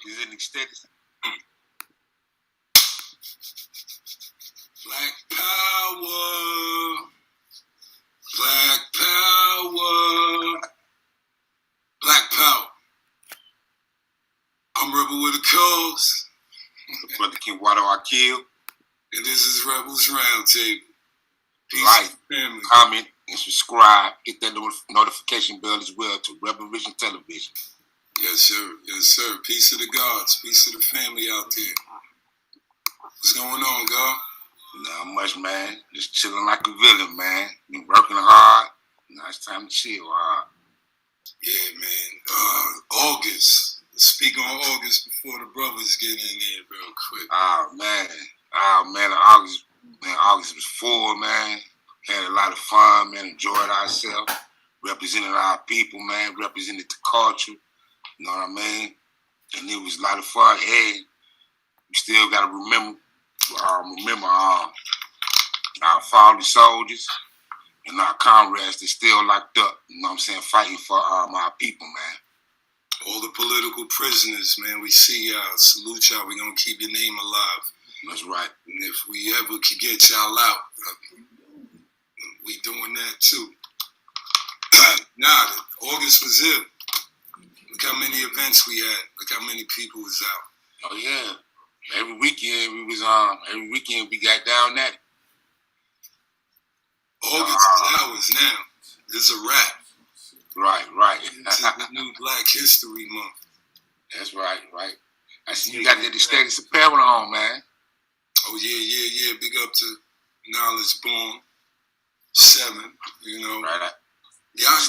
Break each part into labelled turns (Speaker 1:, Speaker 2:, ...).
Speaker 1: He's in extended.
Speaker 2: Black power. Black power. Black power. I'm Rebel with a cause.
Speaker 1: Brother King Water I kill.
Speaker 2: And this is Rebels Roundtable. Peace,
Speaker 1: like,
Speaker 2: family.
Speaker 1: Comment, and subscribe. Hit that notification bell as well to Rebel Vision Television.
Speaker 2: Yes, sir. Yes, sir. Peace to the gods. Peace to the family out there. What's going on, God?
Speaker 1: Not much, man. Just chilling like a villain, man. Been working hard. Now it's time to chill hard.
Speaker 2: Yeah, man. August. Let's speak on August before the brothers get in there real quick.
Speaker 1: Oh, man. August was full, man. Had a lot of fun, man. Enjoyed ourselves. Represented our people, man. Represented the culture. You know what I mean? And it was a lot of fun. Hey, we still got to remember our fallen soldiers and our comrades that still locked up, you know what I'm saying, fighting for our people, man.
Speaker 2: All the political prisoners, man, we see y'all. Salute y'all. We're going to keep your name alive.
Speaker 1: That's right.
Speaker 2: And if we ever could get y'all out, we doing that too. August was it. Look how many events we had. Look how many people was out.
Speaker 1: Oh, yeah. Every weekend we got down at it.
Speaker 2: August is ours now. It's a wrap.
Speaker 1: Right.
Speaker 2: This is the new Black History Month.
Speaker 1: That's right. I see you got that aesthetics apparel on, man.
Speaker 2: Oh, yeah. Big up to Knowledge Born 7, you know.
Speaker 1: Right.
Speaker 2: Y'all,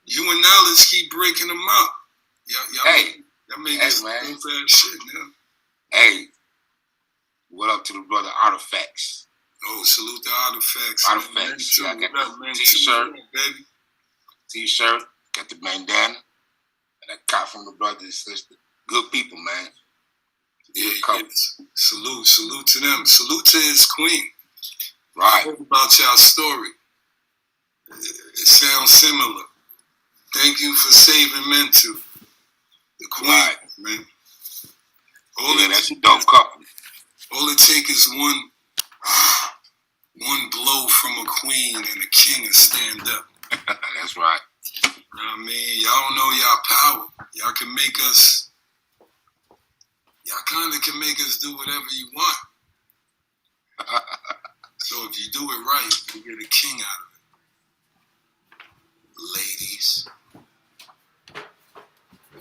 Speaker 2: you and Knowledge keep breaking them up. Y'all make this bad shit now.
Speaker 1: Hey, what up to the brother Artifacts?
Speaker 2: Oh, salute the Artifacts.
Speaker 1: Artifacts. I got the t-shirt,
Speaker 2: baby.
Speaker 1: T-shirt, got the bandana, and I caught from the brother and sister. Good people, man.
Speaker 2: Yeah. Salute to them. Salute to his queen.
Speaker 1: Right.
Speaker 2: I heard about y'all story. It sounds similar. Thank you for saving Mental. The queen, right, man.
Speaker 1: That's a dope couple.
Speaker 2: All it takes is one blow from a queen and a king will stand up.
Speaker 1: That's right.
Speaker 2: You know what I mean? Y'all don't know y'all power. Y'all kind of can make us do whatever you want. So if you do it right, you get a king out of it. Ladies.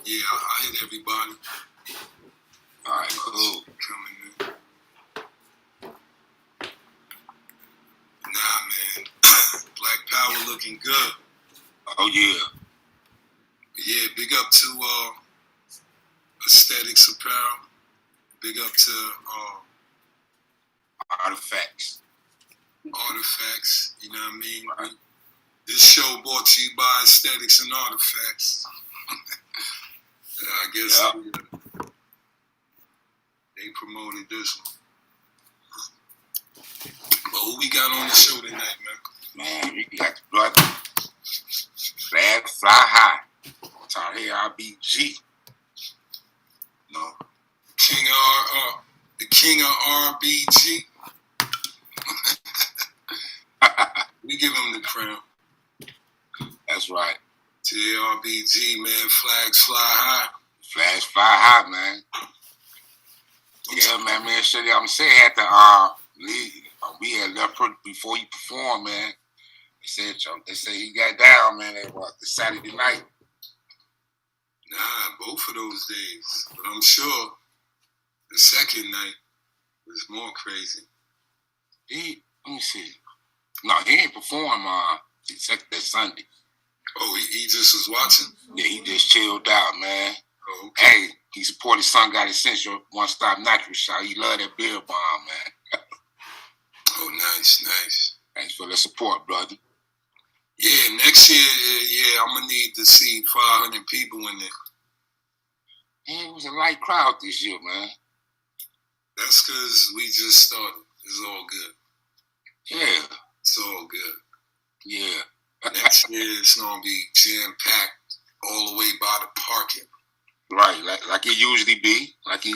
Speaker 2: Yeah, I hit everybody.
Speaker 1: All right, cool.
Speaker 2: Coming in. Nah, man. Black Power looking good.
Speaker 1: Oh, yeah.
Speaker 2: Yeah, big up to Aesthetics Apparel. Big up to
Speaker 1: Artifacts.
Speaker 2: Artifacts, you know what I mean?
Speaker 1: Right.
Speaker 2: This show brought to you by Aesthetics and Artifacts. I guess they promoted this one. But who we got on the show tonight, man?
Speaker 1: Man, we got the brother Flag Fly High. Tahir RBG. No. The king of RBG. We give him the crown. That's right. TRBG, man. Flags fly high. Flags fly high, man. Yeah, man. Shit, I'm saying at the league, we had left before he performed, man. They said he got down, man. At the Saturday night. Nah, both of those days. But I'm sure the second night was more crazy. Let me see. No, he ain't perform that Sunday. Oh, he just was watching? Yeah, he just chilled out, man. Oh, okay. Hey, he supported Sun God Essential One-Stop Natural Shot. He loved that beer bomb, man. Oh, nice. Thanks for the support, brother. Yeah, next year, I'm going to need to see 500 people in there. Yeah, it was a light crowd this year, man. That's because we just started. It's all good. Yeah. It's all good. Yeah. Next year, it's going to be jam-packed all the way by the parking. Right, like it usually be. Like it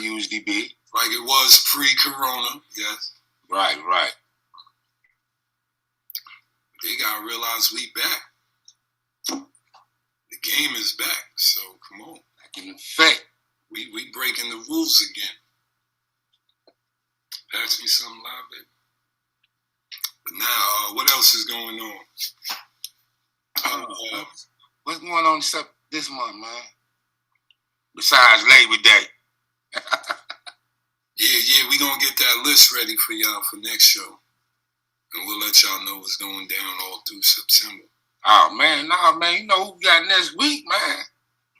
Speaker 2: was pre-corona, yes.
Speaker 1: Right.
Speaker 2: They gotta realize we back. The game is back, so come on.
Speaker 1: Back in effect.
Speaker 2: We breaking the rules again. Pass me something live, baby. But now, what else is going on?
Speaker 1: What's going on this month, man? Besides Labor Day.
Speaker 2: Yeah, we gonna get that list ready for y'all for next show. And we'll let y'all know what's going down all through September.
Speaker 1: Oh, man, you know who we got next week, man?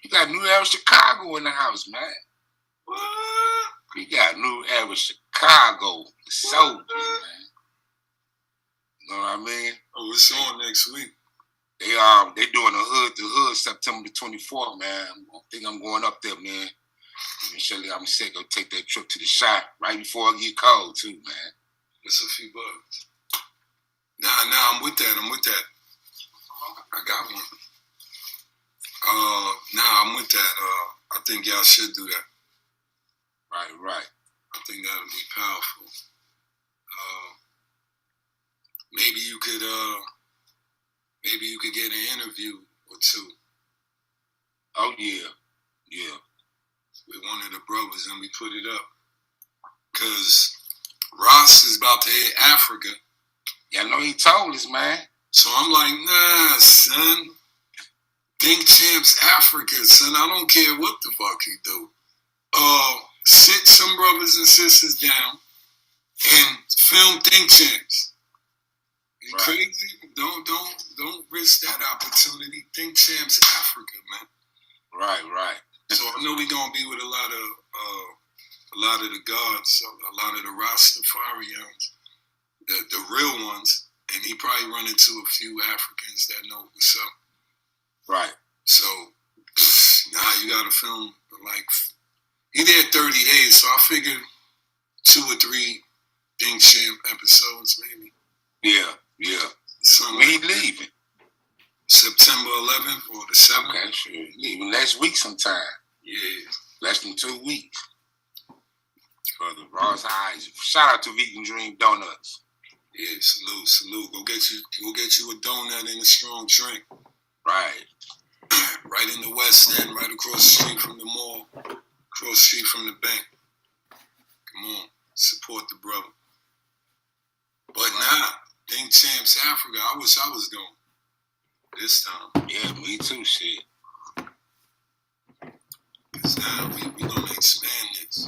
Speaker 1: You got New Era Chicago in the house, man.
Speaker 2: What?
Speaker 1: We got New Era Chicago soldiers, man. You know what I mean?
Speaker 2: Oh, it's on next week.
Speaker 1: They doing the hood September the 24th, man. I think I'm going up there, man. And surely I'm sick. Go take that trip to the shop right before it get cold too, man.
Speaker 2: It's a few bucks. Nah, I'm with that. I got one. I'm with that. I think y'all should do that.
Speaker 1: Right.
Speaker 2: I think that would be powerful. Maybe you could get an interview or two.
Speaker 1: Oh yeah.
Speaker 2: With one of the brothers, and we put it up. Cause Ross is about to hit Africa.
Speaker 1: Yeah, I know he told us, man.
Speaker 2: So I'm like, nah, son. Think Champs Africa, son. I don't care what the fuck he do. Sit some brothers and sisters down and film Think Champs. You crazy? Don't risk that opportunity. Think Champs Africa, man.
Speaker 1: Right.
Speaker 2: So I know we're gonna be with a lot of the gods, a lot of the Rastafarians, the real ones, and he probably run into a few Africans that know what's up.
Speaker 1: Right.
Speaker 2: So you gotta film he there 30 days, so I figured 2 or 3 Think Champ episodes maybe.
Speaker 1: Yeah.
Speaker 2: Something
Speaker 1: When he leaving?
Speaker 2: September 11th or the 7th.
Speaker 1: Okay, sure. Leaving next week sometime.
Speaker 2: Yeah.
Speaker 1: Less than 2 weeks. For the Ross Eyes. Shout out to Vegan Dream Donuts.
Speaker 2: Yeah, salute. Go get you a donut and a strong drink.
Speaker 1: Right.
Speaker 2: Right in the West End, right across the street from the mall, across the street from the bank. Come on, support the brother. But Think Champs Africa, I wish I was going this time.
Speaker 1: Yeah, me too, shit.
Speaker 2: Because now we gonna expand this.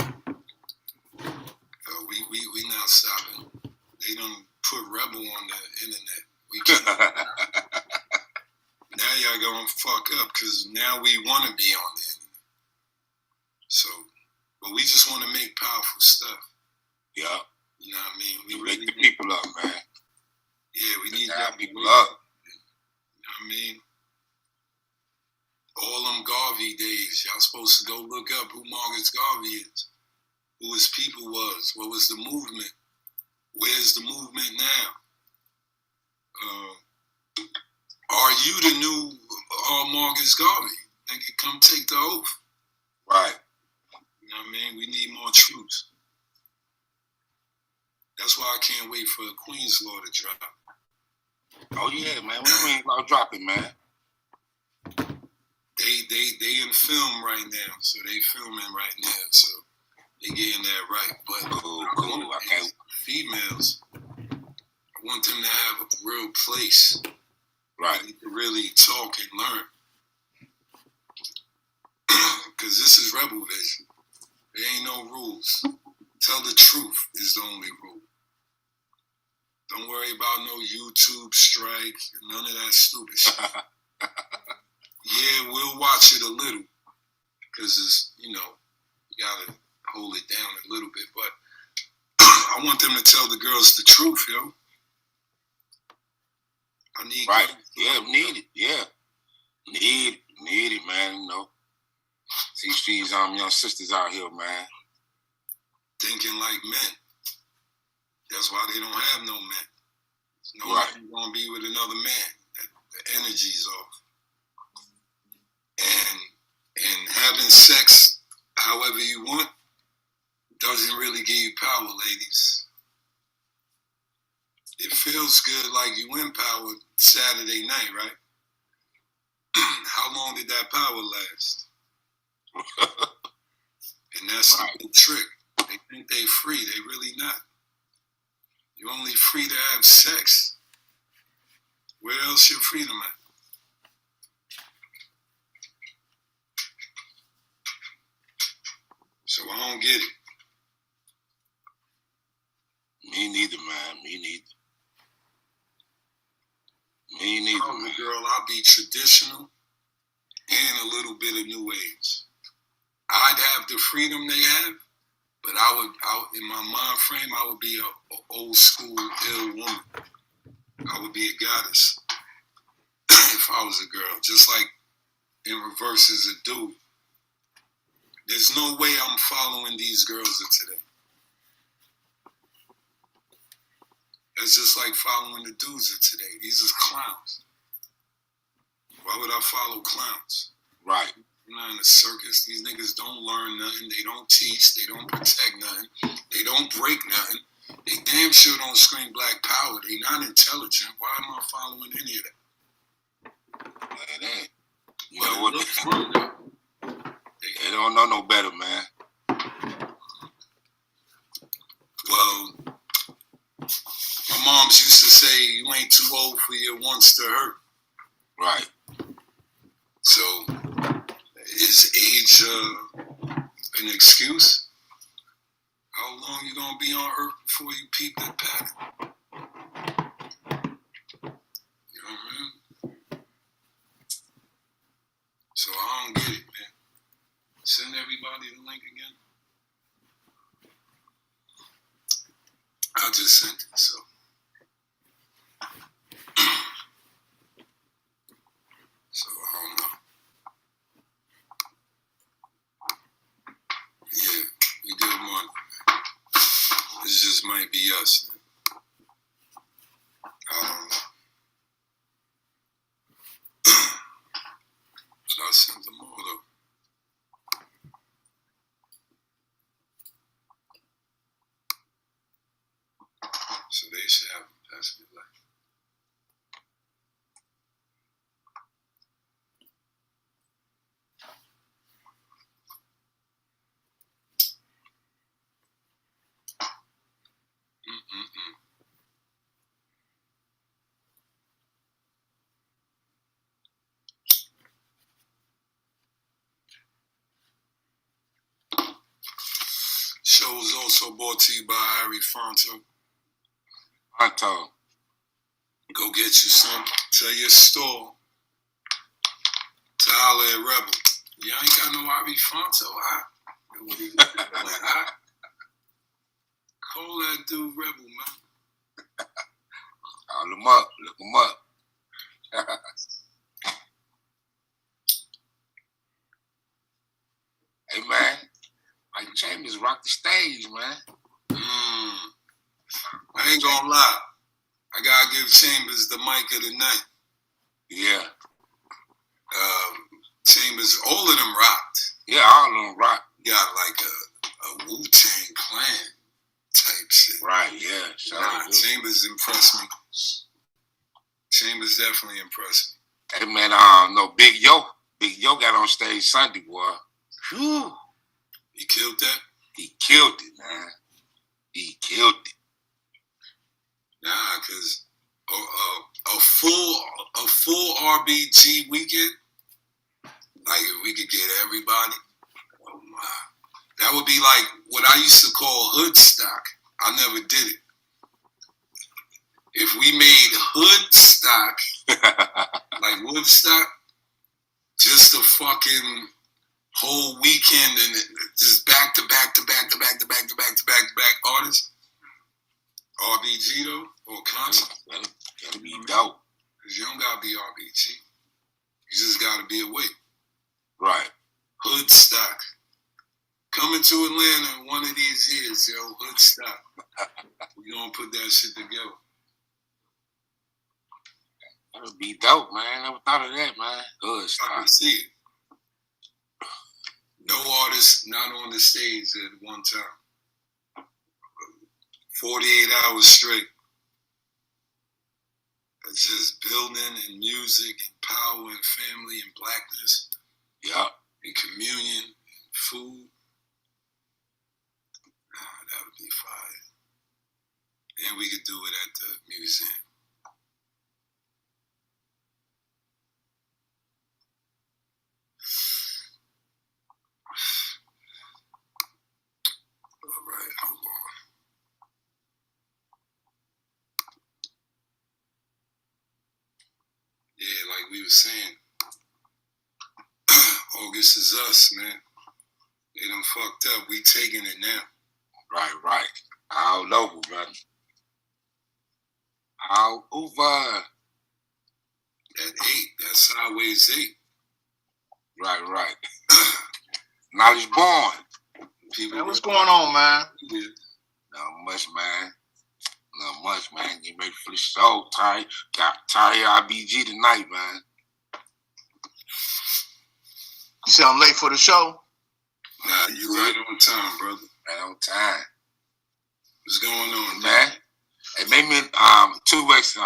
Speaker 2: We not stopping. They done put Rebel on the internet. We can't. Now y'all gonna fuck up because now we want to be on the internet. So, but we just want to make powerful stuff.
Speaker 1: Yeah.
Speaker 2: You know what I mean? We
Speaker 1: wake the people up, man.
Speaker 2: Yeah, we need
Speaker 1: that people up.
Speaker 2: You know what I mean? All them Garvey days, y'all supposed to go look up who Marcus Garvey is, who his people was, what was the movement, where's the movement now? Are you the new Marcus Garvey? Nigga, come take the oath.
Speaker 1: Right.
Speaker 2: You know what I mean? We need more troops. That's why I can't wait for a Queen's Law to drop.
Speaker 1: Oh yeah, man. When Queen's Law dropping, man?
Speaker 2: They in film right now, so they filming right now, so they getting that right. But
Speaker 1: cool. Okay.
Speaker 2: Females, I want them to have a real place.
Speaker 1: Right.
Speaker 2: To really talk and learn. Because this is Rebel Vision. There ain't no rules. Tell the truth is the only rule. Don't worry about no YouTube strike, none of that stupid shit. Yeah, we'll watch it a little. Because it's, you gotta hold it down a little bit. But I want them to tell the girls the truth, yo. I need
Speaker 1: right. Yeah, need it. Yeah. Need it, man. Teach these young sisters out here, man.
Speaker 2: Thinking like men. That's why they don't have no men. No
Speaker 1: right.
Speaker 2: man gonna be with another man. The energy's off. And having sex however you want doesn't really give you power, ladies. It feels good like you in power Saturday night, right? How long did that power last? And that's the big trick. They think they free. They really not. You're only free to have sex. Where else your freedom at? So I don't get it.
Speaker 1: Me neither, man. Me neither. Me neither,
Speaker 2: I'm a
Speaker 1: man.
Speaker 2: girl, I'll be traditional and a little bit of new age. I'd have the freedom they have, but I would in my mind frame, I would be a old school ill woman. I would be a goddess if I was a girl, just like in reverse as a dude. There's no way I'm following these girls of today. That's just like following the dudes of today. These are clowns. Why would I follow clowns?
Speaker 1: Right.
Speaker 2: I'm not in a circus. These niggas don't learn nothing. They don't teach. They don't protect nothing. They don't break nothing. They damn sure don't scream black power. They not intelligent. Why am I following any of that?
Speaker 1: Man, you
Speaker 2: But
Speaker 1: know
Speaker 2: it
Speaker 1: what?
Speaker 2: looks fun, though.
Speaker 1: They don't know no better, man.
Speaker 2: Well, my moms used to say, you ain't too old for your wants to hurt.
Speaker 1: Right.
Speaker 2: So, is age an excuse? How long you gonna be on Earth before you peep that pattern? You know what I mean? So I don't get it, man. Send everybody the link again. I just sent it, so. So I don't know. Yeah, we good money. This just might be us. Man. I don't know. But I sent them all though. So they should have them pass me life. Show is also brought to you by Ari Fonto.
Speaker 1: Fonto.
Speaker 2: Go get you some. Tell your store. Tahir at Rebel. You ain't got no Ari Fonto, huh? What he doing, huh? Call that dude Rebel, man.
Speaker 1: Call him up. Look him up. Hey, man. Mike Chambers rocked the stage, man.
Speaker 2: I ain't gonna lie. I gotta give Chambers the mic of the night.
Speaker 1: Yeah.
Speaker 2: Chambers, all of them rocked.
Speaker 1: Yeah, all of them rocked.
Speaker 2: Got like a Wu-Tang Clan type shit.
Speaker 1: Right, yeah.
Speaker 2: Chambers impressed me. Chambers definitely impressed me.
Speaker 1: Hey, man, no, Big Yo got on stage Sunday, boy. Whew.
Speaker 2: He killed that?
Speaker 1: He killed it, man. He killed it.
Speaker 2: Nah, cause a full RBG weekend, like if we could get everybody, oh my, that would be like what I used to call hood stock. I never did it. If we made hood stock, like Woodstock, just a fucking whole weekend and just back to back artists. RBG though, or concert.
Speaker 1: That'll be dope.
Speaker 2: Cause you don't gotta be RBG. You just gotta be awake.
Speaker 1: Right.
Speaker 2: Hood stock. Coming to Atlanta one of these years, yo. Hood stock. We gonna put that shit together.
Speaker 1: That'll be dope, man. Never thought of that, man. Hood stock.
Speaker 2: I can see it. No artist not on the stage at one time. 48 hours straight. It's just building and music and power and family and blackness.
Speaker 1: Yeah.
Speaker 2: And communion and food. That would be fire. And we could do it at the museum. All right, hold on. Yeah, like we were saying, August is us, man. They done fucked up. We taking it now.
Speaker 1: Right. All over, brother. All over.
Speaker 2: That 8, that's sideways 8.
Speaker 1: Right. Knowledge born.
Speaker 3: People, man, what's going on, man?
Speaker 1: Not much, man. You ready for the show, Tahir? Got Tahir IBG tonight, man.
Speaker 3: You say I'm late for the show?
Speaker 2: Nah, you right on time, brother.
Speaker 1: Right on time.
Speaker 2: What's going on,
Speaker 1: man? It made me 2 weeks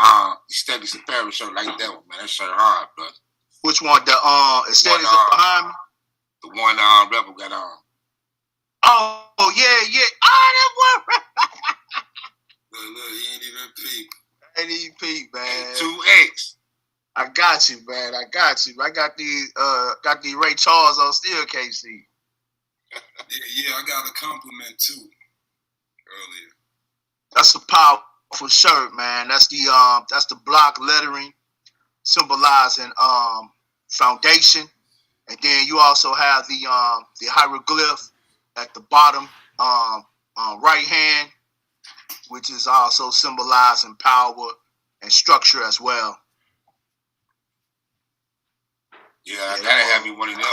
Speaker 1: Steady Superior show like that one, man. That shit hard, brother.
Speaker 3: Which one? The Steady behind me?
Speaker 1: The one Rebel got on.
Speaker 3: Oh yeah. Oh, that one.
Speaker 2: Look, he ain't even peep.
Speaker 3: Ain't even peep, man.
Speaker 1: 2X.
Speaker 3: I got you, man. I got these Ray Charles on still KC.
Speaker 2: Yeah, I got a compliment too earlier.
Speaker 3: That's a powerful shirt, man. That's the block lettering symbolizing foundation, and then you also have the hieroglyph at the bottom right hand, which is also symbolizing power and structure as well.
Speaker 1: Yeah, I gotta have me one of them.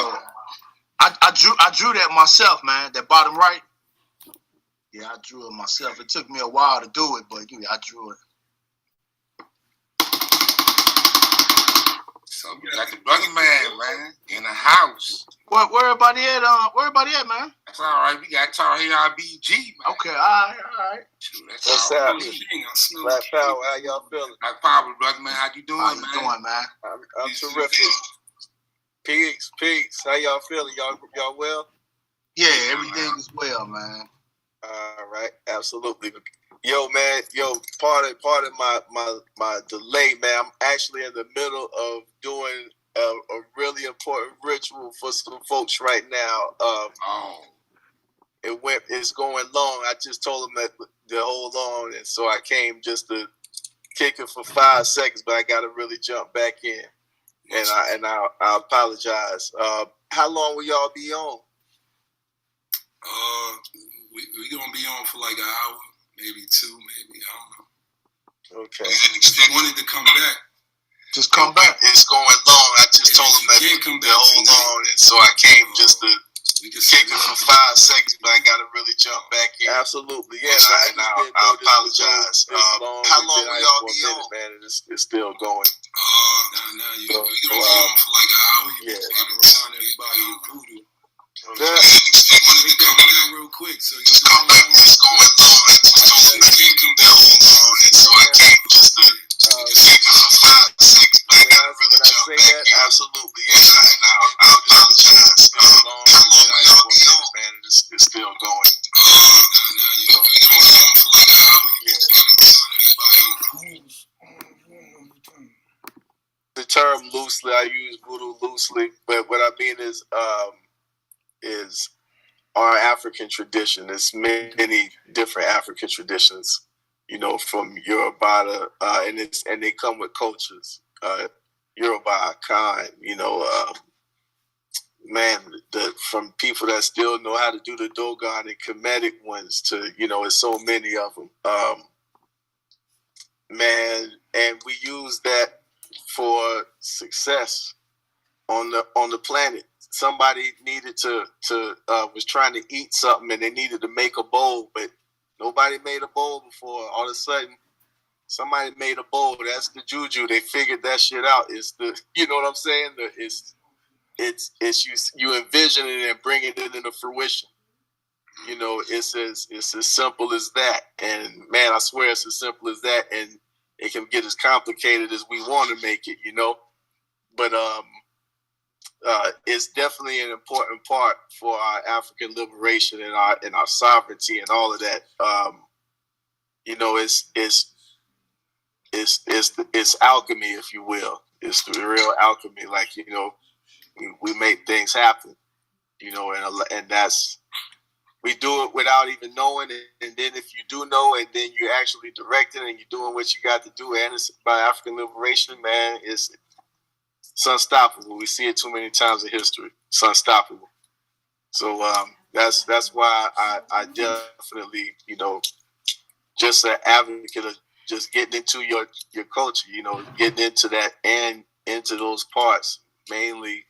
Speaker 3: I drew that myself, man. That bottom right. Yeah, I drew it myself. It took me a while to do it, but yeah, I drew it.
Speaker 1: So we got the Brother man, in the house.
Speaker 3: Where everybody at? Where everybody at, man?
Speaker 1: That's all right. We got Tahir IBG, man.
Speaker 3: Okay, all right.
Speaker 4: What's up? Black Power, how y'all feeling?
Speaker 1: Black Power, brother, man. How you doing,
Speaker 3: man?
Speaker 4: I'm terrific. Peace. How y'all feeling? Y'all well?
Speaker 3: Yeah, everything is well, man.
Speaker 4: All right, absolutely. Yo, man, part of my delay, man. I'm actually in the middle of doing a really important ritual for some folks right now. It's going long. I just told them that to hold on, and so I came just to kick it for 5 seconds, but I got to really jump back in, and I apologize. How long will y'all be on?
Speaker 2: We gonna be on for like an hour, maybe 2, maybe, I don't know.
Speaker 4: Okay.
Speaker 2: If they wanted to come back,
Speaker 3: just come back.
Speaker 4: It's going long. I just told them that to hold on, and so I came just to kick it for 5 seconds, but I got to really jump back in. Absolutely, yeah. And I apologize. How long will y'all be on? Man, it's still going.
Speaker 2: No, we gonna be on for like an hour. You trying to remind everybody of voodoo.
Speaker 4: Yeah.
Speaker 2: They come down real quick, so you just come back. It's going long. I just told them that they come down hold on, and so I came just to kick it for 5 seconds, but I got to really jump back in. Absolutely, yeah. And I apologize. How long will y'all be on? Man, it's still going. No, you gonna be on for like an hour. You trying to remind everybody of voodoo.
Speaker 4: The term loosely, I use voodoo loosely, but what I mean is our African tradition. There's many different African traditions, from Yoruba and they come with cultures. Yoruba, Khan, from people that still know how to do the Dogon and Kemetic ones to, it's so many of them. And we use that for success on the planet. Somebody needed was trying to eat something and they needed to make a bowl, but nobody made a bowl before. All of a sudden, somebody made a bowl. That's the juju. They figured that shit out. It's you know what I'm saying? it's you envision it and bringing it into fruition. You know, it's as simple as that. And man, I swear it's as simple as that. And it can get as complicated as we want to make it, you know. But it's definitely an important part for our African liberation and our sovereignty and all of that. You know, it's alchemy, if you will. It's the real alchemy. Like, you know, we make things happen. You know, and that's. We do it without even knowing it, and then if you do know it, then you're actually directing and you're doing what you got to do. And it's by African liberation, man, it's unstoppable. We see it too many times in history. It's unstoppable. So that's why I definitely, you know, just an advocate of just getting into your culture, you know, getting into that and into those parts, mainly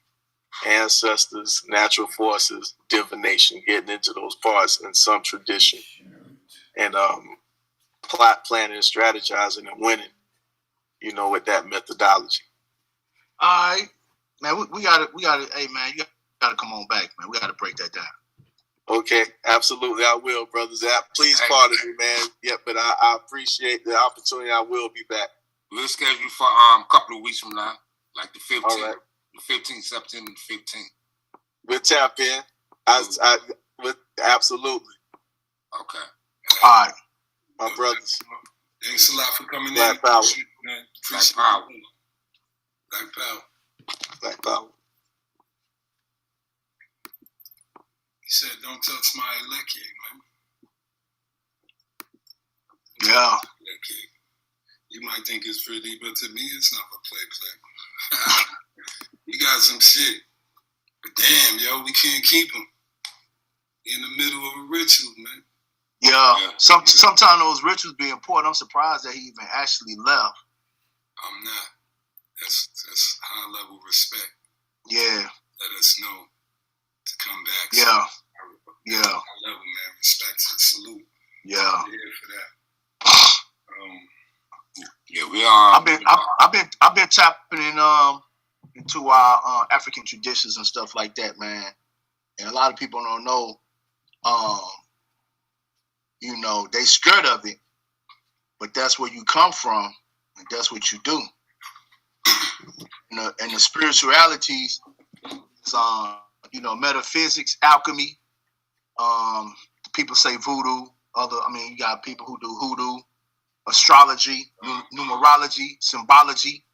Speaker 4: ancestors, natural forces, divination, getting into those parts and some tradition, and planning and strategizing and winning, you know, with that methodology.
Speaker 3: All right, man, we gotta, hey man, you gotta come on back, man. We gotta break that down.
Speaker 4: Okay, absolutely, I will, brothers. Please pardon me, man. Yeah, but I appreciate the opportunity. I will be back.
Speaker 1: We'll schedule you for a couple of weeks from now, like the 15th.
Speaker 4: All right.
Speaker 1: 15th, September 15th.
Speaker 4: We'll tap in. Absolutely.
Speaker 1: Okay.
Speaker 3: All right.
Speaker 4: My brothers.
Speaker 2: Thanks a lot for coming
Speaker 4: Black
Speaker 2: in.
Speaker 4: Power.
Speaker 2: Appreciate
Speaker 1: Black Power.
Speaker 2: Black Power.
Speaker 4: Black Power.
Speaker 2: He said, "Don't touch my leg cake, man."
Speaker 3: Yeah.
Speaker 2: Leg cake. You might think it's pretty, but to me, it's not a play. You got some shit. But damn, yo, we can't keep him in the middle of a ritual, man.
Speaker 3: Yeah. Sometimes those rituals be important. I'm surprised that he even actually left.
Speaker 2: I'm not. That's high level respect.
Speaker 3: Yeah.
Speaker 2: Let us know to come back.
Speaker 3: Yeah.
Speaker 2: High level, man. Respect and salute.
Speaker 3: Yeah.
Speaker 2: I'm here for that.
Speaker 1: Yeah, we are.
Speaker 3: I've been tapping into our African traditions and stuff like that, man. And a lot of people don't know. You know, they scared of it, but that's where you come from, and that's what you do. And the spiritualities is, you know, metaphysics, alchemy. People say voodoo. You got people who do hoodoo, astrology, numerology, symbology,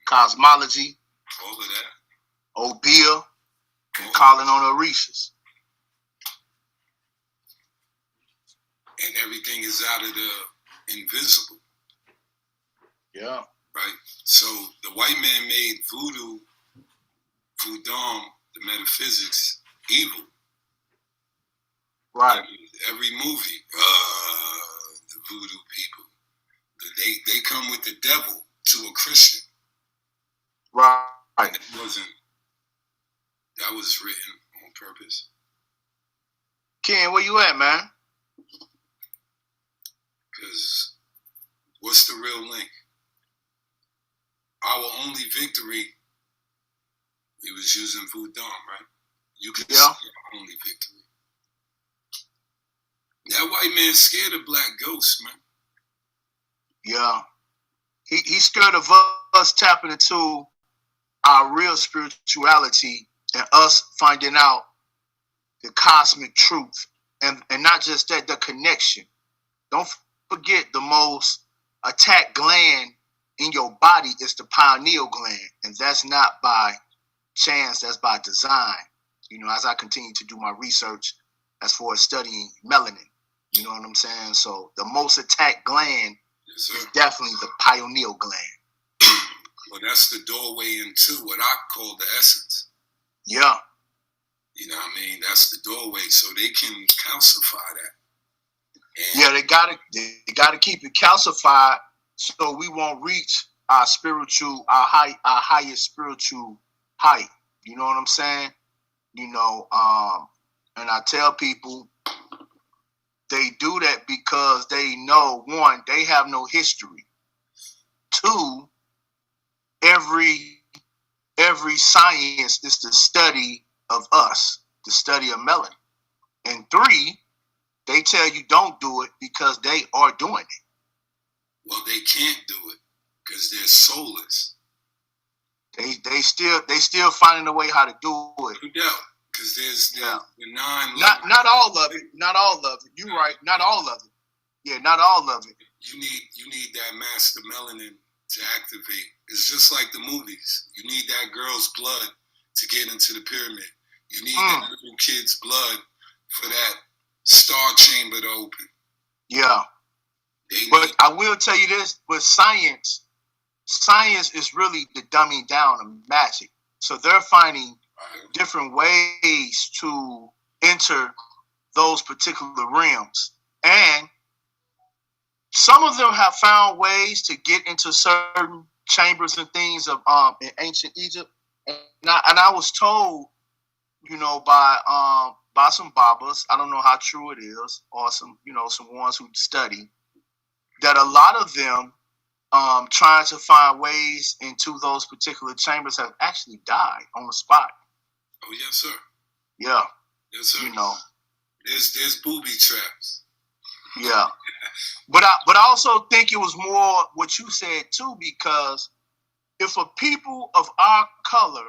Speaker 3: cosmology,
Speaker 2: all of that.
Speaker 3: Obia, and calling on Orishas.
Speaker 2: And everything is out of the invisible.
Speaker 3: Yeah.
Speaker 2: Right? So the white man made voodoo, the metaphysics, evil.
Speaker 3: Right.
Speaker 2: Every movie, the voodoo people, they come with the devil to a Christian.
Speaker 3: Right.
Speaker 2: And that was written on purpose.
Speaker 3: Ken, where you at, man?
Speaker 2: Because what's the real link? Our only victory, we was using voodoo, right? You can see our only victory. That white man's scared of black ghosts, man.
Speaker 3: Yeah. He's scared of us tapping into our real spirituality and us finding out the cosmic truth. And not just that, the connection. Don't forget the most attacked gland in your body is the pineal gland. And that's not by chance, that's by design. You know, as I continue to do my research as far as studying melanin. You know what I'm saying? So the most attacked gland is definitely the pineal gland.
Speaker 2: Well, that's the doorway into what I call the essence.
Speaker 3: Yeah.
Speaker 2: You know what I mean? That's the doorway, so they can calcify that. And
Speaker 3: they gotta keep it calcified so we won't reach our highest spiritual height. You know what I'm saying? You know, and I tell people they do that because they know, one, they have no history. Two, every every science is the study of us, the study of melanin. And 3, they tell you don't do it because they are doing it.
Speaker 2: Well, they can't do it because they're soulless.
Speaker 3: They still finding a way how to do it.
Speaker 2: No doubt, because there's the
Speaker 3: not all of it. Not all of it. You're right. Not all of it. Yeah, not all of it.
Speaker 2: You need that master melanin to activate. It's just like the movies. You need that girl's blood to get into the pyramid. You need that little kid's blood for that star chamber to open.
Speaker 3: Yeah. But I will tell you this, with science is really the dumbing down of magic. So they're finding different ways to enter those particular realms. And some of them have found ways to get into certain chambers and things of in ancient Egypt. And I was told, by some Babas, I don't know how true it is, or some ones who study, that a lot of them trying to find ways into those particular chambers have actually died on the spot.
Speaker 2: Oh yes, sir.
Speaker 3: Yeah.
Speaker 2: Yes, sir. There's booby traps.
Speaker 3: Yeah. But I also think it was more what you said too, because if a people of our color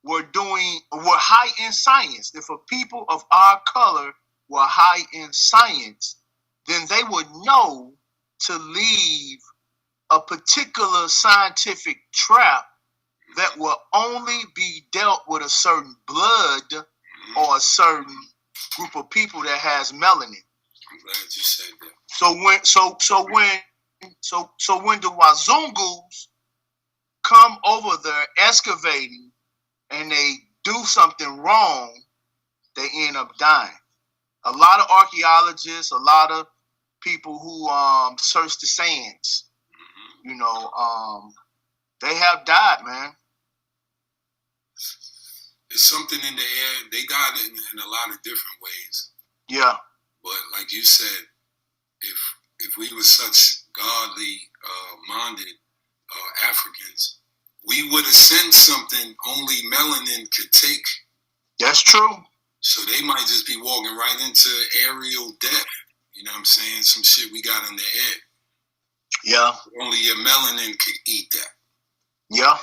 Speaker 3: were high in science, if a people of our color were high in science, then they would know to leave a particular scientific trap that will only be dealt with a certain blood or a certain group of people that has melanin.
Speaker 2: I'm glad you said that.
Speaker 3: So when the Wazungus come over there excavating and they do something wrong, they end up dying. A lot of archaeologists, a lot of people who search the sands, they have died, man.
Speaker 2: It's something in the air. They got it in a lot of different ways.
Speaker 3: Yeah.
Speaker 2: But like you said, if we were such godly minded Africans, we would have sent something only melanin could take.
Speaker 3: That's true.
Speaker 2: So they might just be walking right into aerial death. You know what I'm saying? Some shit we got in the head.
Speaker 3: Yeah.
Speaker 2: Only your melanin could eat that.
Speaker 3: Yeah.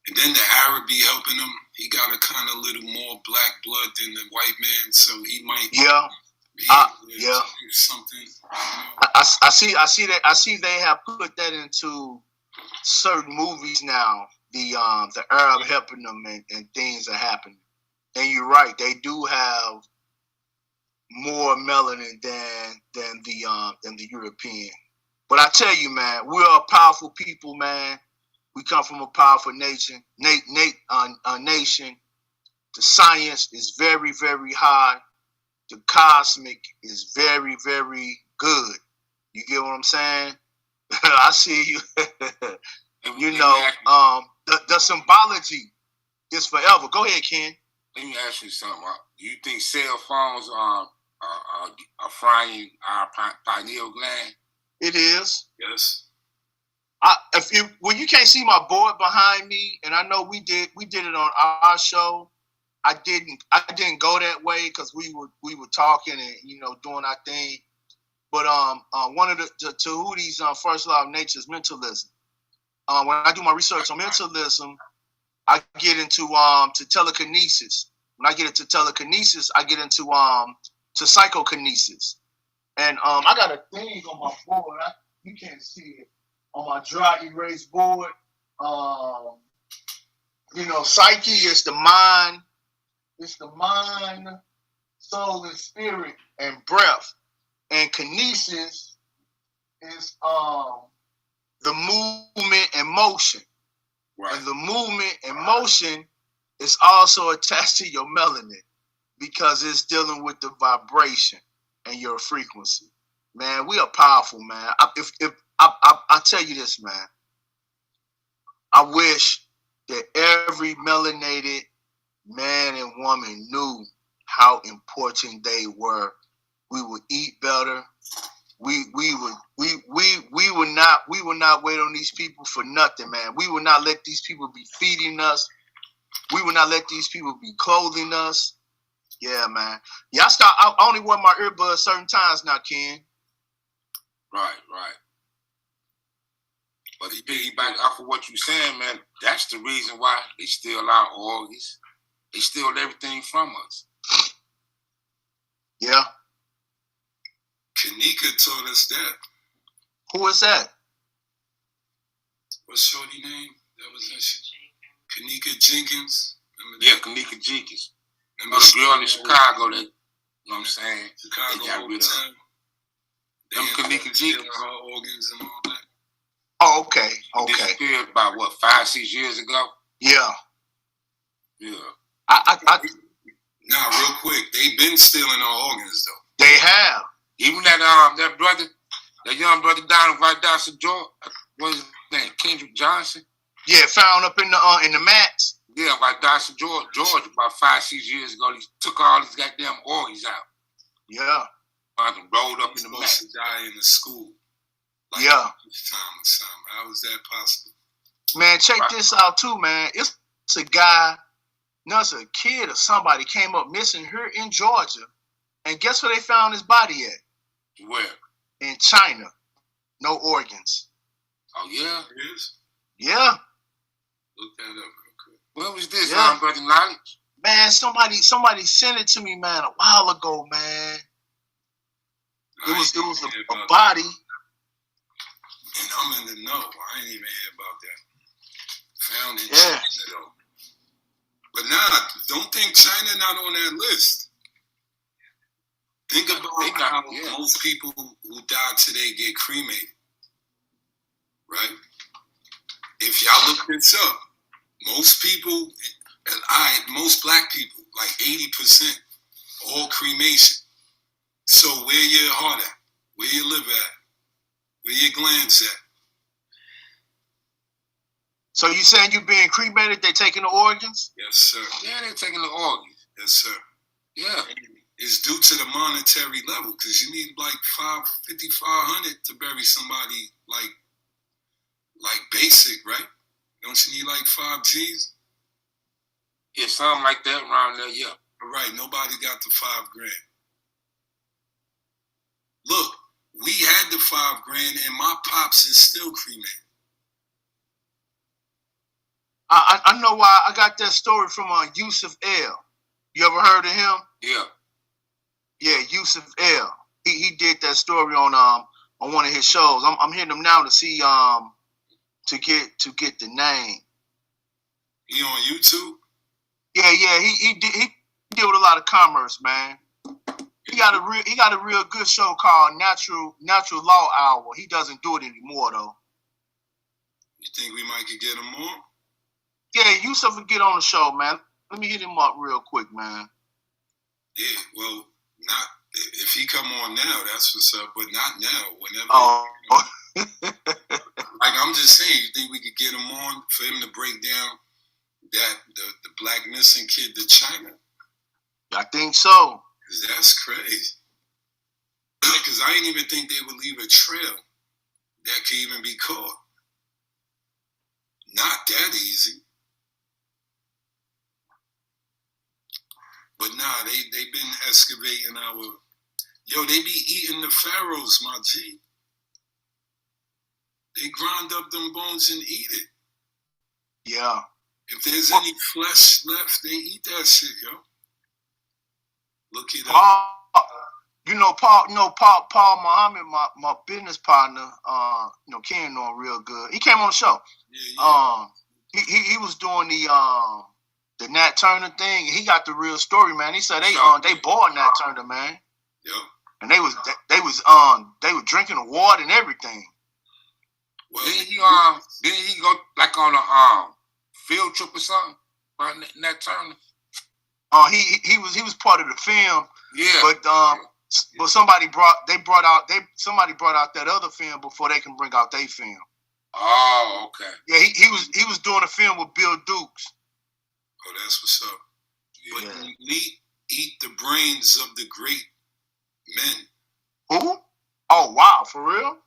Speaker 2: And then the Arab be helping him. He got a kind of little more black blood than the white man, so he might.
Speaker 3: Yeah.
Speaker 2: Something.
Speaker 3: I see that. I see they have put that into certain movies now. The Arab helping them and things are happening. And you're right. They do have more melanin than the European. But I tell you, man, we're a powerful people, man. We come from a powerful nation. Nation. The science is very, very high. The cosmic is very, very good. You get what I'm saying? I see you. The symbology is forever. Go ahead, Ken.
Speaker 1: Let me ask you something. Do you think cell phones are frying our pineal gland?
Speaker 3: It is.
Speaker 2: Yes.
Speaker 3: You can't see my board behind me, and I know we did it on our show. I didn't go that way because we were talking and doing our thing. But one of the Tahuti's first law of nature is mentalism. When I do my research on mentalism, I get into to telekinesis. When I get into telekinesis, I get into to psychokinesis. And I got a thing on my board. You can't see it on my dry erase board. Psyche is the mind. It's the mind, soul, and spirit, and breath. And kinesis is the movement and motion. Right. And the movement and motion is also attached to your melanin because it's dealing with the vibration and your frequency. Man, we are powerful, man. I tell you this, man. I wish that every melanated man and woman knew how important they were. We would eat better. we would not wait on these people for nothing, man. We would not let these people be feeding us. We would not let these people be clothing us. Yeah, man. Yeah, I only wear my earbuds certain times now, Ken.
Speaker 1: Right. But to piggyback off of what you're saying, man, that's the reason why they steal our organs. They steal everything from us.
Speaker 3: Yeah.
Speaker 2: Kanika taught us that.
Speaker 3: Who is that?
Speaker 2: What's shorty name? That was that shit. Kanika Jenkins.
Speaker 1: Yeah, Kanika Jenkins. The girl in Chicago that, you know what I'm saying?
Speaker 2: Chicago
Speaker 1: they got rid of her. Them Kanika Jenkins.
Speaker 2: Her organs and all that.
Speaker 3: Oh, okay.
Speaker 1: Disappeared about, 5-6 years ago?
Speaker 3: Yeah.
Speaker 1: Yeah.
Speaker 2: Now, real quick, they've been stealing our organs, though.
Speaker 3: They have.
Speaker 1: Even that brother, that young brother down in Valdosta, Georgia, what is his name? Kendrick Johnson?
Speaker 3: Yeah, found up in the mats.
Speaker 1: Yeah, Valdosta, Georgia, about 5-6 years ago. He took all his goddamn organs out.
Speaker 3: Yeah.
Speaker 1: Found them rolled up in the
Speaker 2: mats. Supposed to die in the school. Like
Speaker 3: yeah.
Speaker 2: Time or something. How is that possible?
Speaker 3: Man, check this out too, man. It's a guy, it's a kid or somebody came up missing here in Georgia. And guess where they found his body at?
Speaker 1: Where?
Speaker 3: In China. No organs.
Speaker 1: Oh, yeah?
Speaker 2: It is?
Speaker 3: Yeah.
Speaker 2: Look that up real quick.
Speaker 1: What was this,
Speaker 3: brother
Speaker 1: knowledge?
Speaker 3: Man, somebody sent it to me, man, a while ago, man. It was a body.
Speaker 2: And I'm in the know. I ain't even hear about that. Found in
Speaker 3: China,
Speaker 2: though. But don't think China not on that list. Think about how most people who die today get cremated. Right? If y'all look this up, most people, most black people, like 80%, all cremation. So where your heart at? Where your liver at? Where your glands at?
Speaker 3: So you saying you being cremated, they taking the organs?
Speaker 2: Yes, sir.
Speaker 1: Yeah, they taking the organs.
Speaker 2: Yes, sir.
Speaker 1: Yeah.
Speaker 2: It's due to the monetary level because you need like $5,500 to bury somebody like basic, right? Don't you need like 5 G's?
Speaker 1: Yeah, something like that around there, yeah.
Speaker 2: All right, nobody got the $5,000. Look, we had the $5,000 and my pops is still cremated.
Speaker 3: I know why. I got that story from Yusuf L. You ever heard of him?
Speaker 1: Yeah.
Speaker 3: Yeah, Yusuf L. He did that story on one of his shows. I'm hitting him now to see to get the name.
Speaker 2: He on YouTube?
Speaker 3: Yeah. He deal with a lot of commerce, man. He got a real good show called Natural Law Hour. He doesn't do it anymore though.
Speaker 2: You think we might could get him on?
Speaker 3: Yeah, Yusuf will get on the show, man. Let me hit him up real quick, man.
Speaker 2: Yeah, well, not if he come on now, that's what's up, but not now. Whenever.
Speaker 3: Oh.
Speaker 2: Like I'm just saying, you think we could get him on for him to break down that the black missing kid to China?
Speaker 3: I think so.
Speaker 2: Cause that's crazy. Cause I didn't even think they would leave a trail that could even be caught. Not that easy. But nah, they've been excavating they be eating the pharaohs, my G. They grind up them bones and eat it.
Speaker 3: Yeah.
Speaker 2: If there's any flesh left, they eat that shit, yo. Look it up.
Speaker 3: Paul Muhammad, my business partner, Ken know him real good. He came on the show.
Speaker 2: Yeah.
Speaker 3: He was doing the Nat Turner thing. He got the real story, man. He said they bought Nat Turner, man.
Speaker 2: Yeah.
Speaker 3: And they were drinking the water and everything.
Speaker 1: Well, didn't he go like on a field trip or something? Right, Nat Turner.
Speaker 3: He was part of the film.
Speaker 1: Yeah.
Speaker 3: But somebody brought out that other film before they can bring out their film.
Speaker 1: Oh, okay.
Speaker 3: Yeah, he was doing a film with Bill Dukes.
Speaker 2: Oh, that's what's up.
Speaker 1: Yeah.
Speaker 2: But eat the brains of the great men.
Speaker 3: Who? Oh wow, for real?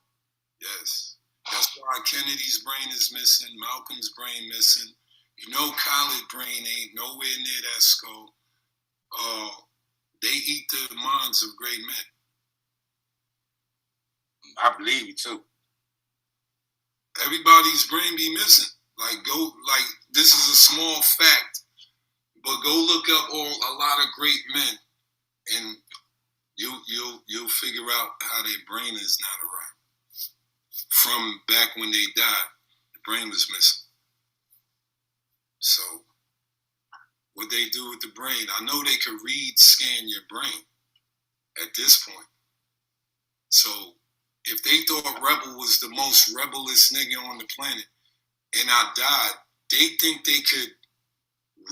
Speaker 2: Yes. That's why Kennedy's brain is missing, Malcolm's brain missing. You know, Khaled brain ain't nowhere near that skull. They eat the minds of great men.
Speaker 1: I believe you too.
Speaker 2: Everybody's brain be missing. This is a small fact, but go look up a lot of great men, and you'll figure out how their brain is not around. From back when they died, the brain was missing. So, what they do with the brain, I know they could scan your brain at this point. So, if they thought Rebel was the most rebellious nigga on the planet, and I died, they think they could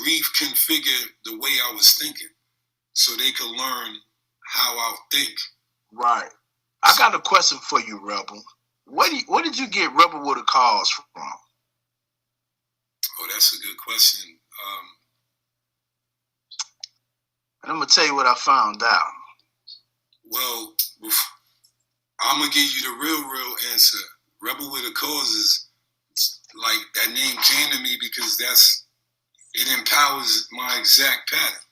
Speaker 2: reconfigure the way I was thinking, so they could learn how I think.
Speaker 3: Right. I got a question for you, Rebel. Where did you get Rebel with a Cause from?
Speaker 2: Oh, that's a good question.
Speaker 3: I'm gonna tell you what I found out.
Speaker 2: Well, I'm gonna give you the real answer. Rebel with a Cause is like that name came to me because it empowers my exact pattern.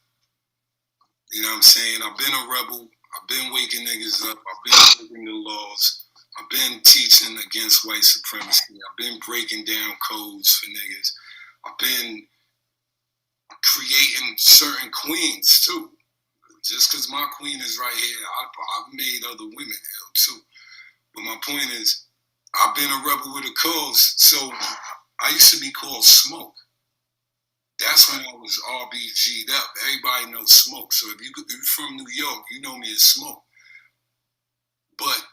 Speaker 2: You know what I'm saying? I've been a rebel. I've been waking niggas up. I've been breaking the laws. I've been teaching against white supremacy. I've been breaking down codes for niggas. I've been creating certain queens too. Just because my queen is right here, I've made other women ill too. But my point is, I've been a rebel with a cause. So I used to be called Smoke. That's when I was RBG'd up. Everybody knows Smoke. So if you're from New York, you know me as Smoke. But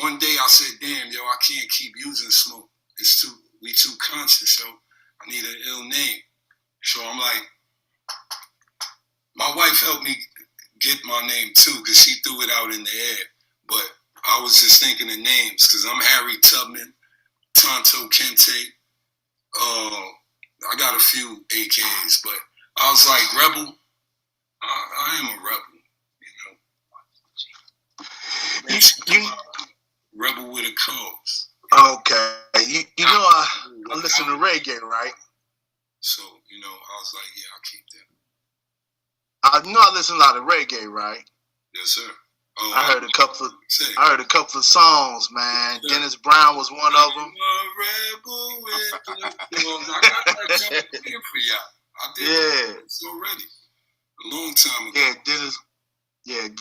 Speaker 2: one day I said, damn, yo, I can't keep using Smoke. We too conscious, yo. I need an ill name. So I'm like, my wife helped me get my name too, because she threw it out in the air. But I was just thinking of names, because I'm Harry Tubman, Tonto Kente. I got a few AKs, but I was like, Rebel, I am a rebel, you know. Rebel with a Cause.
Speaker 3: Okay. You know, I listen to reggae, right?
Speaker 2: So, you know, I was like, yeah, I'll keep that.
Speaker 3: You know, I listen to a lot of reggae, right?
Speaker 2: Yes, sir. Oh,
Speaker 3: I heard a couple of songs, man. Yeah. Dennis Brown was one of them.
Speaker 2: I got that jump for y'all. I did this already a long time ago.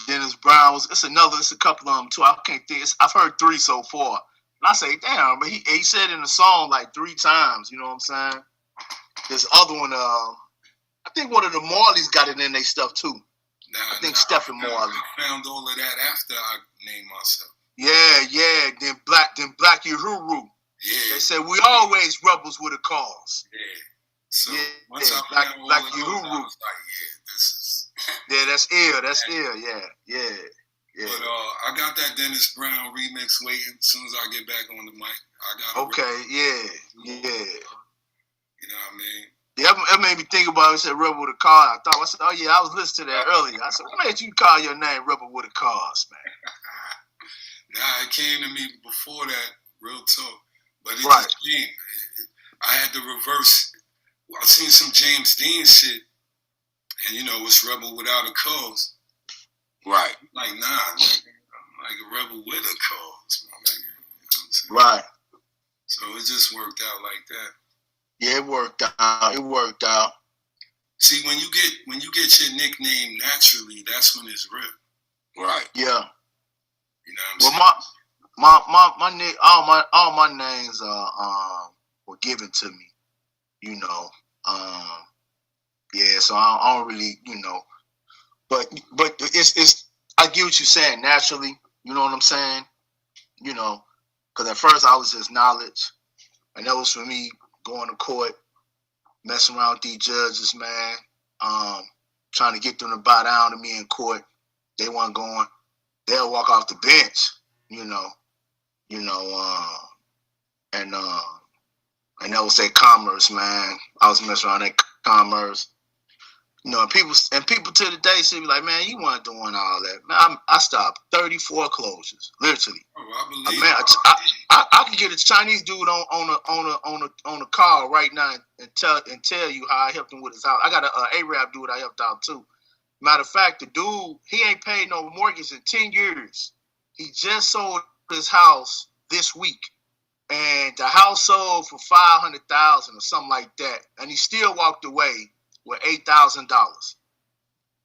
Speaker 3: Dennis Brown was. It's a couple of them too. I can't think. I've heard 3 so far, and I say, damn. But he said in the song like 3 times. You know what I'm saying? This other one, I think one of the Marleys got it in their stuff too. I think Stephen Marley.
Speaker 2: I found all of that after I named myself.
Speaker 3: Yeah. Then Black Uhuru.
Speaker 2: Yeah.
Speaker 3: They said we always rebels with a cause.
Speaker 2: Yeah. So once I found all of those, I was like, this is.
Speaker 3: Yeah, that's ill. Yeah.
Speaker 2: But I got that Dennis Brown remix waiting. As soon as I get back on the mic, I got.
Speaker 3: Okay. Yeah.
Speaker 2: You know what I mean?
Speaker 3: Yeah, it made me think about it. It said Rebel with a Cause. I said, oh yeah, I was listening to that earlier. I said, what made you call your name Rebel with a Cause, man?
Speaker 2: Nah, it came to me before that, real talk. But it
Speaker 3: right.
Speaker 2: just came. I had to reverse. I seen some James Dean shit, and you know, it's Rebel without a cause.
Speaker 1: Right.
Speaker 2: Like, nah, I'm like a rebel with a cause, my nigga. You know
Speaker 3: what I'm saying? Right.
Speaker 2: So it just worked out like that.
Speaker 3: Yeah, it worked out.
Speaker 2: See, when you get your nickname naturally, that's when it's real.
Speaker 1: Right.
Speaker 3: Yeah.
Speaker 2: You know what I'm saying?
Speaker 3: All my names were given to me. You know. Yeah, so I don't really, you know. But it's I get what you're saying naturally. You know what I'm saying? You know, because at first I was just knowledge, and that was for me. Going to court, messing around with these judges, man. Trying to get them to bow down to me in court. They weren't going. They'll walk off the bench, and that was their commerce, man. I was messing around that commerce, People to the day say be like, man, you weren't doing all that. Man, I stopped 30 foreclosures, literally.
Speaker 2: Oh, I believe.
Speaker 3: Man, I could get a Chinese dude on a call right now and tell you how I helped him with his house. I got a Arab dude I helped out too. Matter of fact, the dude, he ain't paid no mortgage in 10 years. He just sold his house this week. And the house sold for $500,000 or something like that. And he still walked away with $8,000.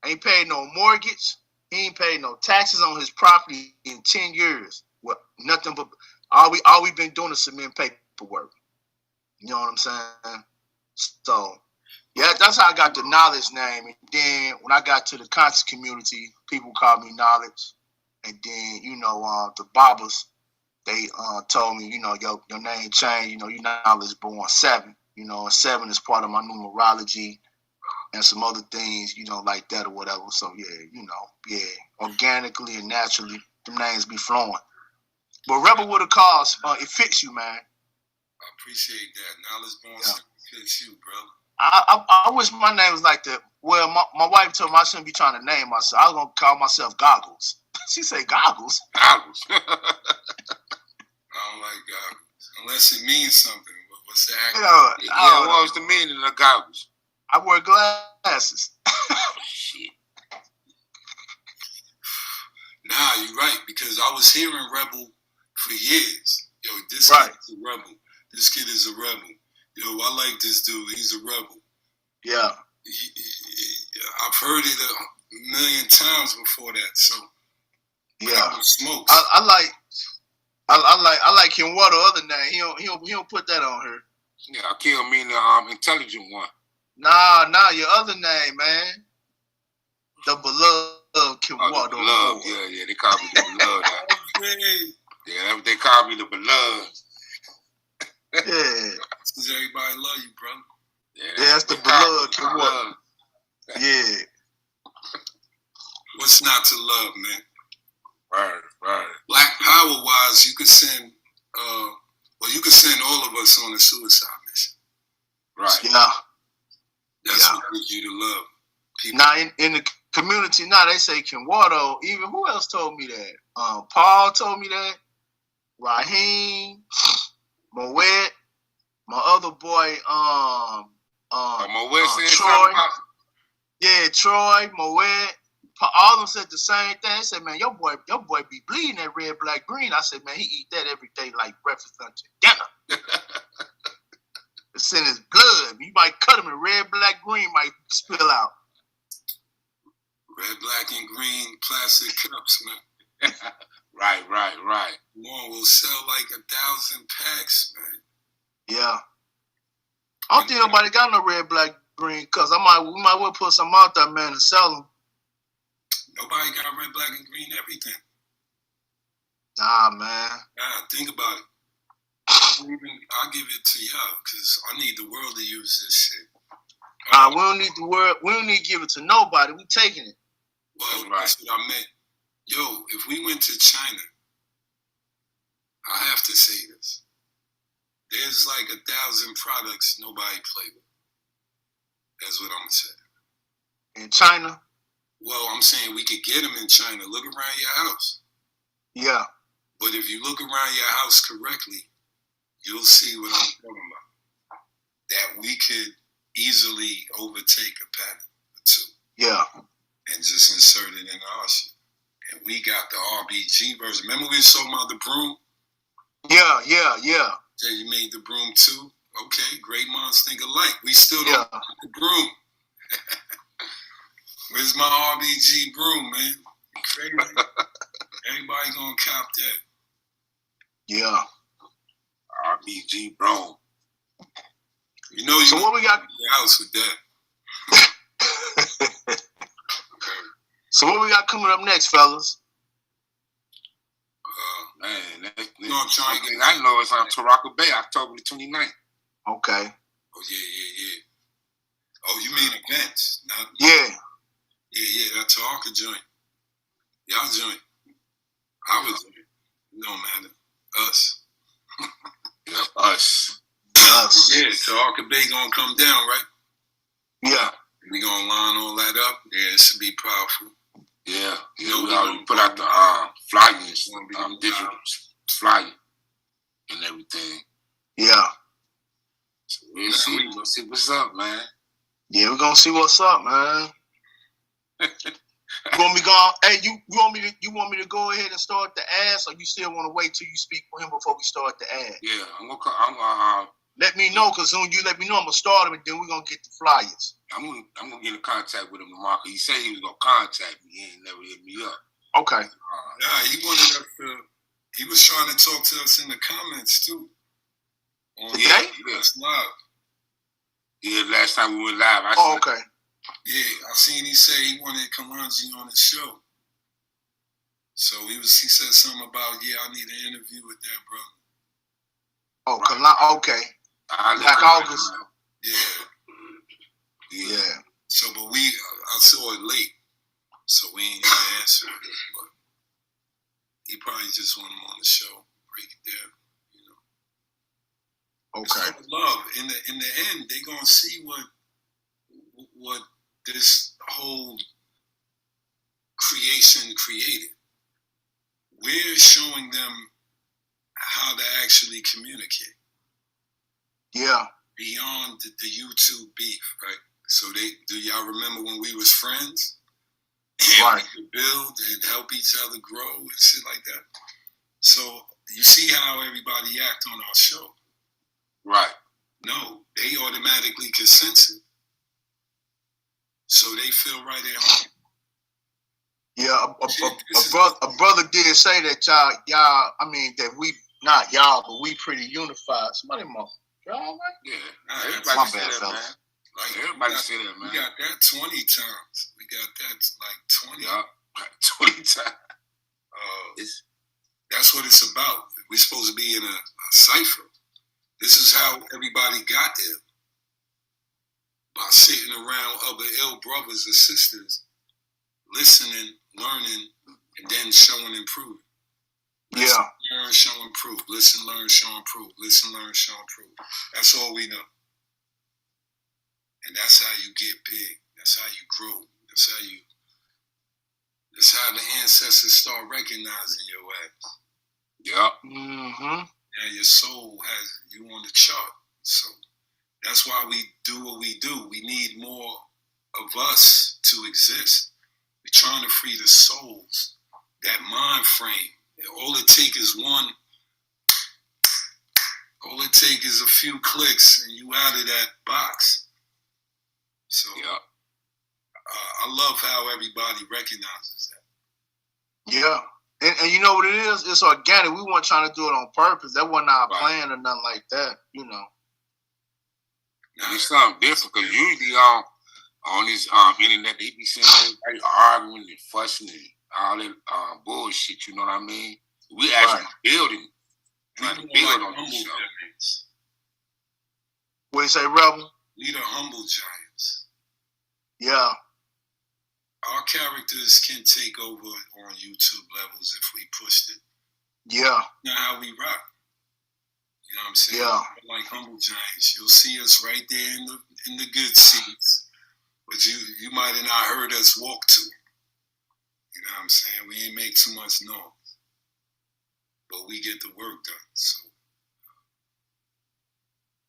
Speaker 3: Ain't paid no mortgage. He ain't paid no taxes on his property in 10 years. Well, nothing but all we been doing is submitting paperwork. You know what I'm saying? So, yeah, that's how I got the Knowledge name. And then when I got to the conscious community, people called me Knowledge. And then, the Bobbers, they told me, your name changed. You're Knowledge born 7. And 7 is part of my numerology and some other things, like that or whatever. So, yeah, organically and naturally, the names be flowing. But Rebel with a cause, it fits you, man.
Speaker 2: I appreciate that. Knowledge born 7 fits you, brother.
Speaker 3: I wish my name was like that. Well, my wife told me I shouldn't be trying to name myself. I was going to call myself Goggles. She said Goggles?
Speaker 1: Goggles.
Speaker 2: I don't like goggles. Unless it means something. What's the acronym?
Speaker 1: What was the meaning of goggles?
Speaker 3: I wear glasses.
Speaker 1: Shit.
Speaker 2: Nah, you're right. Because I was hearing Rebel for years. Yo, this
Speaker 3: right.
Speaker 2: kid is a rebel. This kid is a rebel. Yo, I like this dude. He's a rebel.
Speaker 3: Yeah.
Speaker 2: I've heard it a million times before that. So
Speaker 3: yeah,
Speaker 2: smokes.
Speaker 3: I like him. What other name? He don't put that on her.
Speaker 1: Yeah, Akil mean the intelligent one.
Speaker 3: Nah, your other name, man. The beloved Kim Ward.
Speaker 1: Beloved, yeah, they call me the beloved. Yeah, they call me the beloved.
Speaker 3: Yeah.
Speaker 2: Because everybody love you, brother.
Speaker 3: Yeah, that's the beloved Kim Ward. Yeah.
Speaker 2: What's not to love, man?
Speaker 1: Right.
Speaker 2: Black Power wise, you could send you could send all of us on a suicide mission.
Speaker 1: Right.
Speaker 3: Yeah.
Speaker 2: That's what gives you the love. People.
Speaker 3: Now in the community, they say Kenwado. Even who else told me that? Paul told me that. Raheem, Moet, my other boy, Troy. Yeah, Troy, Moet. All of them said the same thing. They said, man, your boy be bleeding that red, black, green. I said, man, he eat that every day like breakfast, lunch, and dinner. It's in his blood. You might cut him and red, black, green might spill out.
Speaker 2: Red, black, and green plastic cups, man.
Speaker 1: Right.
Speaker 2: One will sell like 1,000 packs, man.
Speaker 3: Yeah. I don't think nobody got no red, black, green cups. We might well put some out there, man, and sell them.
Speaker 2: Nobody got red, black, and green everything.
Speaker 3: Nah, man.
Speaker 2: Nah, think about it. I'll give it to y'all because I need the world to use this shit.
Speaker 3: We don't need the world. We don't need to give it to nobody. We taking it.
Speaker 2: Well, that's what I meant. Yo, if we went to China, I have to say this. There's like 1,000 products nobody play with. That's what I'm gonna say.
Speaker 3: In China?
Speaker 2: Well, I'm saying we could get them in China. Look around your house.
Speaker 3: Yeah.
Speaker 2: But if you look around your house correctly, you'll see what I'm talking about. That we could easily overtake a pattern or two.
Speaker 3: Yeah.
Speaker 2: And just insert it in our shit. And we got the RBG version. Remember we was talking about the broom?
Speaker 3: Yeah.
Speaker 2: So you made the broom too? Okay, great minds think alike. We still don't have the broom. Where's my RBG broom, man? You crazy. Everybody gonna cop that.
Speaker 3: Yeah.
Speaker 1: RBG broom.
Speaker 2: You know you
Speaker 3: what we got
Speaker 2: in your house with that.
Speaker 3: So what we got coming up next, fellas?
Speaker 1: Man,
Speaker 2: I
Speaker 1: know it's on Taraka Bay, October the 29th.
Speaker 3: Okay.
Speaker 2: Oh, yeah. Oh, you mean events?
Speaker 3: Yeah.
Speaker 2: Yeah, that Taraka joint. Y'all joint. I was joint. It don't matter. Us.
Speaker 1: Us.
Speaker 2: Yeah, Taraka Bay gonna come down, right?
Speaker 3: Yeah.
Speaker 2: We gonna line all that up. Yeah, it should be powerful.
Speaker 1: Yeah, we already put out the flyers, digital flyer and everything.
Speaker 3: Yeah.
Speaker 1: So we'll see what's up, man.
Speaker 3: Yeah, we're gonna see what's up, man. You want me go? Hey, you want me to go ahead and start the ads, or you still want to wait till you speak for him before we start the ad?
Speaker 1: Yeah, I'm gonna.
Speaker 3: Let me know, cause soon you let me know, I'm gonna start them, and then we're gonna get the flyers.
Speaker 1: I'm gonna get in contact with him tomorrow. He said he was gonna contact me. He ain't never hit me up.
Speaker 3: Okay.
Speaker 2: Yeah, he wanted us to. He was trying to talk to us in the comments too.
Speaker 3: Today?
Speaker 2: Yes, live.
Speaker 1: Yeah, last time we went live.
Speaker 3: Okay.
Speaker 2: Yeah, I seen he say he wanted Kalanji on his show. So he said something about, I need an interview with that brother.
Speaker 3: Oh, okay. Like August.
Speaker 2: Yeah. So, but I saw it late, so we ain't gonna answer it. But he probably just want him on the show, break it down,
Speaker 3: Okay.
Speaker 2: It's love. In the end, they gonna see what this whole creation created. We're showing them how to actually communicate.
Speaker 3: Yeah.
Speaker 2: Beyond the YouTube beef, right? So do y'all remember when we was friends? And
Speaker 3: right.
Speaker 2: We could build and help each other grow and shit like that. So you see how everybody act on our show.
Speaker 1: Right.
Speaker 2: No, they automatically can sense it. So they feel right at home.
Speaker 3: Yeah, a brother did say that y'all, I mean, that we, not y'all, but we pretty unified. Somebody more. Y'all right?
Speaker 1: Yeah. Everybody say that, man.
Speaker 2: Like,
Speaker 1: everybody say that, man.
Speaker 2: We got that 20 times. We got that like 20.
Speaker 1: Yeah, 20 times.
Speaker 2: That's what it's about. We're supposed to be in a cipher. This is how everybody got there. By sitting around other ill brothers and sisters, listening, learning, and then showing and proving. Listen, learn, show, and prove. Listen, learn, show, and prove. Listen, learn, show, and prove. That's all we know. And that's how you get big. That's how you grow. That's how the ancestors start recognizing your ass.
Speaker 1: Yep.
Speaker 3: Mm-hmm.
Speaker 2: And your soul has you on the chart. So that's why we do what we do. We need more of us to exist. We're trying to free the souls, that mind frame. All it takes is a few clicks and you out of that box. So I love how everybody recognizes that.
Speaker 3: Yeah. And you know what it is? It's organic. We weren't trying to do it on purpose. That wasn't our plan or nothing like that,
Speaker 1: It's something different because usually on this internet, they be saying everybody arguing and fussing and all that bullshit, you know what I mean? We actually building, trying to build on this show.
Speaker 2: Giants.
Speaker 3: What you say, Rebel?
Speaker 2: We the humble giants.
Speaker 3: Yeah.
Speaker 2: Our characters can take over on YouTube levels if we pushed it.
Speaker 3: Yeah.
Speaker 2: Not how we rock. You know what I'm saying?
Speaker 3: Yeah.
Speaker 2: Like humble giants. You'll see us right there in the good seats. But you might have not heard us walk to. You know what I'm saying? We ain't make too much noise. But we get the work done. So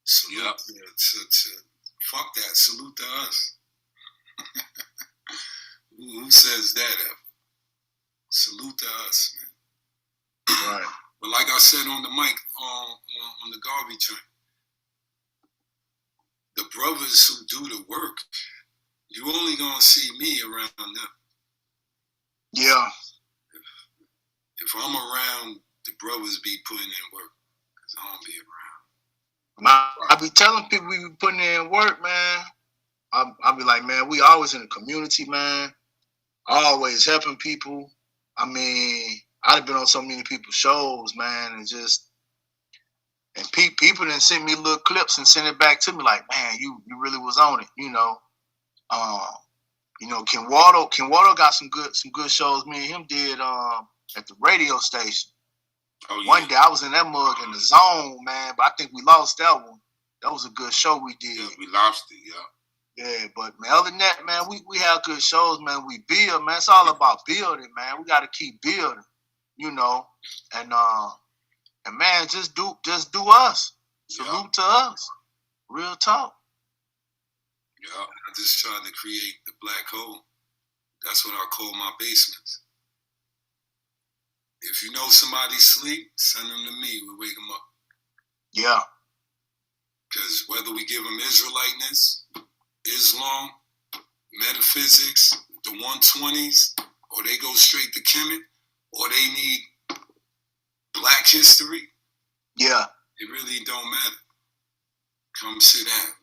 Speaker 2: salute to fuck that. Salute to us. Who says that ever? Salute to us, man.
Speaker 3: Right.
Speaker 2: But like I said on the mic, on the Garvey joint, the brothers who do the work, you only gonna see me around them.
Speaker 3: Yeah.
Speaker 2: If I'm around, the brothers be putting in work, because I don't be around.
Speaker 3: I be telling people we be putting in work, man. I be like, man, we always in the community, man. Always helping people. I mean, I've been on so many people's shows, man, and people done send me little clips and send it back to me like, man, you really was on it, Ken Waldo got some good shows. Me and him did at the radio station.
Speaker 1: Oh, yeah.
Speaker 3: One day I was in that mug in the zone, man, but I think we lost that one. That was a good show we did.
Speaker 1: Yeah, we lost it,
Speaker 3: Yeah, but man, other than that, man, we have good shows, man. We build, man. It's all about building, man. We got to keep building, you know, and man, just do us. Salute to us. Real talk.
Speaker 2: Yeah, I just tried to create the black hole. That's what I call my basements. If you know somebody's sleep, send them to me. We wake them up.
Speaker 3: Yeah.
Speaker 2: Because whether we give them Israeliteness, Islam, metaphysics, the 120s, or they go straight to Kemet, or they need black history,
Speaker 3: yeah,
Speaker 2: it really don't matter. Come sit down.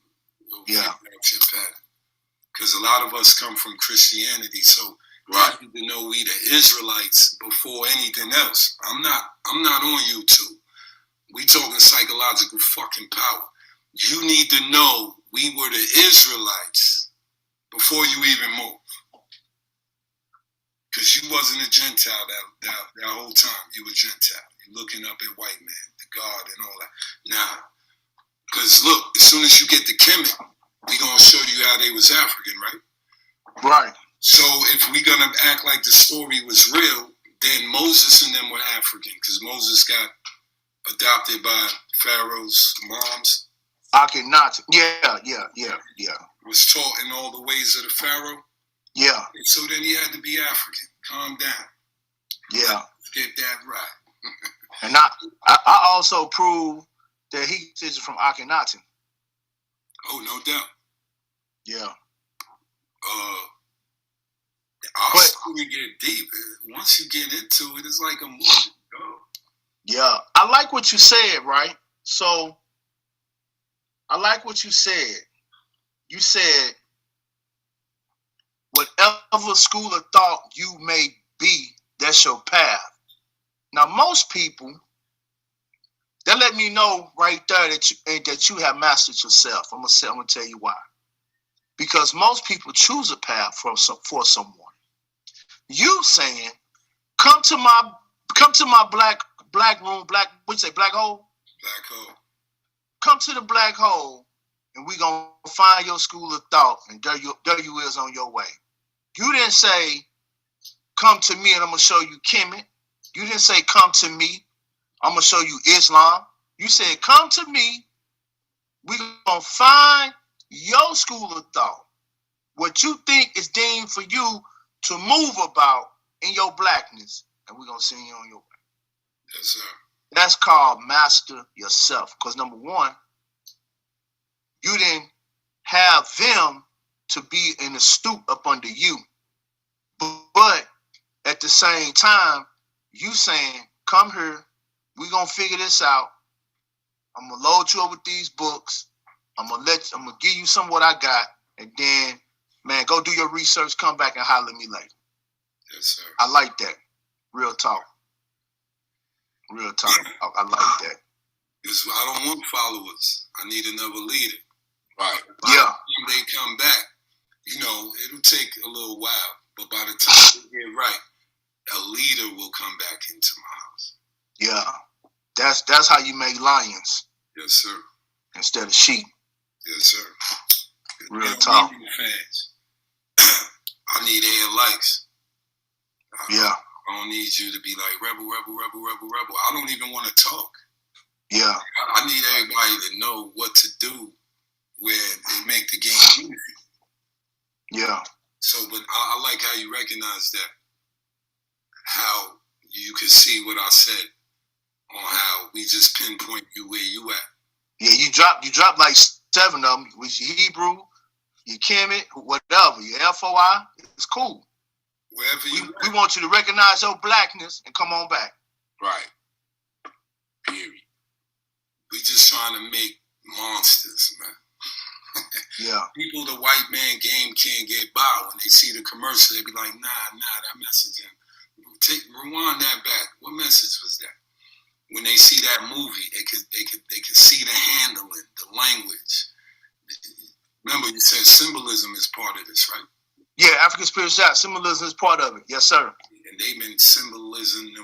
Speaker 2: We'll figure out your pattern. Because a lot of us come from Christianity, so right. You need to know we the Israelites before anything else. I'm not on YouTube. We talking psychological fucking power. You need to know we were the Israelites before you even move. Because you wasn't a Gentile that whole time. You were Gentile. You looking up at white man, the God and all that. Nah. Because look, as soon as you get to Kemet, we going to show you how they was African, right?
Speaker 3: Right.
Speaker 2: So if we going to act like the story was real, then Moses and them were African. Because Moses got adopted by Pharaoh's moms.
Speaker 3: Akhenaten. Yeah.
Speaker 2: Was taught in all the ways of the Pharaoh.
Speaker 3: Yeah.
Speaker 2: And so then he had to be African. Calm down.
Speaker 3: Yeah.
Speaker 2: Get that right.
Speaker 3: And I also proved that he is from Akhenaten.
Speaker 2: Oh, no doubt.
Speaker 3: Yeah.
Speaker 2: Our story get deep. Once you get into it, it's like a movie. Oh.
Speaker 3: Yeah. I like what you said, right? So, I like what you said. You said, whatever school of thought you may be, that's your path. Now, most people, that let me know right there that you have mastered yourself. I'm gonna tell you why. Because most people choose a path for someone. You saying, come to my black room, what you say, black hole?
Speaker 2: Black hole.
Speaker 3: Come to the black hole, and we gonna find your school of thought, and there you is on your way. You didn't say, come to me and I'm gonna show you Kemet. You didn't say, come to me, I'm gonna show you Islam. You said, come to me, we gonna find your school of thought, what you think is deemed for you to move about in your blackness, and we're gonna send you on your way.
Speaker 2: Yes, sir.
Speaker 3: That's called master yourself. Because number one, you didn't have them to be in the stoop up under you. But at the same time, you saying, come here, we're gonna figure this out. I'm gonna load you up with these books. I'm gonna give you some of what I got, and then, man, go do your research, come back and holler at me later.
Speaker 2: Yes, sir.
Speaker 3: I like that. Real talk. Real talk. I like that.
Speaker 2: Because I don't want followers. I need another leader.
Speaker 3: Right.
Speaker 2: By the time they come back, it'll take a little while. But by the time they get right, a leader will come back into my house.
Speaker 3: Yeah. That's how you make lions.
Speaker 2: Yes, sir.
Speaker 3: Instead of sheep.
Speaker 2: Yes, sir.
Speaker 3: Real talk.
Speaker 2: Fans. I need likes. I don't need you to be like rebel. I don't even want to talk.
Speaker 3: Yeah.
Speaker 2: I need everybody to know what to do where they make the game easy.
Speaker 3: Yeah.
Speaker 2: So, but I like how you recognize that. How you could see what I said on how we just pinpoint you where you at.
Speaker 3: Yeah, you dropped like 7 of them. With your Hebrew, your Kemet, whatever, your FOI, it's cool.
Speaker 2: Wherever you
Speaker 3: we want you to recognize your blackness and come on back.
Speaker 2: Right. Period. We just trying to make monsters, man.
Speaker 3: Yeah.
Speaker 2: People, the white man game can't get by. When they see the commercial, they be like, nah, that message. Rewind that back. What message was that? When they see that movie, they could see the handling, the language. Remember, you said symbolism is part of this, right?
Speaker 3: Yeah, African spirituality, symbolism is part of it. Yes, sir.
Speaker 2: And they've been symbolizing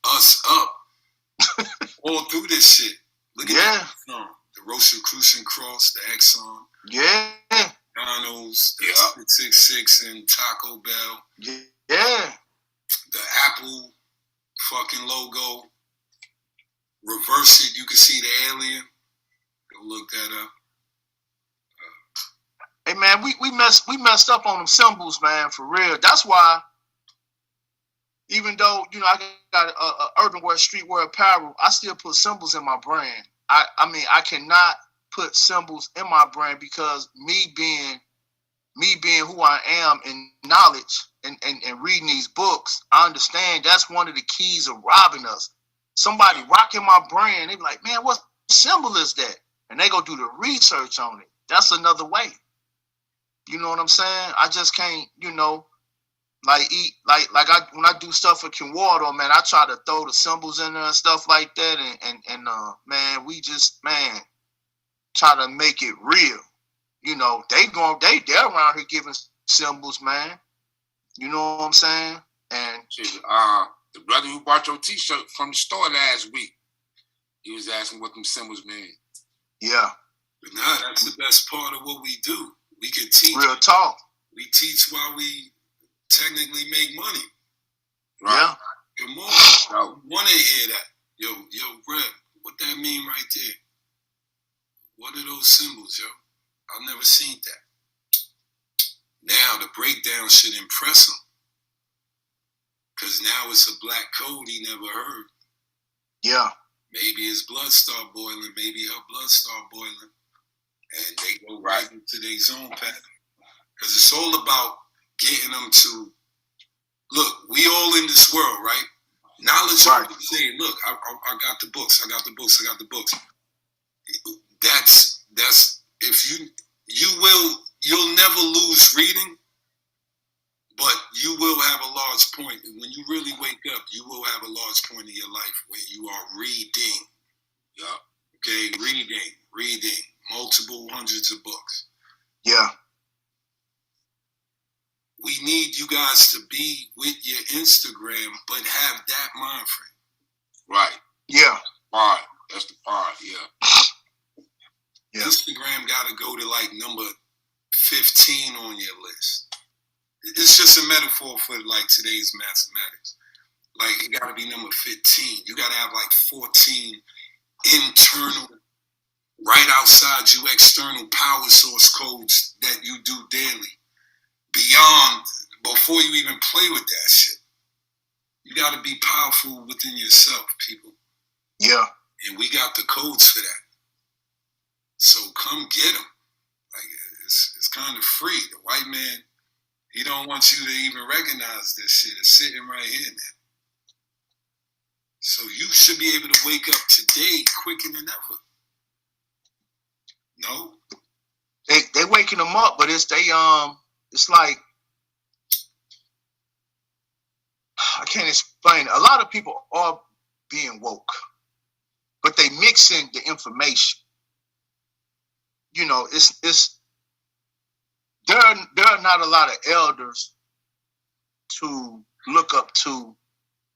Speaker 2: us up all through this shit. Look at that song, The Rosicrucian cross, the Exxon.
Speaker 3: Yeah.
Speaker 2: McDonald's, the 666 and Taco Bell.
Speaker 3: Yeah.
Speaker 2: The Apple fucking logo. Reverse it, you can see the alien. Go look that up.
Speaker 3: Hey man, we messed up on them symbols, man, for real. That's why, even though I got urban wear, streetwear apparel, I still put symbols in my brand. I mean, I cannot put symbols in my brand because me being who I am in knowledge and reading these books, I understand that's one of the keys of robbing us. Somebody rocking my brand, they be like, man, what symbol is that? And they go do the research on it. That's another way. You know what I'm saying? I just can't, when I do stuff for Kinwado, man, I try to throw the symbols in there and stuff like that, and man, we just try to make it real. They're around here giving symbols, man. You know what I'm saying? And
Speaker 1: the brother who bought your T-shirt from the store last week, he was asking what them symbols mean.
Speaker 3: Yeah.
Speaker 2: But nah, that's the best part of what we do. We can teach.
Speaker 3: Real talk.
Speaker 2: We teach while we technically make money.
Speaker 3: Right? Yeah.
Speaker 2: Come on. I want to hear that. Yo, Reb, what that mean right there? What are those symbols, yo? I've never seen that. Now the breakdown should impress him. Because now it's a black code he never heard.
Speaker 3: Yeah.
Speaker 2: Maybe his blood start boiling. Maybe her blood start boiling. And they go right into their zone pattern. Because it's all about getting them to, look, we all in this world, right? Knowledge of saying, look, I got the books. I got the books. That's if you'll never lose reading, but you will have a large point. When you really wake up, you will have a large point in your life where you are reading. Yeah. Okay, reading multiple hundreds of books.
Speaker 3: Yeah.
Speaker 2: We need you guys to be with your Instagram, but have that mind frame.
Speaker 1: Right.
Speaker 3: Yeah.
Speaker 1: All right. That's the part,
Speaker 3: Yeah.
Speaker 2: Instagram got to go to like number 15 on your list. It's just a metaphor for like today's mathematics. Like it got to be number 15. You got to have like 14 internal, right outside you, external power source codes that you do daily. Beyond, before you even play with that shit. You got to be powerful within yourself, people.
Speaker 3: Yeah.
Speaker 2: And we got the codes for that. So come get them. Like it's kind of free. The white man, he don't want you to even recognize this shit. It's sitting right here now. So you should be able to wake up today quicker than ever. No?
Speaker 3: They waking them up, but it's like, I can't explain it. A lot of people are being woke, but they mixing the information. There are not a lot of elders to look up to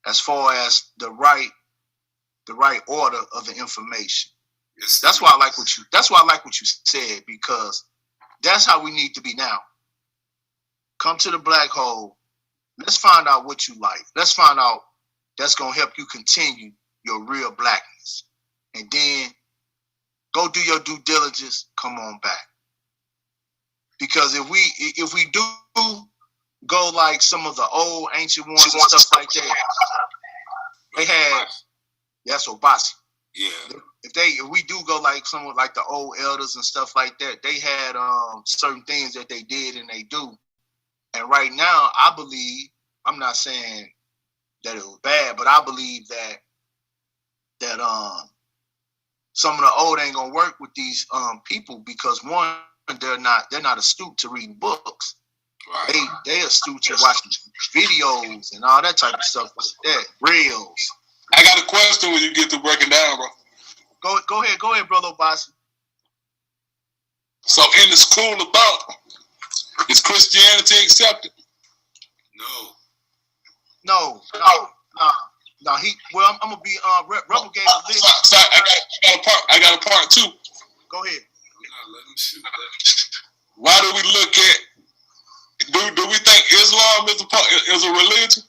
Speaker 3: as far as the right order of the information.
Speaker 2: Yes,
Speaker 3: that's why I like what you said, because that's how we need to be now. Come to the black hole. Let's find out what you like. Let's find out that's going to help you continue your real blackness. And then go do your due diligence. Come on back. Because if we do go like some of the old ancient ones and stuff like that, they had, that's Obasi.
Speaker 1: Yeah.
Speaker 3: If we do go like some of like the old elders and stuff like that, they had certain things that they did and they do. And right now, I believe, I'm not saying that it was bad, but I believe that some of the old ain't gonna work with these people because one, they're not astute to reading books.
Speaker 1: Right.
Speaker 3: They astute to watching videos and all that type of stuff like that. Reels.
Speaker 1: I got a question when you get to breaking down, bro.
Speaker 3: Go ahead, brother Obasi.
Speaker 1: So in the school of thought, is Christianity accepted?
Speaker 2: No.
Speaker 3: I'm gonna be Rebel gave a list.
Speaker 1: Sorry, I got a part two.
Speaker 3: Go ahead.
Speaker 2: Let him shoot.
Speaker 5: Why do we look at? Do we think Islam is a religion?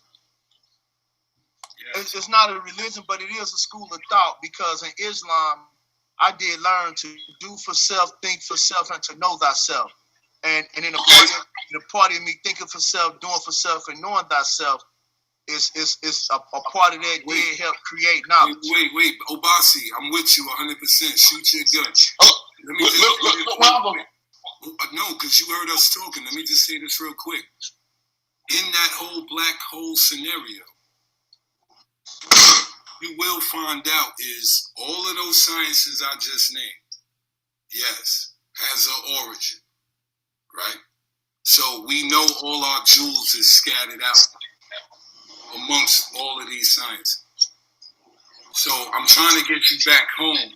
Speaker 3: Yeah. It's not a religion, but it is a school of thought, because in Islam, I did learn to do for self, think for self, and to know thyself. And in the part of me thinking for self, doing for self, and knowing thyself is a part of that did help create knowledge.
Speaker 2: Wait, Obasi, I'm with you 100%. Shoot your gun.
Speaker 5: Look.
Speaker 2: No, because you heard us talking. Let me just say this real quick. In that whole black hole scenario, you will find out is all of those sciences I just named, yes, has an origin, right? So we know all our jewels is scattered out amongst all of these sciences. So I'm trying to get you back home,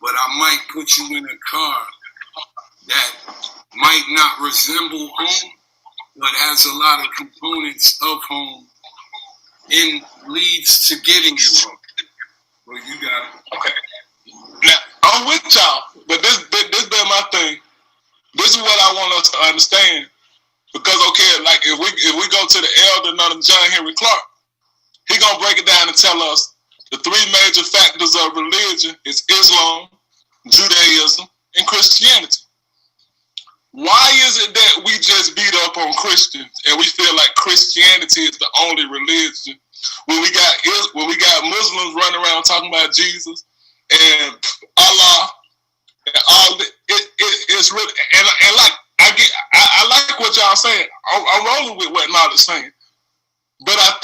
Speaker 2: but I might put you in a car that might not resemble home, but has a lot of components of home and leads to getting you home. Well, you got it.
Speaker 5: Okay. Now, I'm with y'all, but this been my thing. This is what I want us to understand. Because, okay, like if we go to the elder, none of John Henry Clark, he gonna break it down and tell us the three major factors of religion is Islam, Judaism, and Christianity. Why is it that we just beat up on Christians and we feel like Christianity is the only religion when we got Muslims running around talking about Jesus and Allah and all that? It's really and like I like what y'all saying. I'm rolling with what Nod is saying, but I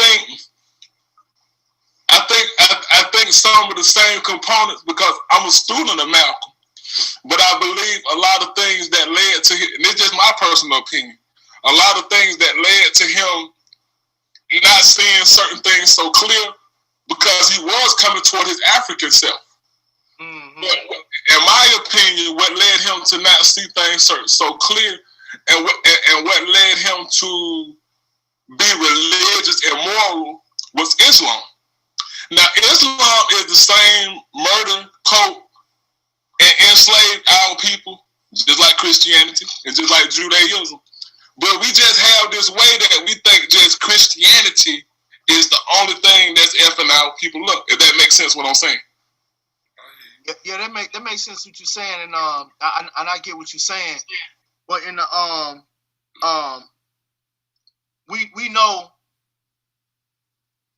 Speaker 5: think some of the same components, because I'm a student of Malcolm. But I believe a lot of things that led to him, and it's just my personal opinion, a lot of things that led to him not seeing certain things so clear, because he was coming toward his African self. Mm-hmm. But in my opinion, what led him to not see things so clear, and what led him to be religious and moral was Islam. Now, Islam is the same murder cult and enslaved our people, just like Christianity and just like Judaism. But we just have this way that we think just Christianity is the only thing that's effing our people up. If that makes sense, what I'm saying.
Speaker 3: Yeah, that makes sense what you're saying, and I get what you're saying. But in the we know,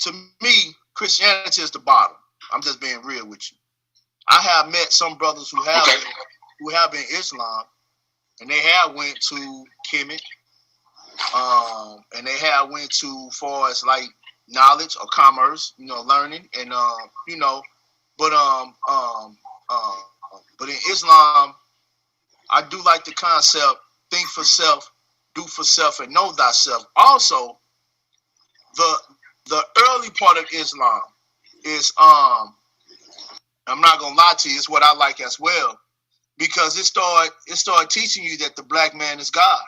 Speaker 3: to me, Christianity is the bottom. I'm just being real with you. I have met some brothers who have been Islam, and they have went to Kemet, and they have went to far as like knowledge or commerce, learning, and but in Islam, I do like the concept: think for self, do for self, and know thyself. Also, the early part of Islam is I'm not gonna lie to you, it's what I like as well, because it started teaching you that the black man is God.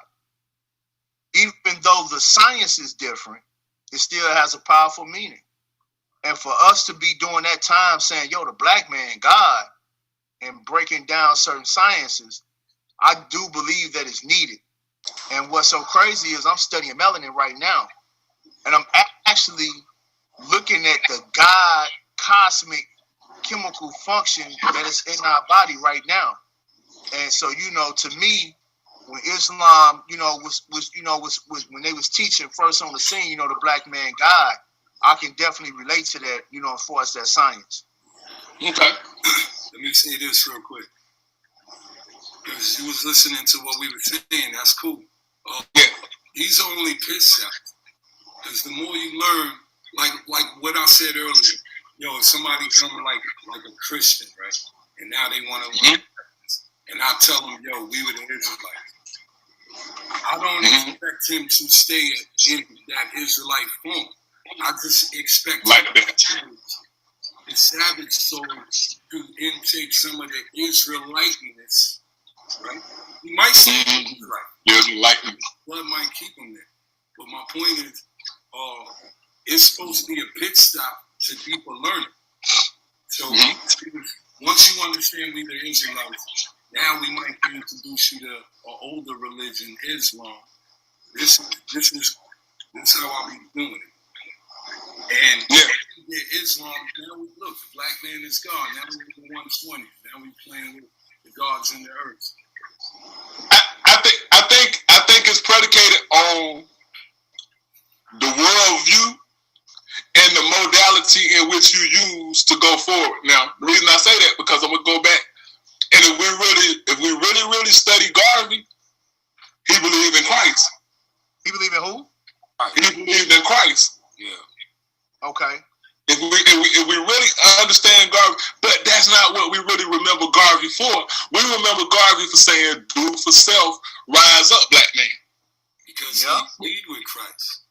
Speaker 3: Even though the science is different, it still has a powerful meaning. And for us to be during that time saying, yo, the black man, God, and breaking down certain sciences, I do believe that it's needed. And what's so crazy is I'm studying melanin right now, and I'm actually looking at the God cosmic chemical function that is in our body right now. And so, to me, when Islam, was when they was teaching first on the scene, the black man God, I can definitely relate to that, as far as that science.
Speaker 5: Okay.
Speaker 2: Let me say this real quick. Because you was listening to what we were saying, that's cool. Yeah. These are only piss shots. Because the more you learn, like what I said earlier, if somebody coming like a Christian, right? And now they want to learn, and I tell them, we were the Israelites. I don't expect him to stay in that Israelite form. I just expect the savage soul to intake some of the Israeliteness, right? He might say Israelite. Blood might keep him there. But my point is, it's supposed to be a pit stop to deeper learning. So once you understand we the Israelites, Now we might introduce you to an older religion, Islam. This is how I be doing it. And Islam, now we look, the black man is God. Now we're in the 120s. Now we playing with the gods in the earth.
Speaker 5: I think it's predicated on the worldview and the modality in which you use to go forward. Now, the reason I say that because I'm gonna go back, and if we really study Garvey, he believed in Christ.
Speaker 3: He believed in who?
Speaker 5: He believed in Christ.
Speaker 2: Yeah.
Speaker 3: Okay.
Speaker 5: If we really understand Garvey, but that's not what we really remember Garvey for. We remember Garvey for saying, "Do for self, rise up, black man."
Speaker 2: Because he lead with Christ.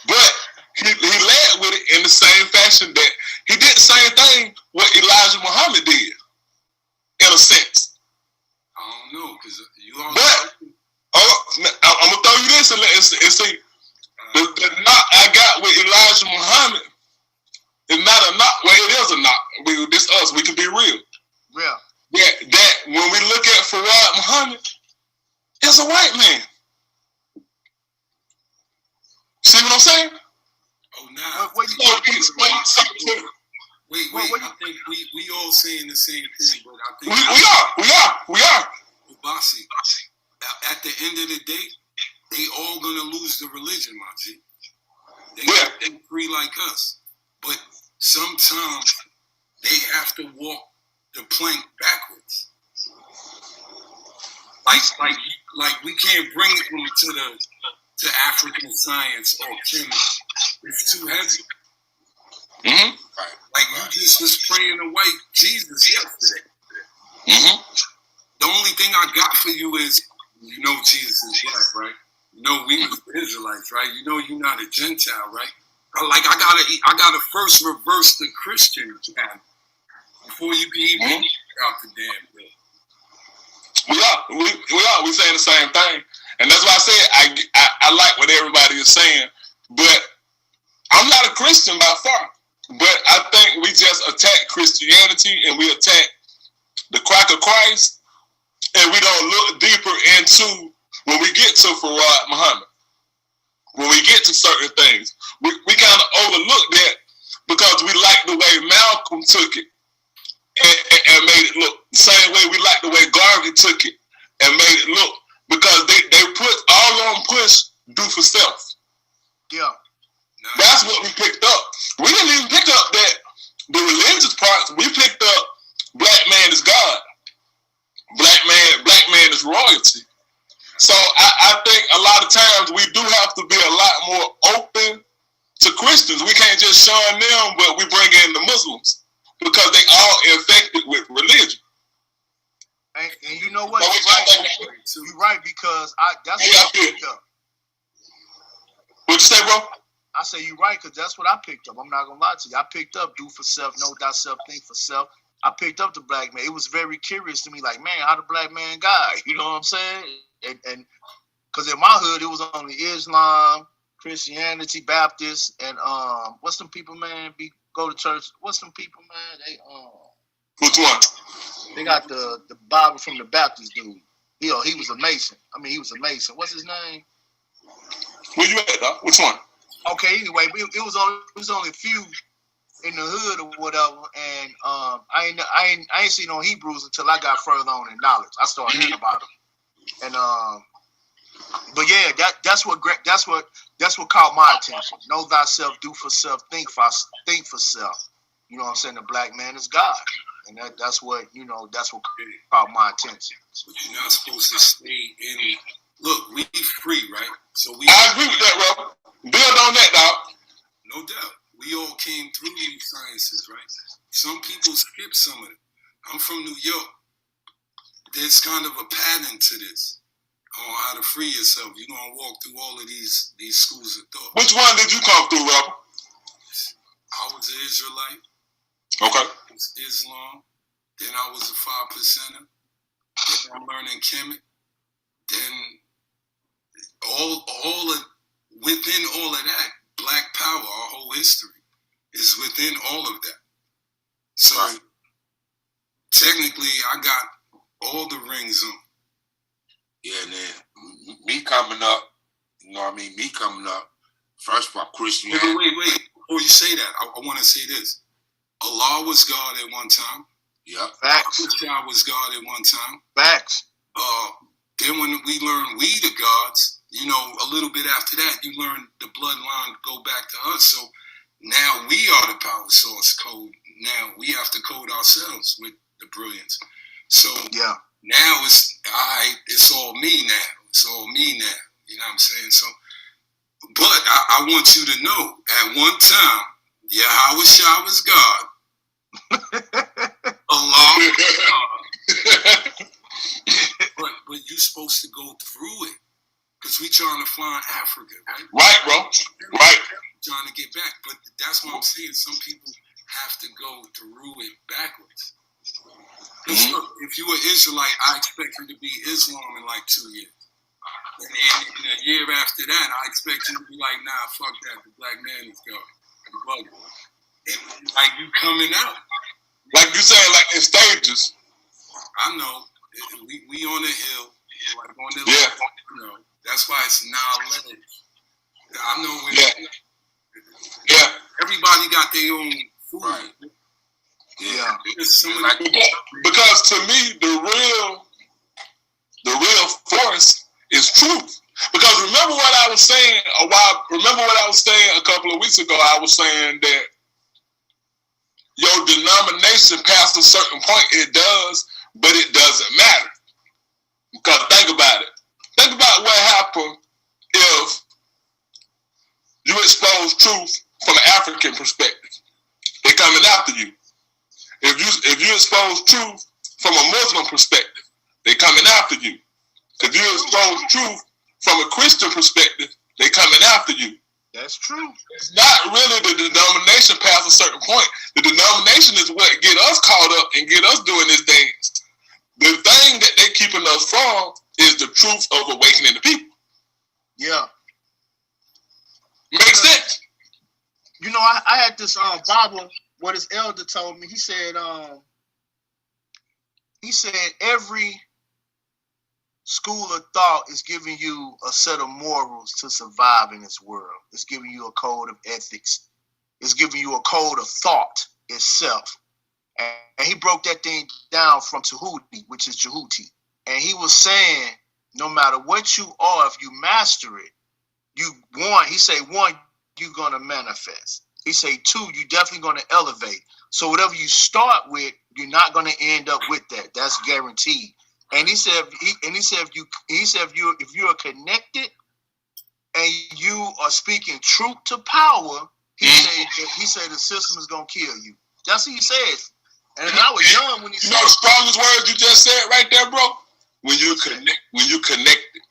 Speaker 5: But he led with it in the same fashion that he did the same thing what Elijah Muhammad did, in a sense.
Speaker 2: I don't know, because you all.
Speaker 5: But I'm gonna throw you this and see. The knock I got with Elijah Muhammad is not a knock. Well, it is a knock. This us. We can be real.
Speaker 3: Yeah.
Speaker 5: That when we look at Farad Muhammad, it's a white man. See what I'm saying?
Speaker 2: Oh, now.
Speaker 3: Wait.
Speaker 2: I think we all saying the same thing, but I think
Speaker 5: we are.
Speaker 2: Ubasi, at the end of the day, they all gonna lose the religion, my G. They free like us, but sometimes they have to walk the plank backwards. Like we can't bring them to African science or chemistry. It's too heavy.
Speaker 5: Mm-hmm.
Speaker 2: Like you just was praying to white Jesus yesterday.
Speaker 5: Mm-hmm.
Speaker 2: The only thing I got for you is, you know, Jesus is black, right? You know, we was Israelites, right? You know, you're not a Gentile, right? Like I gotta first reverse the Christian path before you can even out the damn bill.
Speaker 5: We saying the same thing, and that's why I said I like what everybody is saying, but I'm not a Christian by far. But I think we just attack Christianity and we attack the crack of Christ, and we don't look deeper into when we get to Farad Muhammad. When we get to certain things, we kind of overlook that because we like the way Malcolm took it and made it look the same way we like the way Garvey took it and made it look, because they put all on push do for self.
Speaker 3: Yeah.
Speaker 5: That's what we picked up. We didn't even pick up that the religious parts. We picked up black man is God. Black man is royalty. So I think a lot of times we do have to be a lot more open to Christians. We can't just shun them, but we bring in the Muslims because they all infected with religion.
Speaker 3: And you know what? You're right. You're right, because that's what I picked up.
Speaker 5: What'd you say, bro?
Speaker 3: I say you're right, because that's what I picked up. I'm not gonna lie to you. I picked up do for self, know thyself, think for self. I picked up the black man. It was very curious to me, like, man, how the black man guy? You know what I'm saying? And because in my hood, it was only Islam, Christianity, Baptist, and what's them people, man? Go to church. What's them people, man? They
Speaker 5: Which one?
Speaker 3: They got the Bible from the Baptist dude. He was a Mason. He was a Mason. What's his name?
Speaker 5: Where you at, dog? Which one?
Speaker 3: Okay, anyway, it was only a few in the hood or whatever, and I ain't seen no Hebrews until I got further on in knowledge. I started hearing about them, and but yeah, that's what caught my attention. Know thyself, do for self, think for self. You know what I'm saying? The black man is God, and that's what caught my attention.
Speaker 2: But you're not supposed to stay in. Look, we free, right? So
Speaker 5: I agree with that, bro. Build on that, dog.
Speaker 2: No doubt. We all came through these sciences, right? Some people skip some of it. I'm from New York. There's kind of a pattern to this on how to free yourself. You're going to walk through all of these schools of thought.
Speaker 5: Which one did you come through, Robert?
Speaker 2: I was an Israelite.
Speaker 5: Okay.
Speaker 2: I was Islam. Then I was a 5%er. Then I'm learning Kemet. Then within all of that, black power, our whole history, is within all of that. So technically, I got all the rings on.
Speaker 1: Yeah, and then me coming up, you know what I mean? Me coming up, first of all, Christianity.
Speaker 2: Wait. Before you say that, I want to say this. Allah was God at one time.
Speaker 1: Yeah.
Speaker 3: Facts.
Speaker 2: Shah was God at one time.
Speaker 3: Facts.
Speaker 2: Then when we learned we the gods, you know, a little bit after that, you learn the bloodline go back to us. So now we are the power source code. Now we have to code ourselves with the brilliance. So
Speaker 3: Yeah.
Speaker 2: now it's all me now. It's all me now. You know what I'm saying? So, but I want you to know, at one time, Yahweh Shah was God. Allah was God. But you're supposed to go through it. Because we trying to fly in Africa, right?
Speaker 5: Right, bro. Right.
Speaker 2: Trying to get back. But that's what I'm saying. Some people have to go through it backwards. Look, if you were Israelite, I expect you to be Islam in like 2 years. And a year after that, I expect you to be like, nah, fuck that. The black man is God. And like you coming out.
Speaker 5: Like you saying, like in stages.
Speaker 2: I know. We on the hill. Like on the
Speaker 5: Yeah.
Speaker 2: You know, that's why it's knowledge. I know when
Speaker 5: Yeah.
Speaker 2: everybody got their own food.
Speaker 1: Right.
Speaker 3: Yeah.
Speaker 5: Because to me, the real force is truth. Because remember what I was saying a couple of weeks ago. I was saying that your denomination past a certain point, it does, but it doesn't matter. Because think about it. Think about what happened if you expose truth from an African perspective. They're coming after you. If you expose truth from a Muslim perspective, they're coming after you. If you expose truth from a Christian perspective, they're coming after you.
Speaker 3: That's true.
Speaker 5: It's not really the denomination past a certain point. The denomination is what get us caught up and get us doing this dance. The thing that they're keeping us from is the truth of awakening the people.
Speaker 3: Yeah.
Speaker 5: Makes sense.
Speaker 3: You know, I had this Bible. What his elder told me. He said every school of thought is giving you a set of morals to survive in this world. It's giving you a code of ethics. It's giving you a code of thought itself. And he broke that thing down from Tahuti, which is Jehuti. And he was saying, no matter what you are, if you master it, he say, one, you're going to manifest. He say, two, you're definitely going to elevate. So whatever you start with, you're not going to end up with that. That's guaranteed. And he said, if you are connected and you are speaking truth to power, he said the system is gonna kill you. That's what he says. And I was young when he said.
Speaker 5: You know the strongest words you just said right there, bro. When you connected.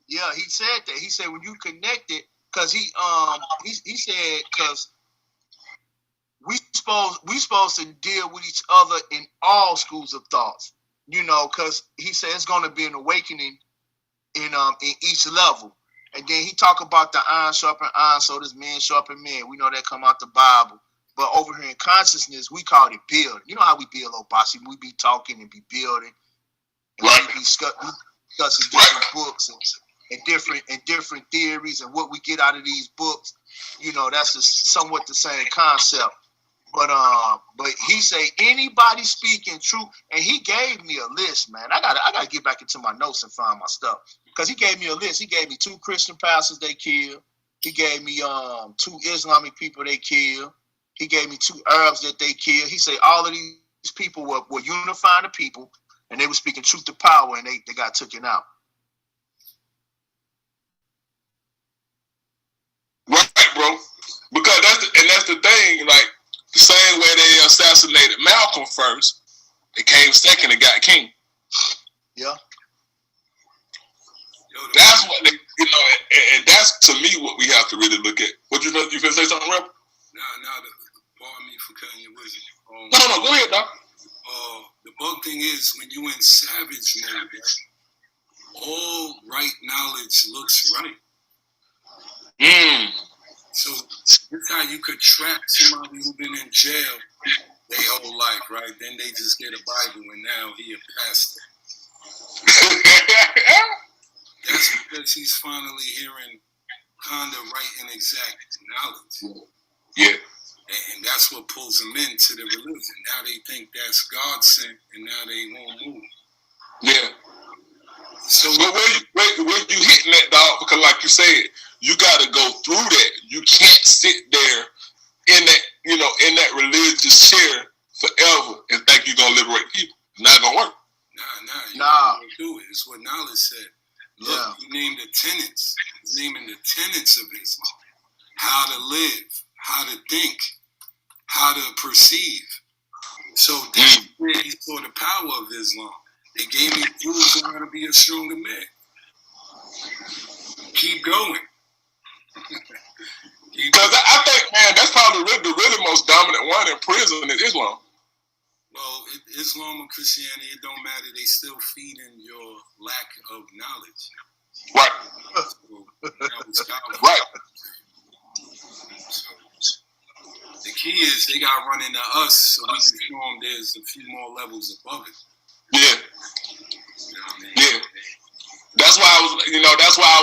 Speaker 3: Yeah, he said that. He said when you connected, because he said because we supposed to deal with each other in all schools of thoughts. You know, because he said it's going to be an awakening in each level. And then he talk about the iron sharpen iron, so does men sharpen men. We know that come out the Bible. But over here in consciousness, we call it building. You know how we build, Obasi? We be talking and be building. And
Speaker 5: right.
Speaker 3: We be discussing different books and different theories and what we get out of these books. You know, that's somewhat the same concept. But he say anybody speaking truth, and he gave me a list, man. I gotta get back into my notes and find my stuff, because he gave me a list. He gave me 2 Christian pastors they killed. He gave me 2 Islamic people they killed. He gave me 2 Arabs that they killed. He said all of these people were unifying the people, and they were speaking truth to power, and they got taken out.
Speaker 5: Right, bro. Because that's the thing, like. The same way they assassinated Malcolm first, they came second and got King.
Speaker 3: Yeah.
Speaker 5: That's what they, and that's to me what we have to really look at. What you can say something, Rebel?
Speaker 2: No, pardon me for cutting your wisdom.
Speaker 5: No, go ahead, dog.
Speaker 2: The bug thing is when you in savage mode, all right knowledge looks right. So this how you could trap somebody who's been in jail their whole life, right? Then they just get a Bible and now he a pastor. That's because he's finally hearing kind of right and exact knowledge.
Speaker 5: Yeah.
Speaker 2: And that's what pulls them into the religion. Now they think that's God sent, and now they won't move.
Speaker 5: Yeah.
Speaker 2: So
Speaker 5: but where you hitting that, dog? Because like you said, you got to go through that. You can't sit there in that, in that religious chair forever and think you're gonna liberate people. It's not gonna work.
Speaker 2: Nah. Do it. It's what knowledge said. Look, he named the tenets. He's naming the tenets of Islam. How to live, how to think, how to perceive. So that's where he saw the power of Islam. They gave me tools on how to be a stronger man. Keep going.
Speaker 5: Because I think, man, that's probably the really most dominant one in prison is Islam.
Speaker 2: Well, Islam or Christianity, it don't matter. They still feeding your lack of knowledge.
Speaker 5: Right.
Speaker 2: So,
Speaker 5: right.
Speaker 2: So, the key is they got to run into us so we can show them there's a few more levels above it.
Speaker 5: Yeah.
Speaker 2: You know what I mean?
Speaker 5: Yeah. That's why I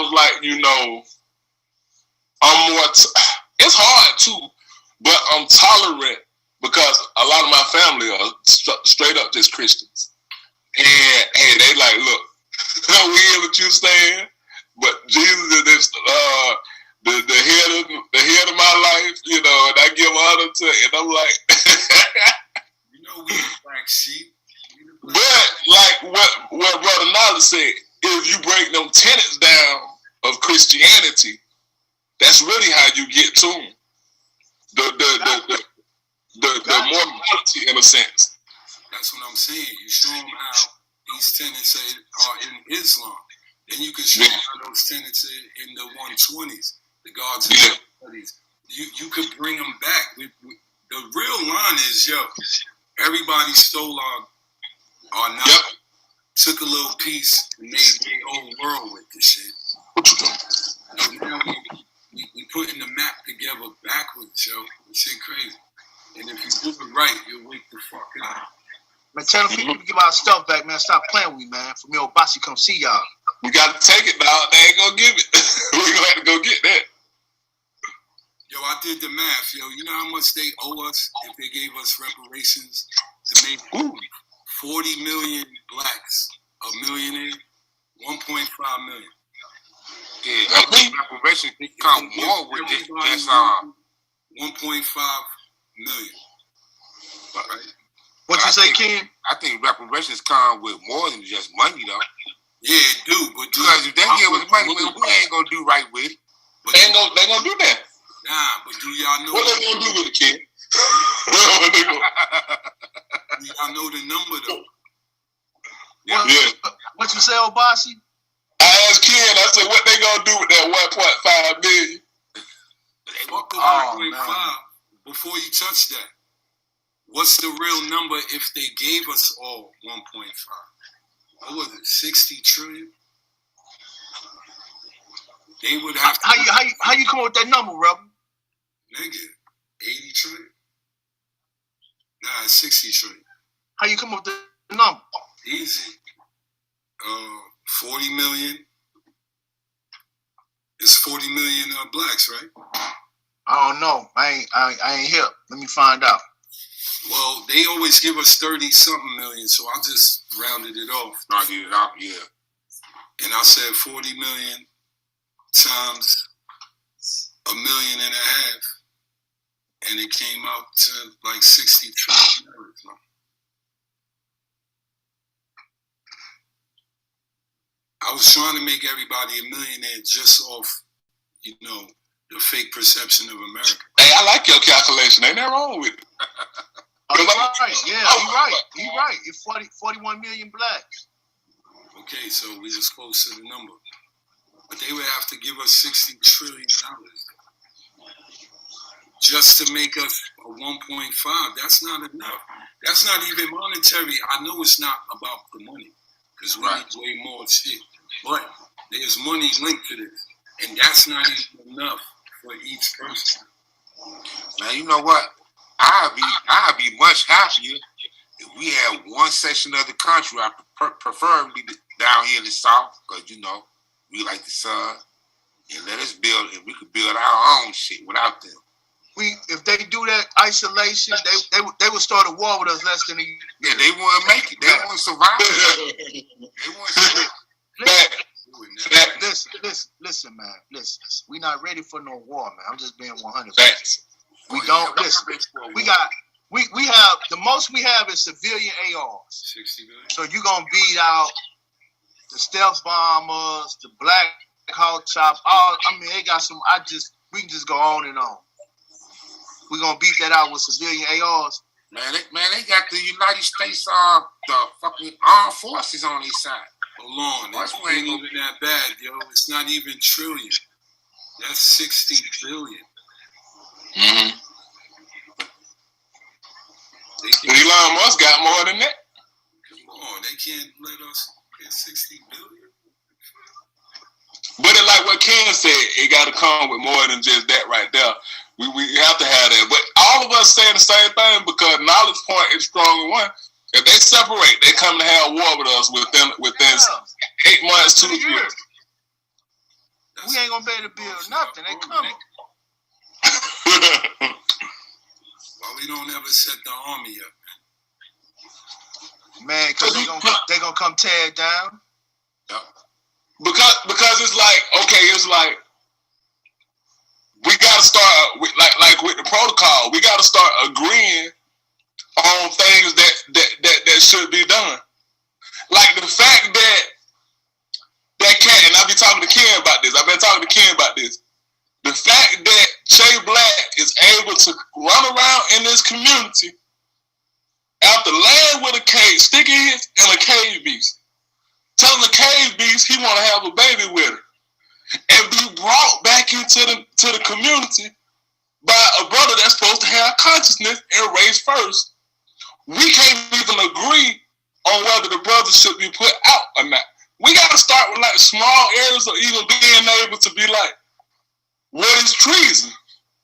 Speaker 5: was like, I'm more, it's hard too, but I'm tolerant because a lot of my family are straight up just Christians. And hey, they like, look, we hear what you saying, but Jesus is the head of my life, and I give honor to it. And I'm like,
Speaker 2: we the black sheep.
Speaker 5: But like what Brother Knowledge said, if you break them tenets down of Christianity, that's really how you get to them. The morality in a sense.
Speaker 2: That's what I'm saying. You show them how these tenets are in Islam. Then you can show them how those tenets are in the 120s, the God's studies. You could bring them back. The real line is, everybody stole our knowledge, took a little piece, and made their whole world with this shit. So now we putting the map together backwards, This shit crazy. And if you do it right, you'll wake the fuck up.
Speaker 3: Man, tell the people to give our stuff back, man. Stop playing with me, man. For me, old Bossy come see y'all.
Speaker 5: We got to take it, dog. They ain't going to give it. We're going to have to go get that.
Speaker 2: Yo, I did the math, You know how much they owe us if they gave us reparations to make 40 million blacks a millionaire? 1.5 million.
Speaker 1: Yeah, I think reparations come more with this. That's
Speaker 2: 1.5 million. Right?
Speaker 3: What you say, Ken?
Speaker 1: I think reparations come with more than just money, though.
Speaker 2: Yeah, it do. But
Speaker 1: because if they give us money, we ain't gonna do right with it.
Speaker 5: But they gonna do that.
Speaker 2: Nah, but do y'all know
Speaker 5: what they gonna do with it, Ken?
Speaker 2: Do y'all know the number though?
Speaker 3: What you say, old Bossy?
Speaker 5: I asked Ken, I said, what they gonna do with that 1.5 million?
Speaker 2: Fuck the 1.5 before you touch that. What's the real number if they gave us all 1.5? What was it? 60 trillion? They would have to.
Speaker 3: How you come up with that number, Rebel?
Speaker 2: Nigga, 80 trillion? Nah, it's 60 trillion.
Speaker 3: How you come up with the number?
Speaker 2: Easy. 40 million. It's 40 million blacks, right?
Speaker 3: I don't know. I ain't here. Let me find out.
Speaker 2: Well, they always give us 30-something million, so I just rounded it off.
Speaker 1: Rounded it off, yeah.
Speaker 2: And I said 40 million times $1.5 million, and it came out to like 60 trillion. I was trying to make everybody a millionaire just off, the fake perception of America.
Speaker 5: Hey, I like your calculation. Ain't that wrong with it?
Speaker 3: You're right. Yeah, you're right. It's 41 million blacks.
Speaker 2: Okay, so we just close to the number. But they would have to give us $60 trillion just to make us a 1.5. That's not enough. That's not even monetary. I know it's not about the money because we need way more shit. But there's money linked to this, and that's not even enough for each person.
Speaker 1: Now you know what? I'd be much happier if we had one section of the country. I preferably down here in the South, because, you know, we like the sun, and let us build, and we could build our own shit without them.
Speaker 3: If they do that isolation, they would start a war with us less than a year.
Speaker 1: Yeah, they wouldn't make it. They wouldn't survive. They wouldn't survive. Listen, man. Listen. We not ready for no war, man. I'm just being 100. We don't listen. We have the most we have is civilian ARs.
Speaker 2: 60 million.
Speaker 3: So you gonna beat out the stealth bombers, the Black Hawk Chop. They got some. We can just go on and on. We're gonna beat that out with civilian ARs.
Speaker 1: Man, they got the United States, the fucking armed forces on their side.
Speaker 2: Hold on, that's ain't even that bad, yo. It's not even trillion. That's 60 billion.
Speaker 5: Mm-hmm. Elon Musk got more than that.
Speaker 2: Come on, they can't let us get 60 billion.
Speaker 5: But it, like what Ken said, it got to come with more than just that right there. We have to have that. But all of us saying the same thing because knowledge point is strong in one. If they separate, they come to have war with us within 8 months, 2 years.
Speaker 3: We ain't gonna be able to build nothing. They coming.
Speaker 2: Why we don't ever set the army up,
Speaker 3: man? Because they gonna come tear it down.
Speaker 1: Yeah.
Speaker 5: Because it's like, okay, it's like we gotta start like with the protocol. We gotta start agreeing on things that should be done. Like the fact that cat, and I've been talking to Ken about this. I've been talking to Ken about this. The fact that Che Black is able to run around in this community after laying with a cave, sticking his in a cave beast, telling the cave beast he want to have a baby with her, and be brought back into the community by a brother that's supposed to have consciousness and race first. We can't even agree on whether the brother should be put out or not. We got to start with like small areas of even being able to be like, what is treason?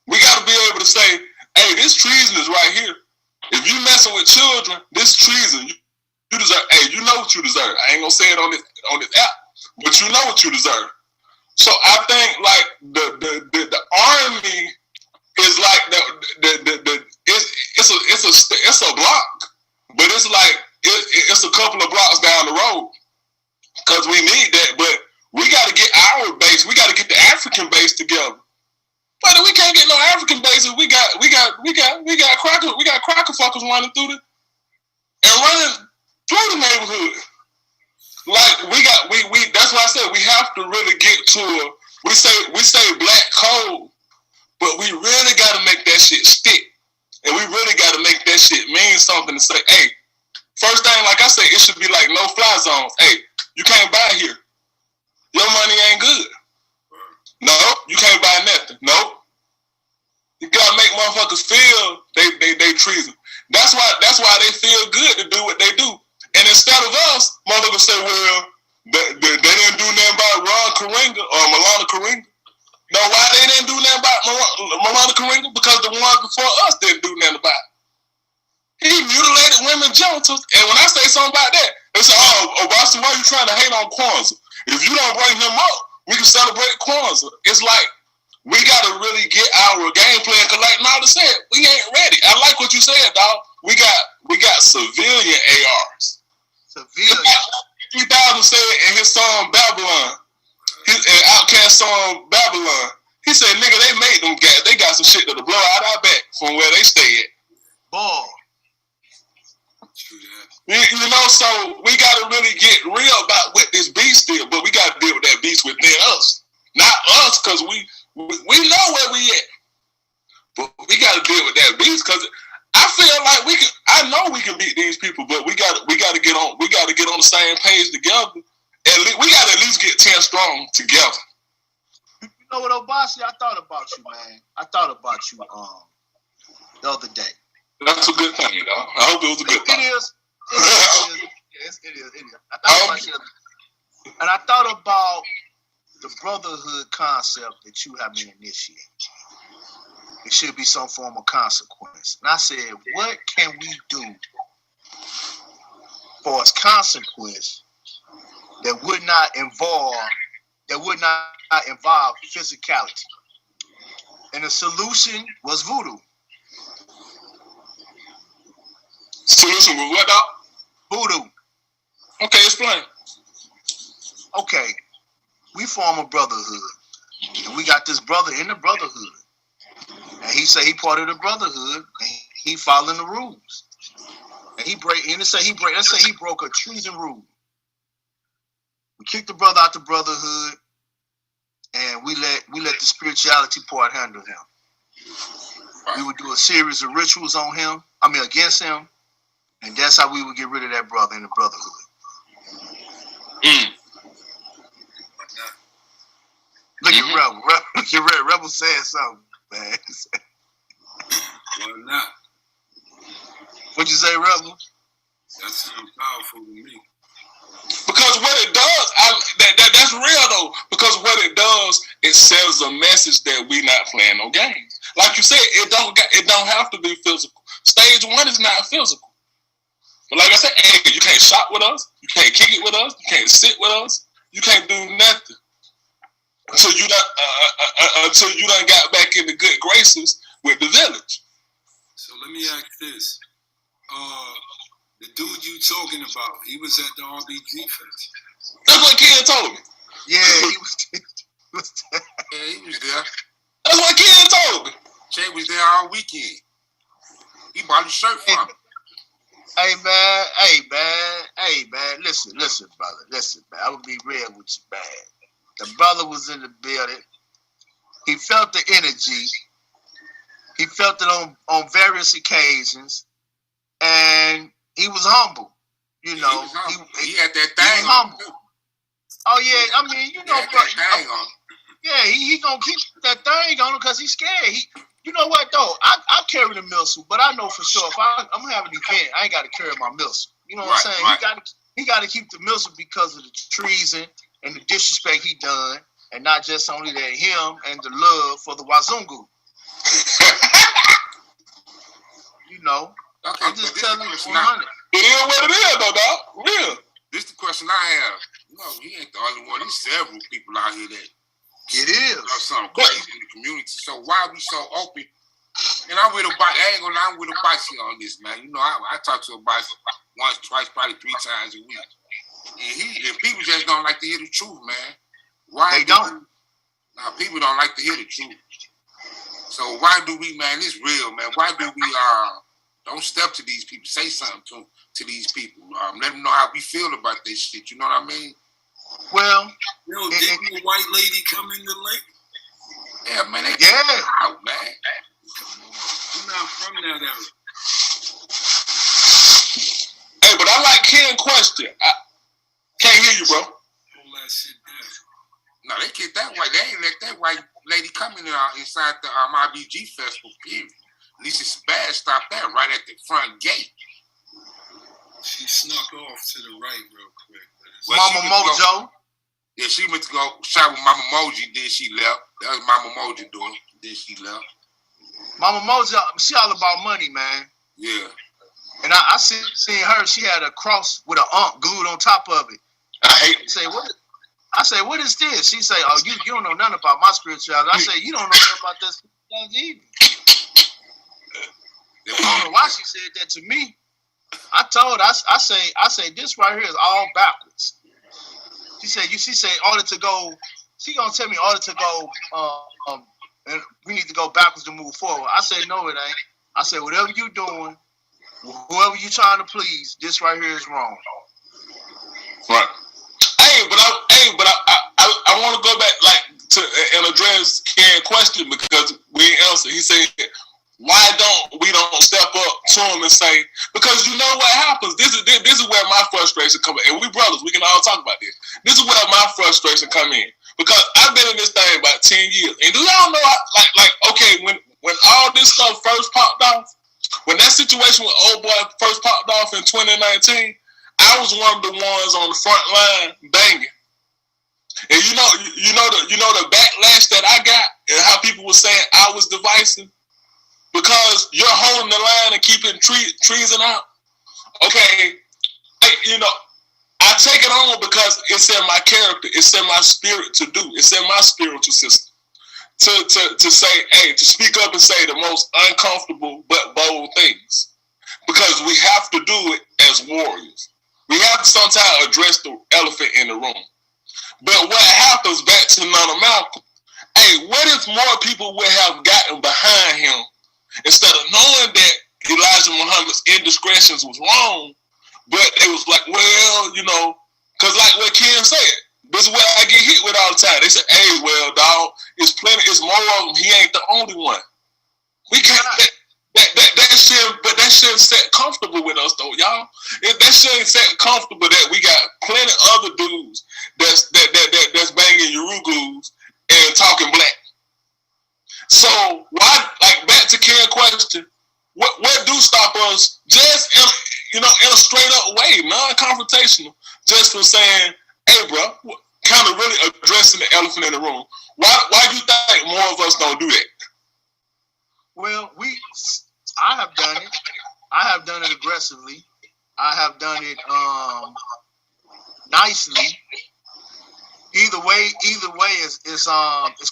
Speaker 5: We got to be able to say, hey, this treason is right here. If you messing with children, this treason, you deserve. Hey, you know what you deserve. I ain't gonna say it on this app, but you know what you deserve. So I think like the army is like it's a block, but it's like it's a couple of blocks down the road because we need that. But we got to get our base. We got to get the African base together. But we can't get no African bases. We got cracker fuckers running through the neighborhood. Like we that's why I said we have to really get to we say black code, but we really gotta make that shit stick. And we really gotta make that shit mean something to say, hey, first thing, like I said, it should be like no fly zones. Hey, you can't buy here. Your money ain't good. No, you can't buy nothing. Nope. You gotta make motherfuckers feel they treason. That's why they feel good to do what they do. And instead of us, motherfuckers say, well, they didn't do nothing about Ron Karinga or Milana Karinga. No, why they didn't do nothing about Milana Karinga? Because the ones before us didn't do nothing about it. He mutilated women genitals. And when I say something about that, they say, oh, Boston, why are you trying to hate on Kwanzaa? If you don't bring him up, we can celebrate Kwanzaa. It's like, we got to really get our game plan, because like Nala said, we ain't ready. I like what you said, dog. We got civilian ARs.
Speaker 3: Civilian.
Speaker 5: 3000 said in his song Babylon, his Outkast song Babylon, he said, nigga, they made them guys. They got some shit that'll blow out our back from where they stay at.
Speaker 3: Boy.
Speaker 5: You know, so we got to really get real about what this beast is, but we got to deal with that beast within us. Not us, because we know where we at. But we got to deal with that beast, because I feel like I know we can beat these people, but we got to get on the same page together. We got to at least get 10 strong together.
Speaker 3: You know what, Obasi? I thought about you, man. I thought about you the other day.
Speaker 5: That's a good thing, though. I hope it was a good thing.
Speaker 3: It is. It is. I thought about you, and I thought about the brotherhood concept that you have been initiating. It should be some form of consequence. And I said, what can we do for as consequence that would not involve physicality. And the solution was voodoo.
Speaker 5: Solution was what, dog?
Speaker 3: Voodoo.
Speaker 5: Okay, explain.
Speaker 3: Okay, we form a brotherhood, and we got this brother in the brotherhood, and he say he part of the brotherhood, and he following the rules, and let's say he broke a treason rule. We kicked the brother out the brotherhood, and we let the spirituality part handle him. We would do a series of rituals against him, and that's how we would get rid of that brother in the brotherhood. Look at Rebel. Look at Rebel saying something, man.
Speaker 2: Why not?
Speaker 3: What'd you say, Rebel?
Speaker 2: That sounds powerful to me.
Speaker 5: Because what it does, that's real though. Because what it does, it sends a message that we not playing no games. Like you said, it don't have to be physical. Stage 1 is not physical. But like I said, hey, you can't shop with us, you can't kick it with us, you can't sit with us, you can't do nothing until you done got back in the good graces with the village.
Speaker 2: So let me ask this: the dude you talking about, he was at the RBG Fest.
Speaker 5: That's what Ken told me.
Speaker 3: Yeah, he was
Speaker 1: Yeah, he was there.
Speaker 5: That's what Ken told me.
Speaker 1: Jay was there all weekend. He bought his shirt from me.
Speaker 3: Hey man, listen, brother, listen, man. I would be real with you, man. The brother was in the building. He felt the energy. He felt it on various occasions, and he was humble. You know,
Speaker 1: he had that thing.
Speaker 3: He was humble. Oh yeah, I mean, you know, bro. Yeah, he gonna keep that thing on him because he's scared. You know what though? I carry the missile, but I know for sure if I'm having an event, I ain't got to carry my missile. You know what I'm saying? Right. He got to keep the missile because of the treason and the disrespect he done, and not just only that, him and the love for the Wazungu. You know, okay, I'm just telling you, 100.
Speaker 5: It is what it is, though, dog. Real.
Speaker 1: This is the question I have. No, he ain't the only one. There's several people out here that.
Speaker 3: It is.
Speaker 1: Something crazy in the community. So why are we so open? And I'm with a bike. I ain't gonna lie, I'm with a bicycle on this, man. You know, I talk to a bicycle once, twice, probably 3 times a week. And people just don't like to hear the truth, man. Why
Speaker 3: they don't?
Speaker 1: Now people don't like to hear the truth. So why do we, man? It's real, man. Why do we don't step to these people? Say something to these people. Let them know how we feel about this shit. You know what I mean?
Speaker 3: Well,
Speaker 2: didn't the white lady come in the lake?
Speaker 1: Yeah, man. Out, man.
Speaker 2: I'm not from that area.
Speaker 5: Hey, but I like Ken's question. I can't hear you, bro.
Speaker 2: Hold that shit down.
Speaker 1: No, they kicked that white. They ain't let that white lady come in inside the RBG festival. Period. Lisa Spaz stopped that right at the front gate.
Speaker 2: She snuck off to the right real quick.
Speaker 3: Mama Mojo.
Speaker 1: Yeah, she went to go shop with Mama Moji, then she left. That was Mama Moji doing. Then she left.
Speaker 3: Mama Mojo, she all about money, man.
Speaker 1: Yeah.
Speaker 3: And I seen her. She had a cross with an glued on top of it.
Speaker 5: I hate it.
Speaker 3: I say, what is this? She say, oh, you don't know nothing about my spirituality. I say, you don't know nothing about this either. I don't know why she said that to me. I told her, I say this right here is all backwards. She said, order to go. She gonna tell me order to go. And we need to go backwards to move forward. I say no, it ain't. I say whatever you doing, whoever you trying to please, this right here is wrong.
Speaker 5: Right. Hey, but I want to go back to and address Ken's question because we didn't answer. He said, why don't we step up to him and say, because you know what happens? This is where my frustration comes in. And we brothers, we can all talk about this. This is where my frustration come in. Because I've been in this thing about 10 years. And do y'all know, okay, when all this stuff first popped off, when that situation with old boy first popped off in 2019, I was one of the ones on the front line banging. And you know the backlash that I got and how people were saying I was divisive because you're holding the line and keeping treason out. Okay, I take it on because it's in my character. It's in my spirit to do. It's in my spiritual system to say, hey, to speak up and say the most uncomfortable but bold things, because we have to do it as warriors. We have to sometimes address the elephant in the room. But what happens, back to Nana Malcolm, hey, what if more people would have gotten behind him instead of knowing that Elijah Muhammad's indiscretions was wrong, but it was like, well, you know, because like what Ken said, this is what I get hit with all the time. They say, hey, well, dog, it's plenty, it's more of them. He ain't the only one. We can't, that shouldn't set comfortable with us, though, y'all. That shouldn't set comfortable that we got plenty other dudes that's banging Urugus and talking black. So why, like, back to Ken's question, what do stop us just in a straight up way, non-confrontational, just from saying, hey, bro, kind of really addressing the elephant in the room. Why do you think more of us don't do that?
Speaker 3: Well, I have done it. I have done it aggressively. I have done it nicely. Either way is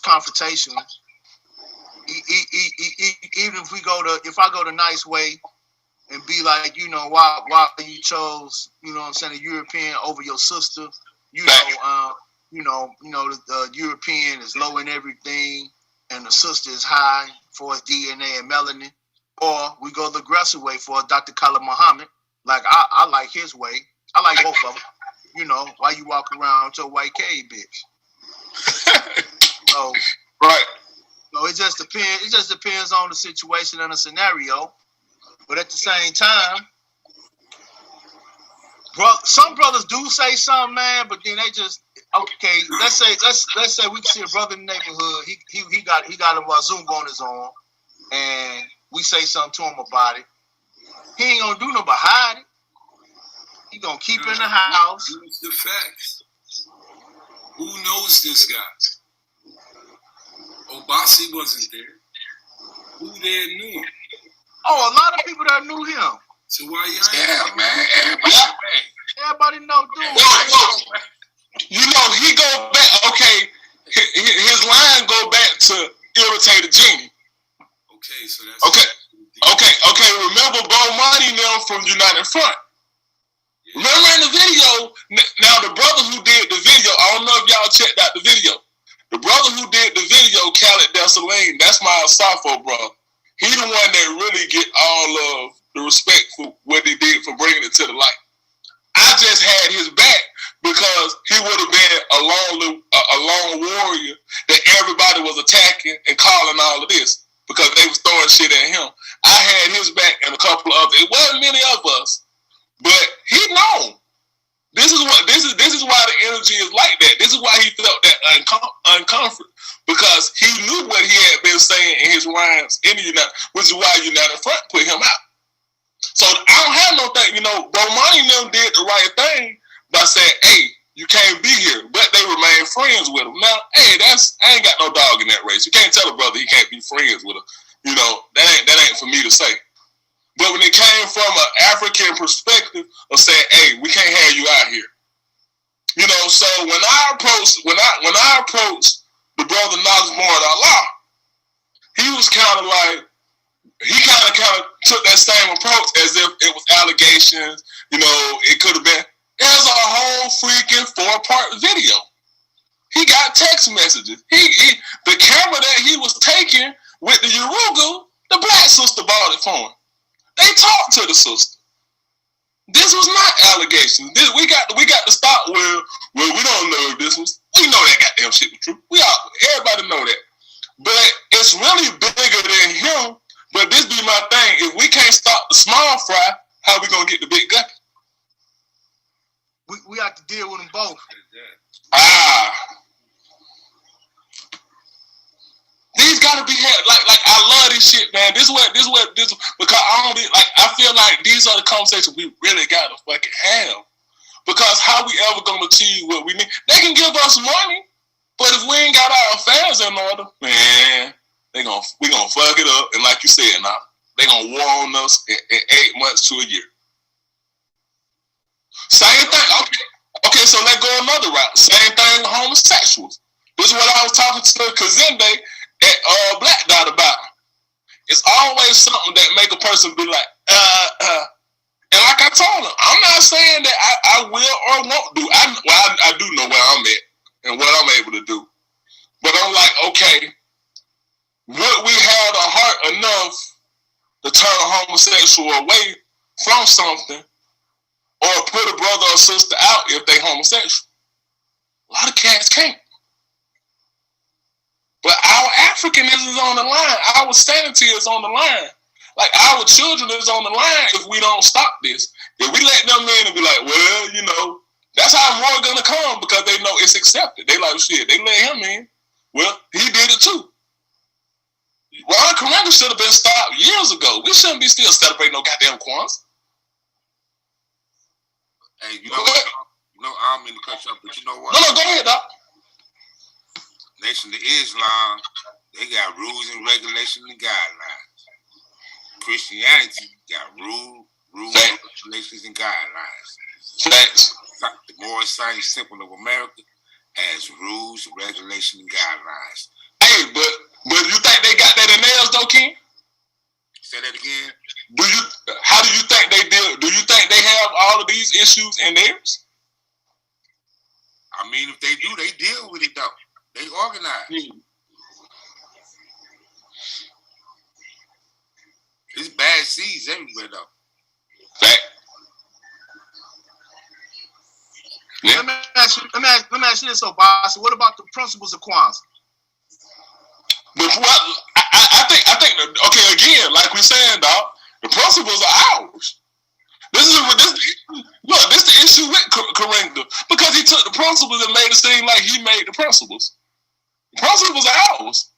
Speaker 3: confrontational. Even if I go the nice way and be like, you know, why you chose, you know what I'm saying, a European over your sister, the European is low in everything and the sister is high for his DNA and melanin. Or we go the aggressive way for Dr. Khalid Muhammad. Like, I like his way. I like both of them. You know, why you walk around with your white cave, bitch? So,
Speaker 5: right.
Speaker 3: So it just depends. It just depends on the situation and the scenario. But at the same time, some brothers do say something, man. But then they just okay. Let's say we can see a brother in the neighborhood. He got a Wazunga on his arm, and we say something to him about it. He ain't gonna do nothing but hide it. He gonna keep it in the house.
Speaker 2: Who's the facts? Who knows this guy? Obasi wasn't there. Who there knew him?
Speaker 3: Oh, a lot of people that knew him.
Speaker 2: So why y'all?
Speaker 1: Man.
Speaker 3: Everybody know, dude.
Speaker 5: You know, he go back. Okay, his line go back to irritated genie.
Speaker 2: Okay, so that's
Speaker 5: okay. Remember Bo Money now from United Front? Yeah. Remember in the video? Now the brother who did the video, I don't know if y'all checked out the video. The brother who did the video, Khaled Desalegn, that's my Safo brother. He the one that really get all of the respect for what he did for bringing it to the light. I just had his back because he would have been a lone warrior that everybody was attacking and calling all of this because they was throwing shit at him. I had his back and a couple of others. It wasn't many of us, but he known. This is why the energy is like that. This is why he felt that uncomfort, because he knew what he had been saying in his rhymes in the United, which is why United Front put him out. So I don't have no thing, you know. Bomani and them did the right thing by saying, "Hey, you can't be here," but they remain friends with him. Now, hey, I ain't got no dog in that race. You can't tell a brother he can't be friends with him. You know, that ain't for me to say. But when it came from an African perspective of saying, "Hey, we can't have you out here," you know. So when I approached the brother Nazmor Allah, he was kind of like, he kind of took that same approach as if it was allegations. You know, it could have been. There's a whole freaking 4-part video. He got text messages. The camera that he was taking with the Urugu, the black sister bought it for him. They talked to the sister. This was not allegations. We got to stop where we don't know if this was. We know that goddamn shit was true. Everybody know that. But it's really bigger than him. But this be my thing. If we can't stop the small fry, how we gonna get the big guy?
Speaker 3: We have to deal with them both.
Speaker 5: These gotta be like I love this shit, man. This because I feel like these are the conversations we really gotta fucking have. Because how we ever gonna achieve what we need? They can give us money, but if we ain't got our affairs in order, man, we gonna fuck it up. And like you said, now they gonna war on us in 8 months to a year. Same thing. Okay. Okay, so let's go another route. Same thing with homosexuals. This is what I was talking to Kazende at Black Dot about. It's always something that make a person be like, And like I told him, I'm not saying that I will or won't do. I do know where I'm at and what I'm able to do. But I'm like, okay, would we have the heart enough to turn a homosexual away from something or put a brother or sister out if they homosexual? A lot of cats can't. But our Africanism is on the line. Our sanity is on the line. Like, our children is on the line if we don't stop this. If we let them in and be like, well, you know, that's how more going to come because they know it's accepted. They like, shit, they let him in. Well, he did it too. Ron Karenga should have been stopped years ago. We shouldn't be still celebrating no goddamn Kwanzaa.
Speaker 1: Hey, you know what? I don't mean to cut you up, but you know what?
Speaker 5: No, go ahead, Doc.
Speaker 1: Nation of Islam, they got rules and regulations and guidelines. Christianity got rules, regulations, and guidelines.
Speaker 5: Facts.
Speaker 1: The Moorish Science Temple of America has rules, regulations, and guidelines.
Speaker 5: Hey, but you think they got that in theirs though, King?
Speaker 1: Say that again.
Speaker 5: How do you think they deal? Do you think they have all of these issues in theirs?
Speaker 1: I mean, if they do, they deal with it though. They organize. It's bad seeds everywhere though.
Speaker 5: Fact. Yeah.
Speaker 3: Let me ask you this, Obasa. What about the principles of Kwanzaa?
Speaker 5: I think. Okay, again, like we're saying, dog, the principles are ours. This is the issue with Karenga because he took the principles and made it seem like he made the principles. The principles are ours.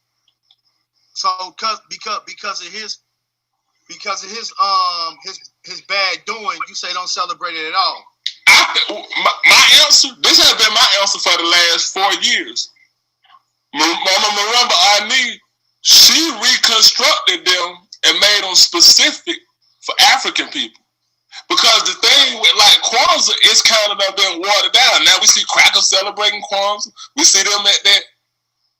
Speaker 3: So, because of his bad doing, you say don't celebrate it at all.
Speaker 5: My answer. This has been my answer for the last 4 years. Mama Miranda Ani, she reconstructed them and made them specific for African people. Because the thing with like Kwanzaa is kind of been watered down. Now we see crackers celebrating Kwanzaa. We see them at that.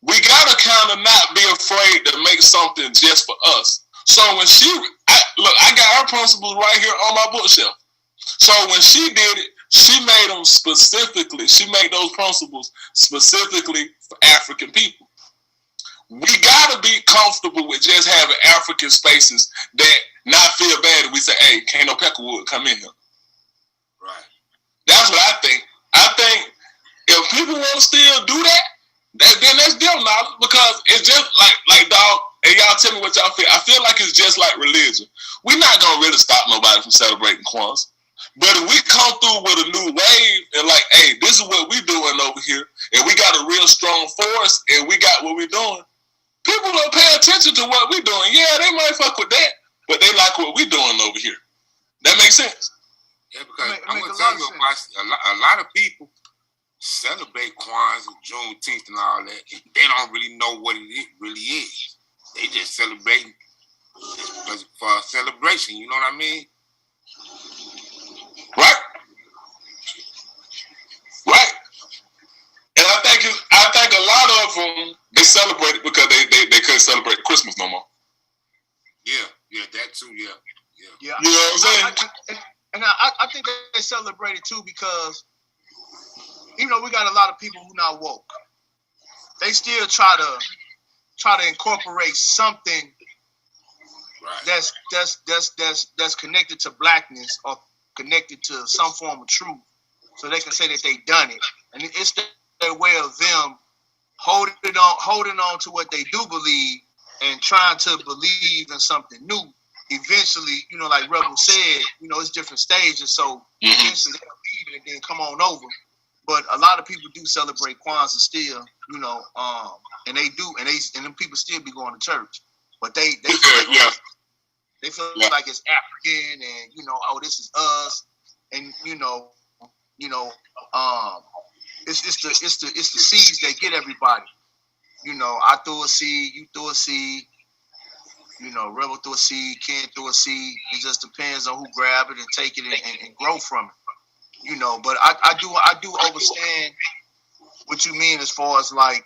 Speaker 5: We gotta kind of not be afraid to make something just for us. So when I got her principles right here on my bookshelf. So when she did it, she made them specifically. She made those principles specifically for African people. We gotta be comfortable with just having African spaces that not feel bad if we say, hey, can't no Peckerwood come in here.
Speaker 1: Right.
Speaker 5: That's what I think. I think if people want to still do that, then that's their knowledge because it's just like dog, and y'all tell me what y'all feel. I feel like it's just like religion. We're not gonna really stop nobody from celebrating Kwanzaa. But if we come through with a new wave and like, hey, this is what we doing over here, and we got a real strong force, and we got what we doing, people don't pay attention to what we doing. Yeah, they might fuck with that, but they like what we doing over here. That makes sense.
Speaker 1: Yeah, because I'm gonna tell you about a lot of people celebrate Kwanzaa, Juneteenth, and all that. And they don't really know what it really is. They just celebrating for a celebration. You know what I mean?
Speaker 5: Right. And I think a lot of them they celebrate it because they couldn't celebrate Christmas no more.
Speaker 1: Yeah, that too. Yeah.
Speaker 5: You know what I'm saying?
Speaker 3: I think they celebrate it too because even though we got a lot of people who not woke, they still try to incorporate something
Speaker 1: right.
Speaker 3: that's connected to blackness or connected to some form of truth, so they can say that they done it, and it's their way of them holding on to what they do believe and trying to believe in something new. Eventually, like Rebel said, it's different stages, so eventually they'll leave it and then come on over. But a lot of people do celebrate Kwanzaa still, and they do, and them people still be going to church, but they feel they feel like it's African, and oh, this is us, and it's the seeds that get everybody. I threw a seed, you threw a seed, Rebel threw a seed, Ken threw a seed. It just depends on who grab it and take it and grow from it. You know, but I do understand what you mean as far as like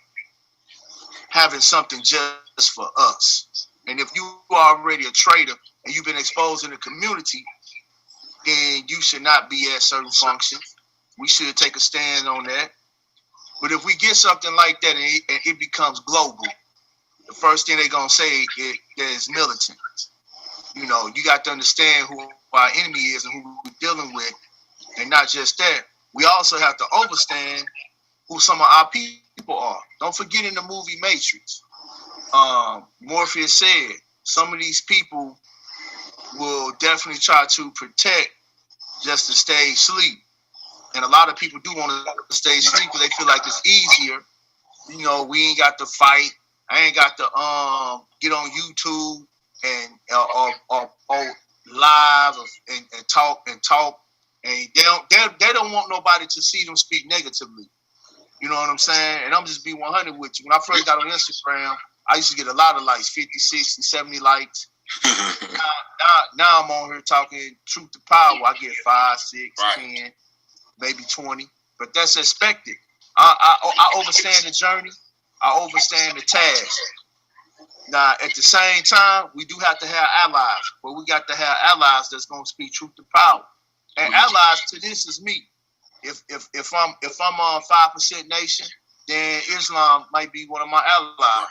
Speaker 3: having something just for us. And if you are already a trader and you've been exposed in the community, then you should not be at certain functions. We should take a stand on that. But if we get something like that and it becomes global, the first thing they're going to say is militant. You know, you got to understand who our enemy is and who we're dealing with. And not just that, we also have to understand who some of our people are. Don't forget in the movie Matrix, Morpheus said some of these people will definitely try to protect just to stay asleep. And a lot of people do want to stay asleep because they feel like it's easier. You know, we ain't got to fight. I ain't got to get on YouTube and or live and talk. And they don't want nobody to see them speak negatively. You know what I'm saying? And I'm just be 100 with you. When I first got on Instagram, I used to get a lot of likes, 50, 60, 70 likes. now I'm on here talking truth to power. I get 5, 6,
Speaker 1: Right.
Speaker 3: 10, maybe 20. But that's expected. I understand the journey. I understand the task. Now, at the same time, we do have to have allies. But we got to have allies that's going to speak truth to power. And allies to this is me. If I'm on 5% nation, then Islam might be one of my allies.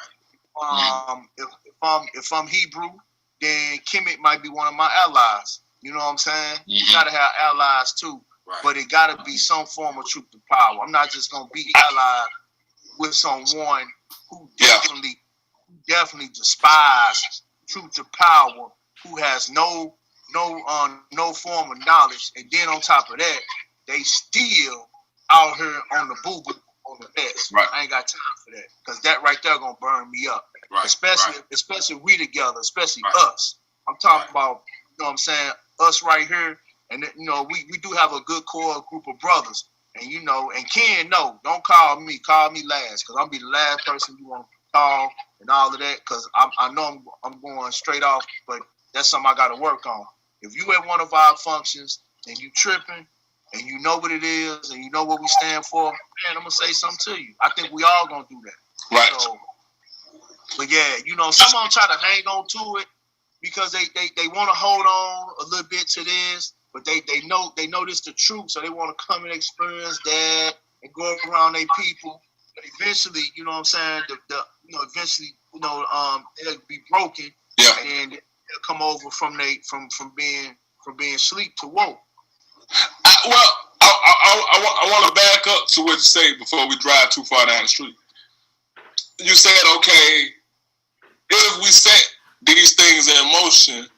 Speaker 3: If I'm Hebrew, then Kemet might be one of my allies. You know what I'm saying? You gotta have allies too, but it gotta be some form of truth to power. I'm not just gonna be allied with someone who definitely despise truth to power, who has no form of knowledge, and then on top of that, they still out here on the boo-boo on the best.
Speaker 1: Right.
Speaker 3: I ain't got time for that because that right there gonna burn me up.
Speaker 1: Right.
Speaker 3: Especially we together, especially us. I'm talking about, you know what I'm saying, us right here, and you know we do have a good core group of brothers, and you know, and Ken, no, don't call me last because I'll be the last person you want to call and all of that because I know I'm going straight off, but that's something I got to work on. If you at one of our functions and you tripping and you know what it is and you know what we stand for, man, I'm gonna say something to you. I think we all gonna do that.
Speaker 1: Right.
Speaker 3: So, but yeah, you know, some of them try to hang on to it because they want to hold on a little bit to this, but they know this the truth, so they want to come and experience that and go around their people. But eventually, you know what I'm saying, they'll be broken.
Speaker 1: Yeah.
Speaker 3: And they'll come over from being asleep to woke.
Speaker 5: I want to back up to what you say before we drive too far down the street. You said, okay, if we set these things in motion,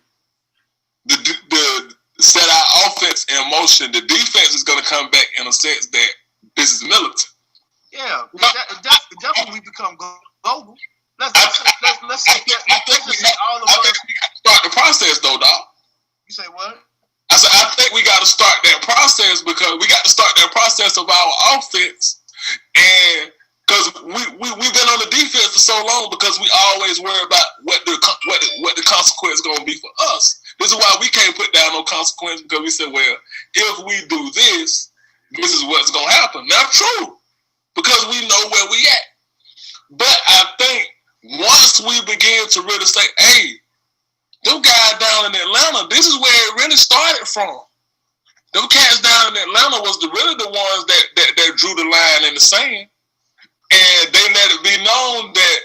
Speaker 5: the set our offense in motion, the defense is going to come back in a sense that this is militant.
Speaker 3: Yeah, definitely we become global. Let's say all of us.
Speaker 5: Start the process, though, dog.
Speaker 3: You say what?
Speaker 5: I said, I think we got to start that process because we got to start that process of our offense, and because we've been on the defense for so long because we always worry about what the consequence is going to be for us. This is why we can't put down no consequence because we said, well, if we do this, this is what's going to happen. Not true, because we know where we at. But I think once we begin to really say, hey, them guys down in Atlanta, this is where it really started from. Them cats down in Atlanta was really the ones that drew the line in the sand. And they let it be known that,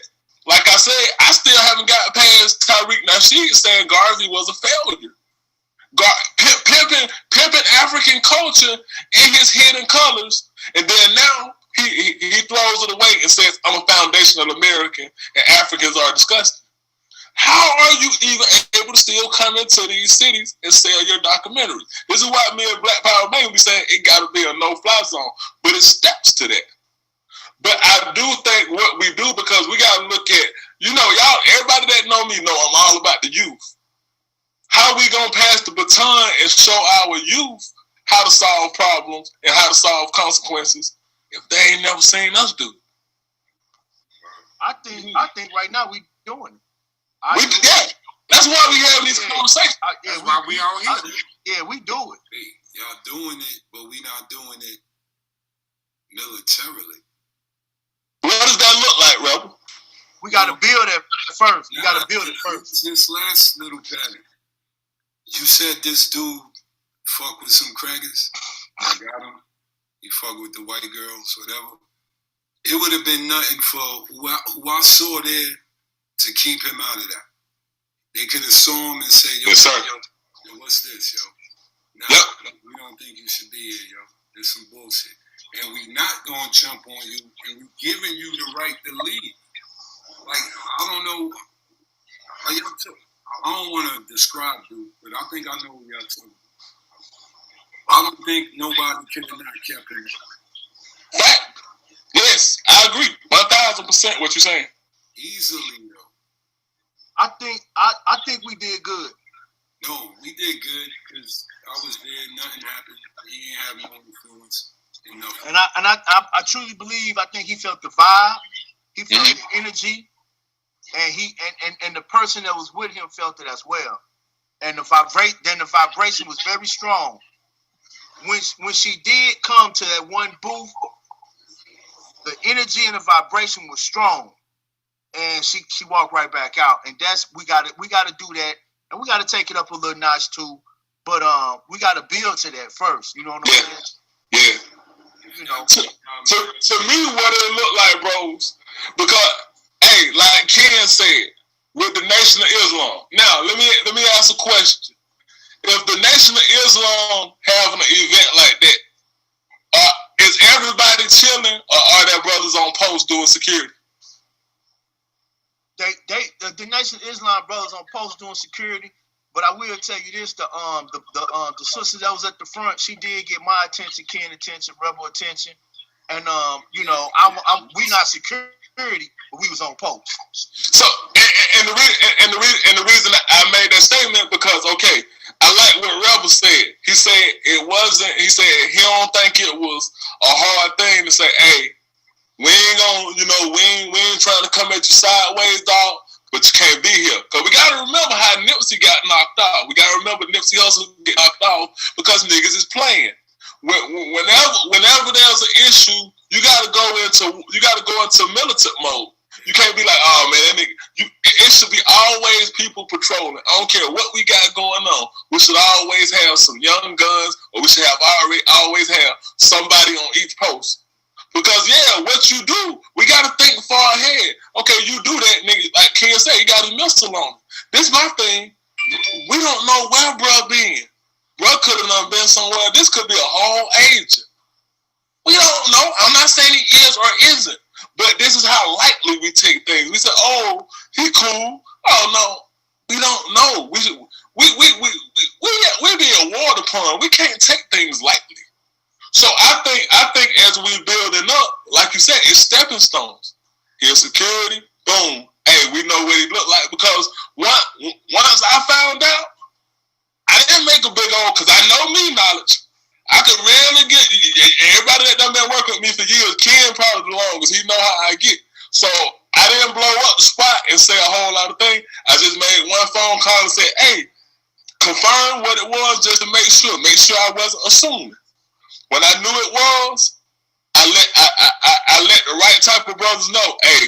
Speaker 5: like I said, I still haven't got past Tariq Nasheed saying Garvey was a failure. Pimping African culture in his hidden colors, and then now he throws it away and says, I'm a foundational American and Africans are disgusting. How are you even able to still come into these cities and sell your documentary? This is why me and Black Power Man be saying it got to be a no-fly zone, but it steps to that. But I do think what we do, because we got to look at, y'all, everybody that know me know I'm all about the youth. How we going to pass the baton and show our youth how to solve problems and how to solve consequences if they ain't never seen us do it?
Speaker 3: I think right now we doing it.
Speaker 5: That's why we have these conversations.
Speaker 1: That's why we all here.
Speaker 3: Yeah, we do it.
Speaker 2: Y'all doing it, but we not doing it militarily.
Speaker 5: What does that look like, Rebel?
Speaker 3: We got to build it first. We got to build it first.
Speaker 2: This last little pattern. You said this dude fuck with some crackers. I got him. He fuck with the white girls, whatever. It would have been nothing for who I saw there to keep him out of that. They could have saw him and say, yo,
Speaker 5: yes, sir.
Speaker 2: Yo, what's this, yo? Nah,
Speaker 5: yep.
Speaker 2: We don't think you should be here, yo. There's some bullshit. And we not going to jump on you, and we giving you the right to leave. Like, I don't know. I don't want to describe dude, but I think I know what y'all talking about. I don't think nobody could have not kept him.
Speaker 5: Fact. Yes, I agree. 1,000% what you're saying.
Speaker 2: Easily, though.
Speaker 3: I think we did good.
Speaker 2: No, we did good because I was there. Nothing happened. He didn't have no influence. And
Speaker 3: I truly believe. I think he felt the vibe. He felt the energy, and the person that was with him felt it as well. And the vibration was very strong. When she did come to that one booth, the energy and the vibration was strong, and she walked right back out. And that's we got to do that, and we got to take it up a little notch too. But we got to build to that first. You know what I'm saying?
Speaker 5: Yeah.
Speaker 3: You know.
Speaker 5: To me, what it looked like, bros, because hey, like Ken said, with the Nation of Islam. Now, let me ask a question. If the Nation of Islam having an event like that, is everybody chilling, or are their brothers on post doing security?
Speaker 3: The Nation of Islam brothers on post doing security. But I will tell you this: the sister that was at the front, she did get my attention, Ken attention, Rebel attention, and we not security, but we was on post.
Speaker 5: So, and the reason I made that statement because okay, I like what Rebel said. He said it wasn't. He said he don't think it was a hard thing to say, hey, we ain't gonna, we ain't trying to come at you sideways, dog. But you can't be here. Because we got to remember how Nipsey got knocked out. We got to remember Nipsey Hussle get knocked out because niggas is playing. Whenever there's an issue, you got to go into militant mode. You can't be like, oh man, that nigga. It should be always people patrolling. I don't care what we got going on. We should always have some young guns, or we should have always have somebody on each post. Because what you do, we gotta think far ahead. Okay, you do that, nigga. Like Ken said, you got a missile on. This my thing. We don't know where bruh been. Bruh could have been somewhere. This could be a whole agent. We don't know. I'm not saying he is or isn't, but this is how lightly we take things. We say, oh, he cool. Oh no, we don't know. We being warred upon. We can't take things lightly. So I think as we building up, like you said, it's stepping stones. Here's security, boom. Hey, we know what he looked like because once I found out, I didn't make a big old because I know me knowledge. I could really get everybody that done been working with me for years. Ken probably the longest. He know how I get. So I didn't blow up the spot and say a whole lot of things. I just made one phone call and said, hey, confirm what it was just to make sure I wasn't assuming. When I knew it was, I let the right type of brothers know, hey,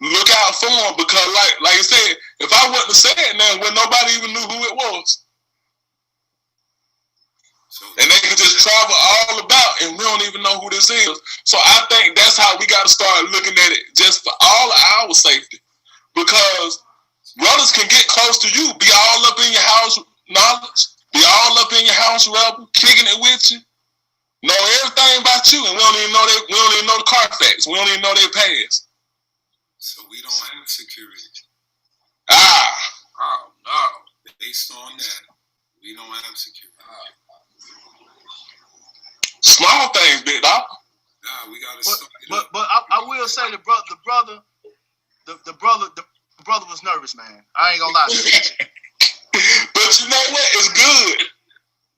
Speaker 5: look out for them because like I said, if I wouldn't have said nothing, well, nobody even knew who it was. And they can just travel all about and we don't even know who this is. So I think that's how we got to start looking at it just for all of our safety. Because brothers can get close to you, be all up in your house knowledge, be all up in your house Rebel, kicking it with you. Know everything about you, and we don't even know the Carfax. We don't even know their past.
Speaker 2: So we don't have security.
Speaker 5: Oh
Speaker 2: no. Based on that, we don't have security.
Speaker 5: Small things, big dog.
Speaker 2: Nah, we gotta start.
Speaker 3: But I will say the brother was nervous, man. I ain't gonna lie to you.
Speaker 5: But you know what? It's good.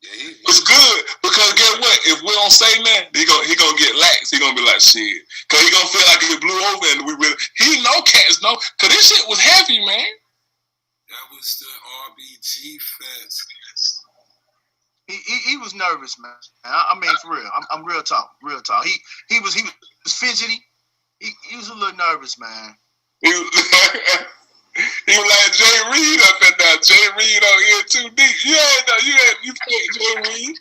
Speaker 5: It's good because guess what? If we don't say nothing, he gonna get lax. He gonna be like shit, cause he gonna feel like it blew over, and he know cats know, cause this shit was heavy, man.
Speaker 2: That was the RBG Fest.
Speaker 3: He was nervous, man. I mean, for real. I'm real talk. He was fidgety. He was a little nervous, man.
Speaker 5: He was like Jay Reed up in there. Jay Reed on here too deep. You played Jay Reed.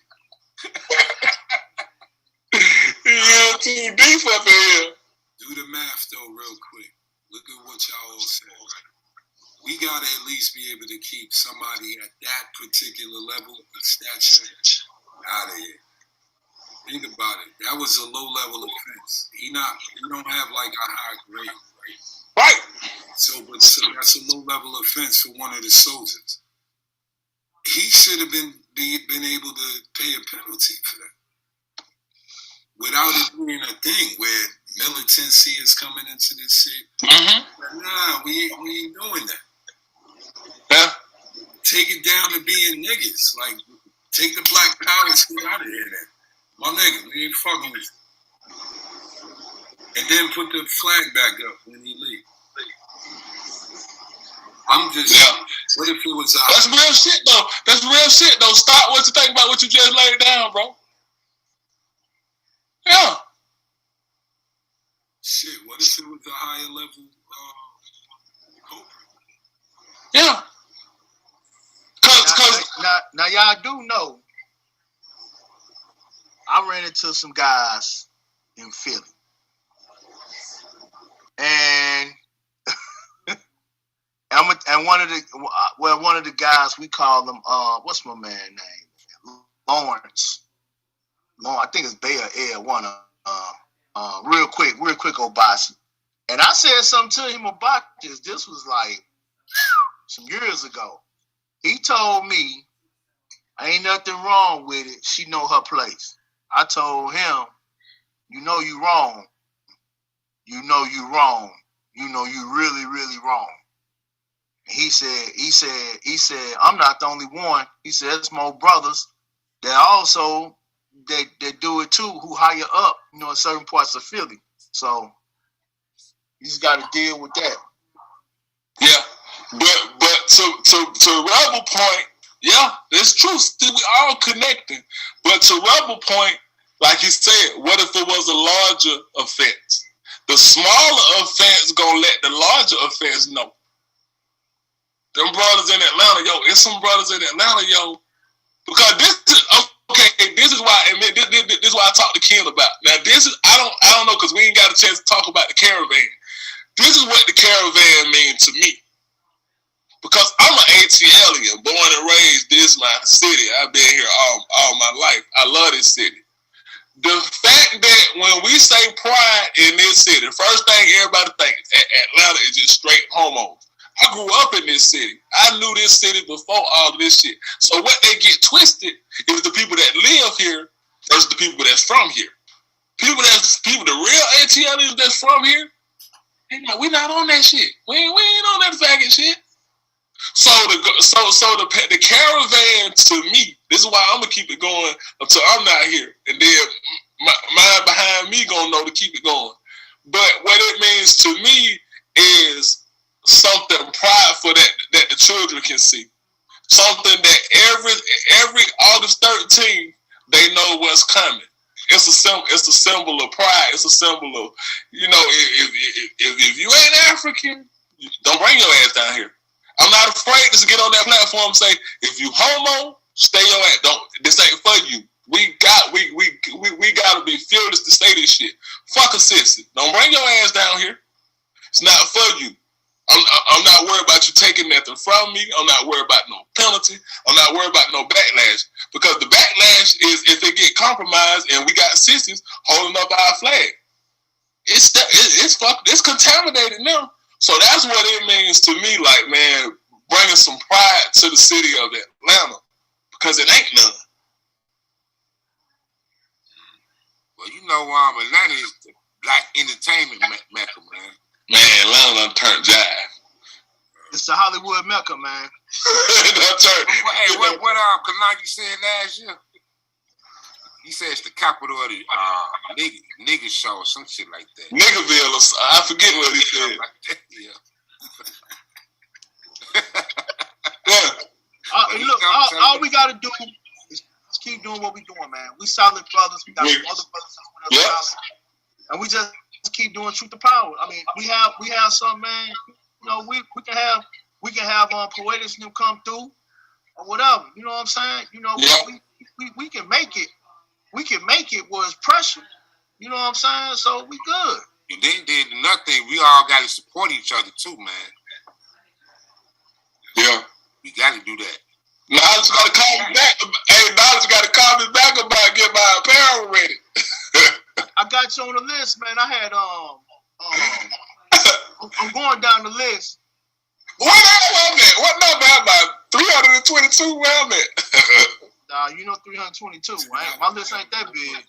Speaker 5: Yeah, too deep up in here.
Speaker 2: Do the math though, real quick. Look at what y'all all said. We gotta at least be able to keep somebody at that particular level of stature out of here. Think about it. That was a low level offense. He don't have like a high grade, right?
Speaker 5: Right.
Speaker 2: So that's a low level offense for one of the soldiers. He should have been able to pay a penalty for that, without it being a thing where militancy is coming into this shit.
Speaker 5: Mm-hmm.
Speaker 2: Nah, we ain't doing that.
Speaker 5: Yeah.
Speaker 2: Take it down to being niggas. Like, take the black power shit out of here then. My nigga, we ain't fucking with you. And then put the flag back up when he leave. I'm just, what if it was
Speaker 5: That's real shit though. Stop what you think about what you just laid down, bro. Yeah.
Speaker 2: Shit, what if it was a higher level culprit?
Speaker 5: Yeah.
Speaker 3: Now y'all do know I ran into some guys in Philly. And one of the guys, we call them what's my man name? Lawrence. I think it's Bay or Air, one of real quick Obasi. And I said something to him about this. This was like some years ago. He told me, ain't nothing wrong with it. She know her place. I told him, you know you wrong. You know you wrong. You know you really, really wrong. He said, I'm not the only one. He said, there's more brothers that also they do it too, who higher up, in certain parts of Philly. So you just got to deal with that.
Speaker 5: Yeah, but to Rebel point, yeah, it's true. See, we all connecting. But to Rebel point, like he said, what if it was a larger offense? The smaller offense gonna let the larger offense know. Them brothers in Atlanta, it's some brothers in Atlanta, because this is why, and this is why I talked to Ken about. Now this is, I don't know, because we ain't got a chance to talk about the caravan. This is what the caravan means to me. Because I'm an ATLian, born and raised this my city. I've been here all my life. I love this city. The fact that when we say pride in this city, the first thing everybody thinks Atlanta is just straight homos. I grew up in this city. I knew this city before all of this shit. So what they get twisted is the people that live here versus the people that's from here. The real ATLians that's from here, we're not on that shit. We ain't on that faggot shit. So the caravan to me, this is why I'm gonna keep it going until I'm not here, and then mine behind me gonna know to keep it going. But what it means to me is something prideful that the children can see. Something that every August 13th they know what's coming. It's a symbol of pride. It's a symbol of, if you ain't African, don't bring your ass down here. I'm not afraid to get on that platform and say, if you homo, stay your ass. This ain't for you. We gotta be fearless to say this shit. Fuck a sissy. Don't bring your ass down here. It's not for you. I'm not worried about you taking nothing from me. I'm not worried about no penalty. I'm not worried about no backlash. Because the backlash is if it get compromised and we got sissies holding up our flag. It's contaminated now. So that's what it means to me, like, man, bringing some pride to the city of Atlanta, because it ain't none.
Speaker 1: Well, Atlanta is the black entertainment mecca, man.
Speaker 5: Man, Atlanta done turned jive.
Speaker 3: It's the Hollywood mecca, man.
Speaker 1: Hey, what Kalani said last year? He said it's the capital of the nigga show or some shit like that.
Speaker 5: Niggerville, I forget what he said.
Speaker 1: Yeah.
Speaker 3: Look, all we gotta do is keep doing what we doing, man. We solid brothers. We got some other brothers with us, solid, and we just keep doing truth to power. I mean, we have some, man. You know, we can have Poetics new come through or whatever. You know what I'm saying? You know, we can make it. We can make it where it's pressure. You know what I'm saying? So we good.
Speaker 1: And then another thing, we all got to support each other too, man.
Speaker 5: Yeah.
Speaker 1: We got to do that.
Speaker 5: Knowledge got to call me back. Hey, Knowledge got to call me back about getting my apparel ready.
Speaker 3: I got you on the list, man. I had I'm going down the list.
Speaker 5: What am at? What number am I? 322. Where I'm at?
Speaker 3: Nah, you know 322. Right? My list ain't that big.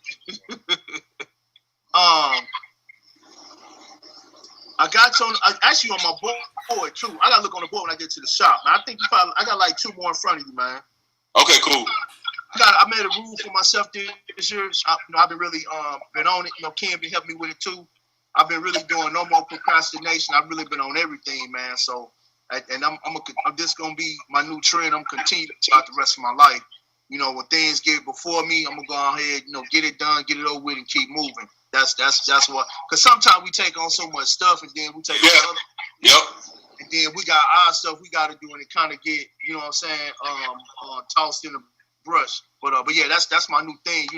Speaker 3: I got you on. Actually, on my board too. I gotta look on the board when I get to the shop. Man, I think I got like 2 more in front of you, man.
Speaker 5: Okay, cool.
Speaker 3: I made a rule for myself this year. I've been really been on it. You know, Ken been helping me with it too. I've been really doing no more procrastination. I've really been on everything, man. So, and I'm just gonna be my new trend. I'm continuing throughout the rest of my life. You know, when things get before me, I'm gonna go ahead, you know, get it done, get it over with, and keep moving. That's what. Because sometimes we take on so much stuff, and then we take on other.
Speaker 5: Yep.
Speaker 3: And then we got our stuff we got to do, and it kind of get, you know what I'm saying, tossed in the brush. But yeah, that's my new thing.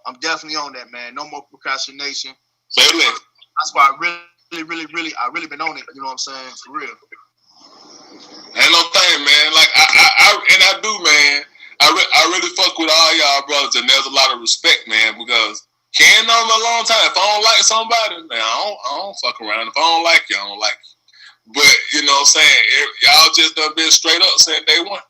Speaker 3: I'm definitely on that, man. No more procrastination. That's why I really been on it. You know what I'm saying, for real.
Speaker 5: Ain't no thing, man. Like I do, man. I really fuck with all y'all brothers, and there's a lot of respect, man, because Ken known me a long time. If I don't like somebody, man, I don't fuck around. If I don't like you, I don't like you. But you know what I'm saying? Y'all just done been straight up since day one.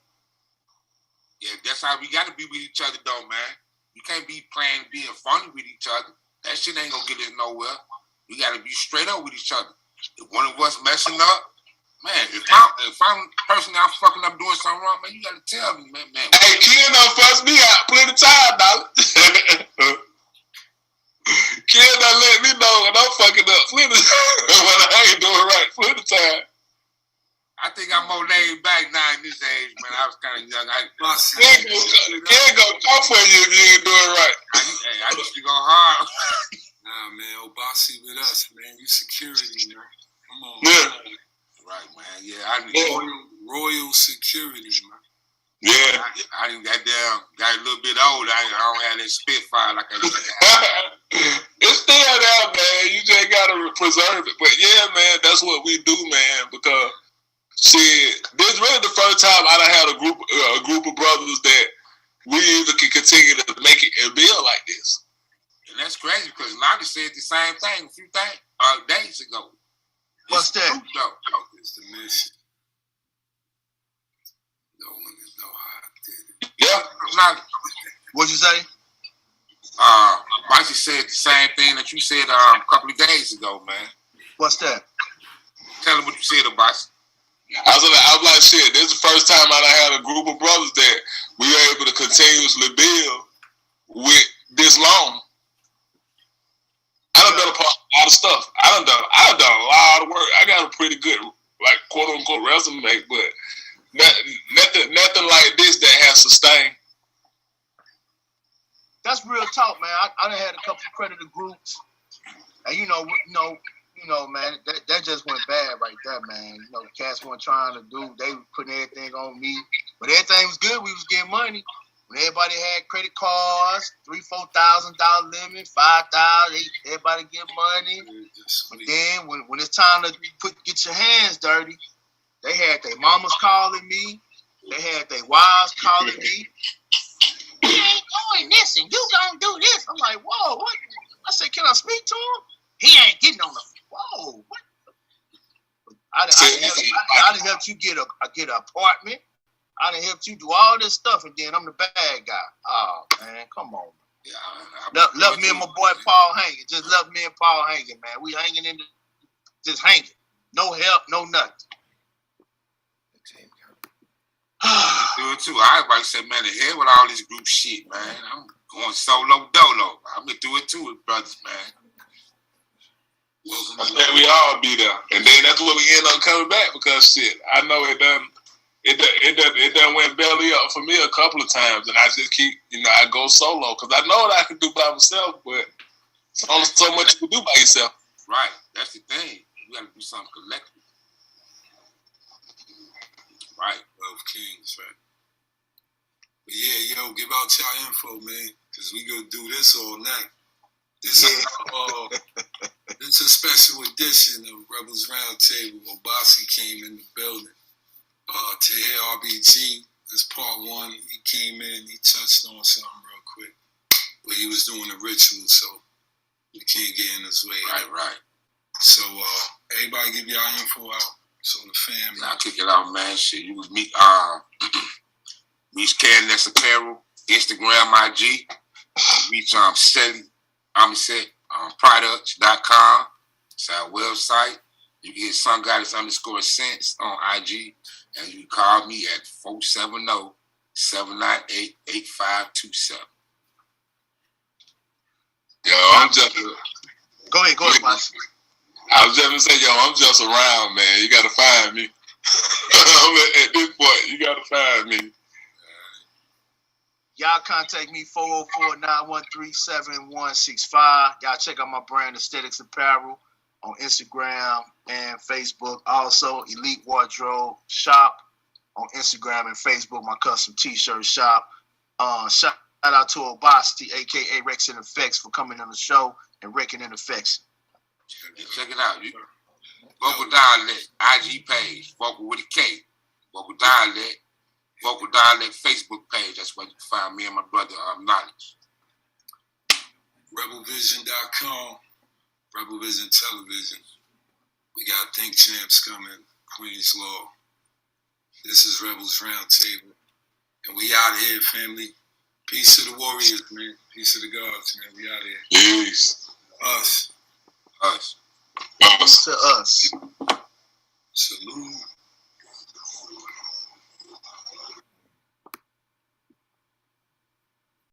Speaker 1: Yeah, that's how we gotta be with each other, though, man. You can't be playing, being funny with each other. That shit ain't gonna get us nowhere. We gotta be straight up with each other. If one of us messing up, man, if I'm personally I'm fucking up doing something wrong, man, you gotta tell me, man.
Speaker 5: Hey, Ken done fuss me out plenty of time, dog. Ken done let me know when I'm fucking up plenty of time. When I ain't doing right plenty of time.
Speaker 1: I think I'm more laid back now in this age, man. I was kind of young.
Speaker 5: Ken gonna come for you if you ain't doing right.
Speaker 1: I used to go hard.
Speaker 2: Nah, man, Obasi with us, man. You security, man. Come on.
Speaker 5: Yeah.
Speaker 1: Right, man. Yeah, I need
Speaker 2: royal security, man.
Speaker 5: Yeah.
Speaker 1: I didn't got a little bit old. I don't have that spitfire like I used to have.
Speaker 5: It's still there, man. You just gotta preserve it. But yeah, man, that's what we do, man. Because shit, this is really the first time I done had a group of brothers that we either can continue to make it and build like this.
Speaker 1: And that's crazy because Lonnie said the same thing a few days ago.
Speaker 3: What's that?
Speaker 2: It's the mission. No one know how I did it.
Speaker 5: Yeah.
Speaker 3: What'd you say?
Speaker 1: Bicey said the same thing that you said a couple of days ago, man.
Speaker 3: What's that?
Speaker 1: Tell him what you said, Bicey.
Speaker 5: I was like, shit, this is the first time I done had a group of brothers that we were able to continuously build with this long. I done done a lot of stuff. I done done a lot of work. I got a pretty good, like, quote unquote resume, but nothing like this that has sustained.
Speaker 3: That's real talk, man. I done had a couple of credited groups, and you know, man, that just went bad right there, man. You know, the cats weren't trying to do. They were putting everything on me, but everything was good. We was getting money. When everybody had credit cards, $3,000-$4,000 limit, $5,000, everybody get money. But then when it's time to get your hands dirty, they had their mamas calling me. They had their wives calling me. You ain't doing this and you don't do this. I'm like, whoa, what? I said, can I speak to him? He ain't getting on the. Whoa, what? I done helped you get an apartment. I done helped you do all this stuff, and then I'm the bad guy. Oh man, come on. Yeah, left me and my boy Paul hanging. Just left me and Paul hanging, man. We hanging in just hanging. No help, no nothing.
Speaker 1: Do it too. I about to say, man, the hell with all this group shit, man. I'm going solo dolo. I'm gonna do it too with brothers, man.
Speaker 5: I think we all be there, and then that's what we end up coming back because shit. I know it done it done went belly up for me a couple of times, and I just keep, I go solo because I know what I can do by myself, but it's only so much you can do by yourself.
Speaker 1: Right, that's the thing. You got to do something collectively. Right,
Speaker 2: 12 Kings, right? But yeah, yo, give out y'all info, man, because we gonna do this all night. This is a special edition of Rebels Roundtable. Obasi came in the building. Tahir RBG is part one. He came in, he touched on something real quick. But he was doing a ritual, so we can't get in his way.
Speaker 1: Right.
Speaker 2: So everybody give y'all info out. So the family.
Speaker 1: I'll kick it out, man. Shit, you was meet Candace Apparel, Instagram, IG. Reach Shelly. Products.com. It's our website. You can hit sungoddess_sense on IG, and you can call me at 470-798-8527.
Speaker 5: Yo, I'm just.
Speaker 3: Go ahead, boss.
Speaker 5: I was just gonna say, yo, I'm just around, man. You gotta find me. At this point, you gotta find me.
Speaker 3: Y'all contact me 404-913-7165. Y'all check out my brand Aesthetics Apparel on Instagram and Facebook. Also, Elite Wardrobe Shop on Instagram and Facebook. My custom T-shirt shop. Shout out to Obasti, aka Rex and Effects, for coming on the show and wrecking in effects.
Speaker 1: Check it out. Vocal Dialect IG page. Vocal with a K. Vocal Dialect Facebook page. That's where you can find me and my brother Knowledge.
Speaker 2: Rebelvision.com. Rebel Vision Television. We got Think Champs coming. Queen's Law. This is Rebels Roundtable. And we out here, family. Peace to the warriors, man. Peace to the gods, man. We out here.
Speaker 5: Peace.
Speaker 2: Us.
Speaker 3: To us.
Speaker 2: Salute.